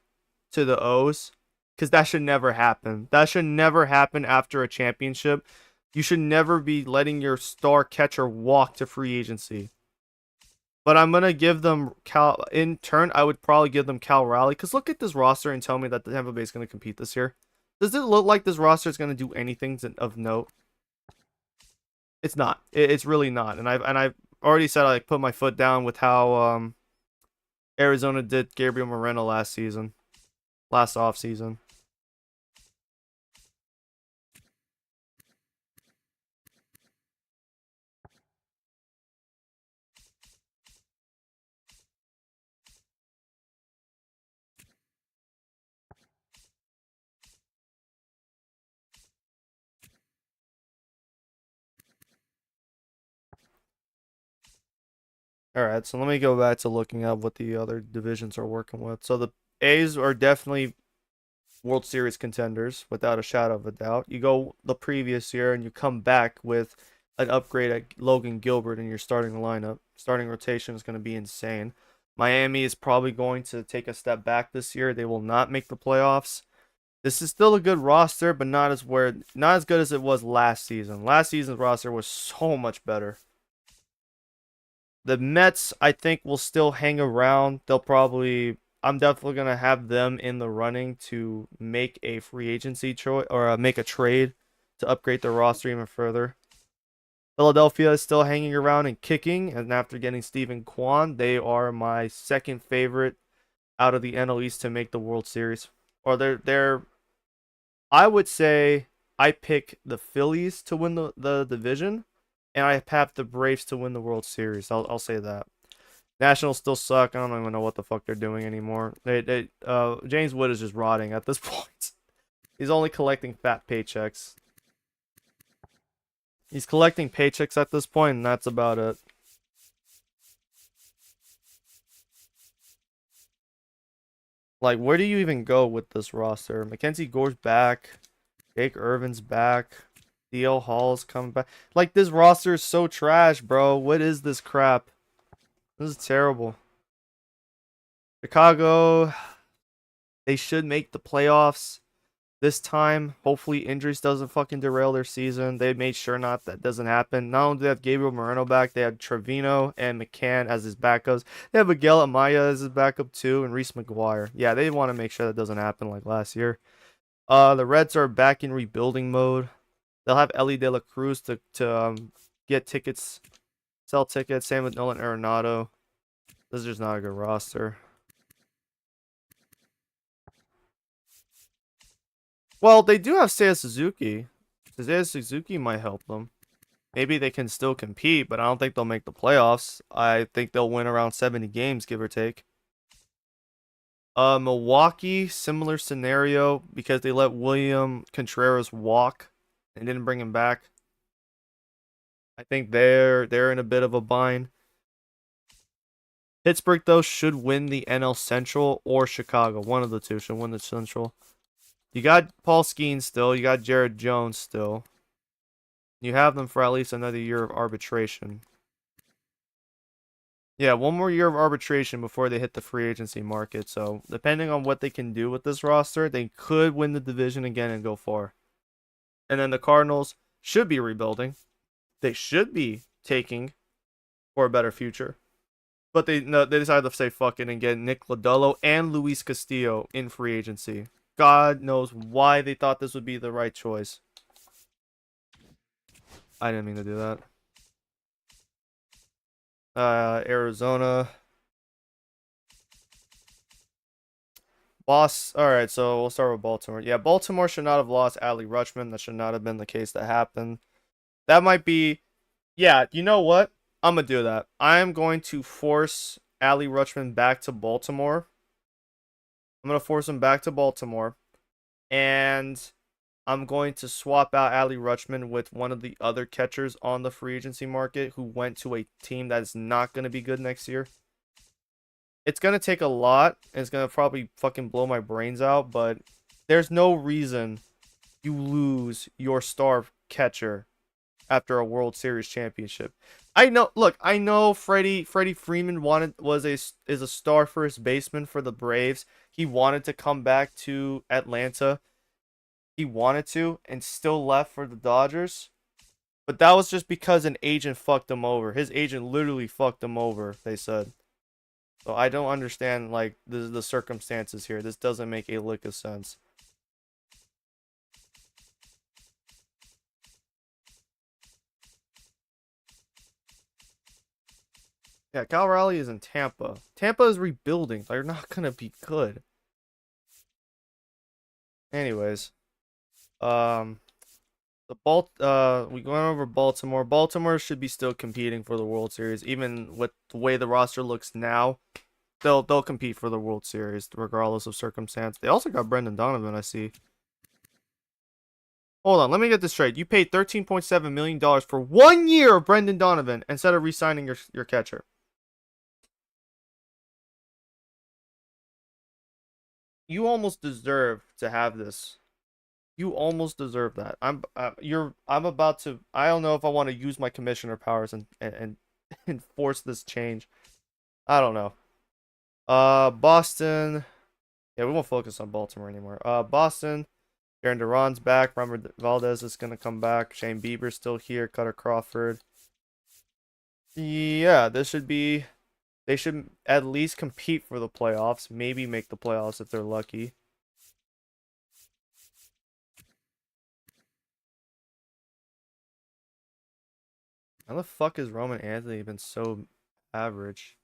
Speaker 1: to the O's, because that should never happen. That should never happen after a championship. You should never be letting your star catcher walk to free agency. But I'm going to give them Cal. In turn, I would probably give them Cal Raleigh, because look at this roster and tell me that the Tampa Bay is going to compete this year. Does it look like this roster is going to do anything of note? It's not. It's really not. And I've already said I put my foot down with how Arizona did Gabriel Moreno last offseason. All right, so let me go back to looking at what the other divisions are working with. So the A's are definitely World Series contenders, without a shadow of a doubt. You go the previous year and you come back with an upgrade at Logan Gilbert in your starting lineup. Starting rotation is going to be insane. Miami is probably going to take a step back this year. They will not make the playoffs. This is still a good roster, but not as good as it was last season. Last season's roster was so much better. The Mets, I think, will still hang around. I'm definitely going to have them in the running to make a free agency choice, or make a trade to upgrade their roster even further. Philadelphia is still hanging around and kicking, and after getting Steven Kwan, they are my second favorite out of the NL East to make the World Series. Or I would say I pick the Phillies to win the division, and I have the Braves to win the World Series. I'll say that. Nationals still suck. I don't even know what the fuck they're doing anymore. James Wood is just rotting at this point. He's only collecting fat paychecks. He's collecting paychecks at this point, and that's about it. Like, where do you even go with this roster? Mackenzie Gore's back. Jake Irvin's back. DL Hall's coming back. Like, this roster is so trash, bro. What is this crap? This is terrible. Chicago, they should make the playoffs this time. Hopefully injuries doesn't fucking derail their season. They made sure that doesn't happen. Not only do they have Gabriel Moreno back, they have Trevino and McCann as his backups. They have Miguel Amaya as his backup too, and Reese McGuire. Yeah, they want to make sure that doesn't happen like last year. The Reds are back in rebuilding mode. They'll have Ellie De La Cruz to get tickets, sell tickets. Same with Nolan Arenado. This is just not a good roster. Well, they do have Seiya Suzuki. Seiya Suzuki might help them. Maybe they can still compete, but I don't think they'll make the playoffs. I think they'll win around 70 games, give or take. Milwaukee, similar scenario, because they let William Contreras walk and didn't bring him back. I think they're in a bit of a bind. Pittsburgh, though, should win the NL Central, or Chicago. One of the two should win the Central. You got Paul Skeens still. You got Jared Jones still. You have them for at least another year of arbitration. Yeah, one more year of arbitration before they hit the free agency market. So, depending on what they can do with this roster, they could win the division again and go far. And then the Cardinals should be rebuilding. They should be taking for a better future. But they decided to say fuck it and get Nick Lodolo and Luis Castillo in free agency. God knows why they thought this would be the right choice. I didn't mean to do that. Arizona. Boss. All right, so we'll start with Baltimore. Yeah, Baltimore should not have lost Adley Rutschman. That should not have been the case that happened. That might be. Yeah, you know what? I'm gonna do that. I'm going to force Adley Rutschman back to Baltimore. I'm gonna force him back to Baltimore, and I'm going to swap out Adley Rutschman with one of the other catchers on the free agency market who went to a team that is not going to be good next year. It's going to take a lot, and it's going to probably fucking blow my brains out, but there's no reason you lose your star catcher after a World Series championship. I know, look, I know Freddie Freeman is a star first baseman for the Braves. He wanted to come back to Atlanta. He wanted to and still left for the Dodgers. But that was just because an agent fucked him over. His agent literally fucked him over, they said. So I don't understand like the circumstances here. This doesn't make a lick of sense. Yeah, Cal Raleigh is in Tampa. Tampa is rebuilding. They're not gonna be good. Anyways, um, we going over Baltimore. Baltimore should be still competing for the World Series, even with the way the roster looks now. They'll compete for the World Series regardless of circumstance. They also got Brendan Donovan, I see. Hold on, let me get this straight. You paid $13.7 million for 1 year of Brendan Donovan instead of re-signing your catcher. You almost deserve to have this. You almost deserve that. I'm about to. I don't know if I want to use my commissioner powers and enforce this change. I don't know. Boston. Yeah, we won't focus on Baltimore anymore. Boston. Aaron Duran's back. Robert Valdez is gonna come back. Shane Bieber's still here. Cutter Crawford. Yeah, this should be. They should at least compete for the playoffs. Maybe make the playoffs if they're lucky. How the fuck has Roman Anthony been so average?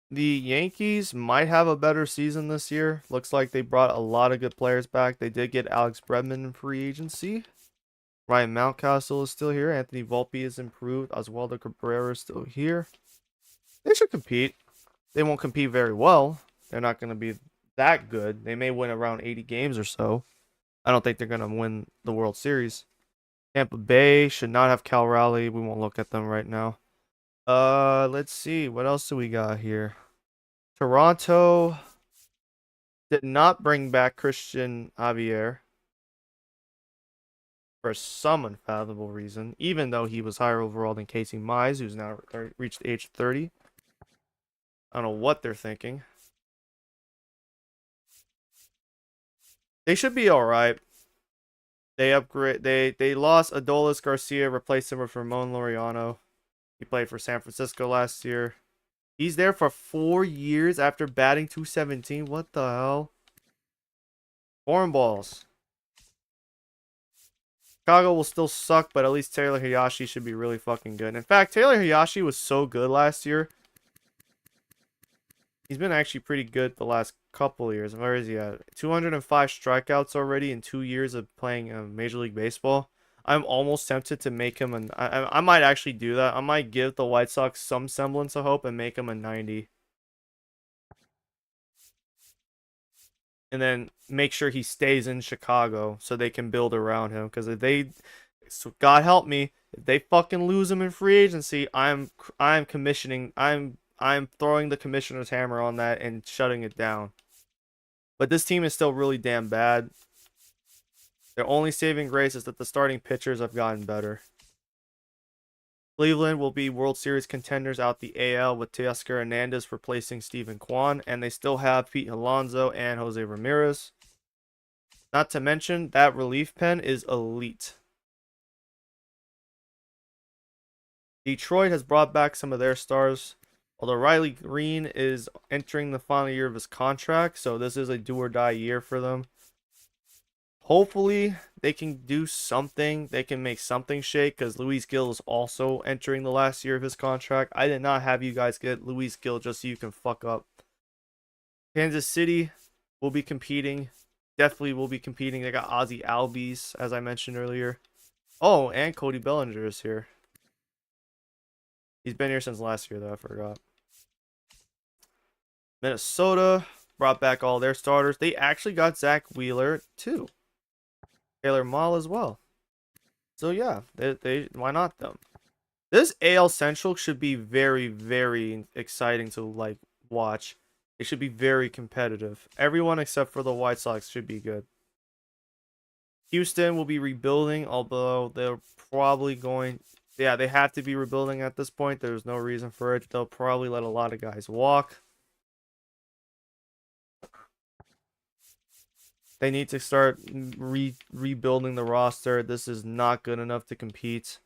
Speaker 1: The Yankees might have a better season this year. Looks like they brought a lot of good players back. They did get Alex Bregman in free agency. Ryan Mountcastle is still here. Anthony Volpe is improved. Oswaldo Cabrera is still here. They should compete. They won't compete very well. They're not going to be that good. They may win around 80 games or so. I don't think they're going to win the World Series. Tampa Bay should not have Cal Raleigh. We won't look at them right now. Let's see. What else do we got here? Toronto did not bring back Christian Javier for some unfathomable reason, even though he was higher overall than Casey Mize, who's now reached the age of 30. I don't know what they're thinking. They should be all right. They upgrade. They lost Adolis Garcia, replaced him with Ramon Laureano. He played for San Francisco last year. He's there for 4 years after batting 217. What the hell? Foreign balls. Chicago will still suck, but at least Taylor Hiyashi should be really fucking good. In fact, Taylor Hiyashi was so good last year. He's been actually pretty good the last couple of years. Where is he at? 205 strikeouts already in 2 years of playing Major League Baseball. I'm almost tempted to make him an. I might actually do that. I might give the White Sox some semblance of hope and make him a 90. And then make sure he stays in Chicago so they can build around him. Because if they, so God help me, if they fucking lose him in free agency, I'm commissioning. I'm throwing the commissioner's hammer on that and shutting it down. But this team is still really damn bad. Their only saving grace is that the starting pitchers have gotten better. Cleveland will be World Series contenders out the AL with Teoscar Hernandez replacing Steven Kwan, and they still have Pete Alonso and Jose Ramirez. Not to mention, that relief pen is elite. Detroit has brought back some of their stars. Although Riley Green is entering the final year of his contract, so this is a do or die year for them. Hopefully, they can do something. They can make something shake because Luis Gil is also entering the last year of his contract. I did not have you guys get Luis Gil just so you can fuck up. Kansas City will be competing. Definitely will be competing. They got Ozzy Albies, as I mentioned earlier. Oh, and Cody Bellinger is here. He's been here since last year, though. I forgot. Minnesota brought back all their starters. They actually got Zach Wheeler, too. Taylor Mall as well. So yeah, they why not them? This AL Central should be very, very exciting to like watch. It should be very competitive. Everyone except for the White Sox should be good. Houston will be rebuilding, although they're probably going. Yeah, they have to be rebuilding at this point. There's no reason for it. They'll probably let a lot of guys walk. They need to start rebuilding the roster. This is not good enough to compete.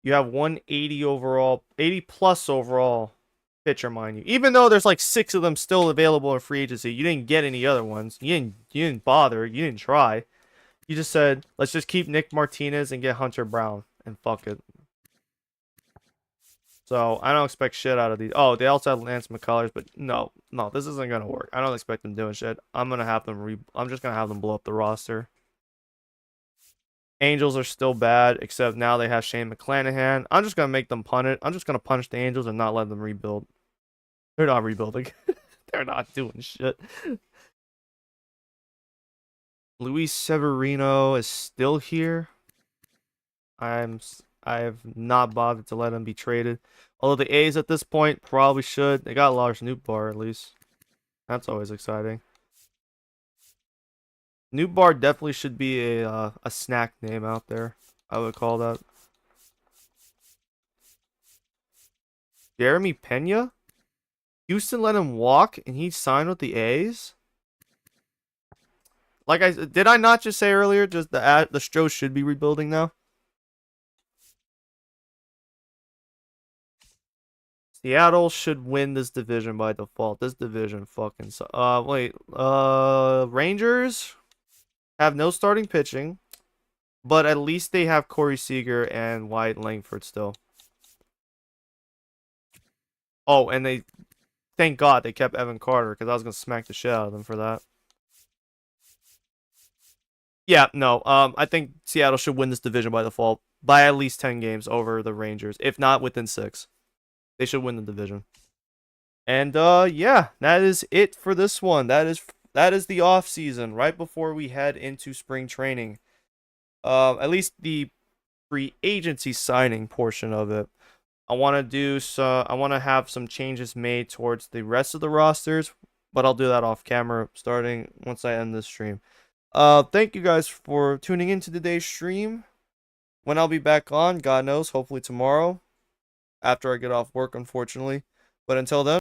Speaker 1: You have 180 overall, 80 plus overall pitcher, mind you. Even though there's like 6 of them still available in free agency, you didn't get any other ones. You didn't bother. You didn't try. You just said, let's just keep Nick Martinez and get Hunter Brown and fuck it. So I don't expect shit out of these. Oh, they also have Lance McCullers, but no, this isn't gonna work. I don't expect them doing shit. I'm just gonna have them blow up the roster. Angels are still bad, except now they have Shane McClanahan. I'm just gonna make them punt it. I'm just gonna punish the Angels and not let them rebuild. They're not rebuilding. They're not doing shit. Luis Severino is still here. I have not bothered to let him be traded. Although the A's at this point probably should. They got Lars Nootbaar at least. That's always exciting. Nootbaar definitely should be a snack name out there. I would call that. Jeremy Pena? Houston let him walk and he signed with the A's? Did I not just say earlier just the Stros should be rebuilding now? Seattle should win this division by default. This division fucking Rangers have no starting pitching, but at least they have Corey Seager and Wyatt Langford still. Oh, and thank God they kept Evan Carter because I was gonna smack the shit out of them for that. Yeah, no. I think Seattle should win this division by default by at least 10 games over the Rangers, if not within 6. They should win the division. And yeah, that is it for this one. That is the off season right before we head into spring training. At least the free agency signing portion of it. I want to have some changes made towards the rest of the rosters, but I'll do that off camera starting once I end this stream. Thank you guys for tuning into today's stream. When I'll be back on, God knows, hopefully tomorrow after I get off work, unfortunately. But until then,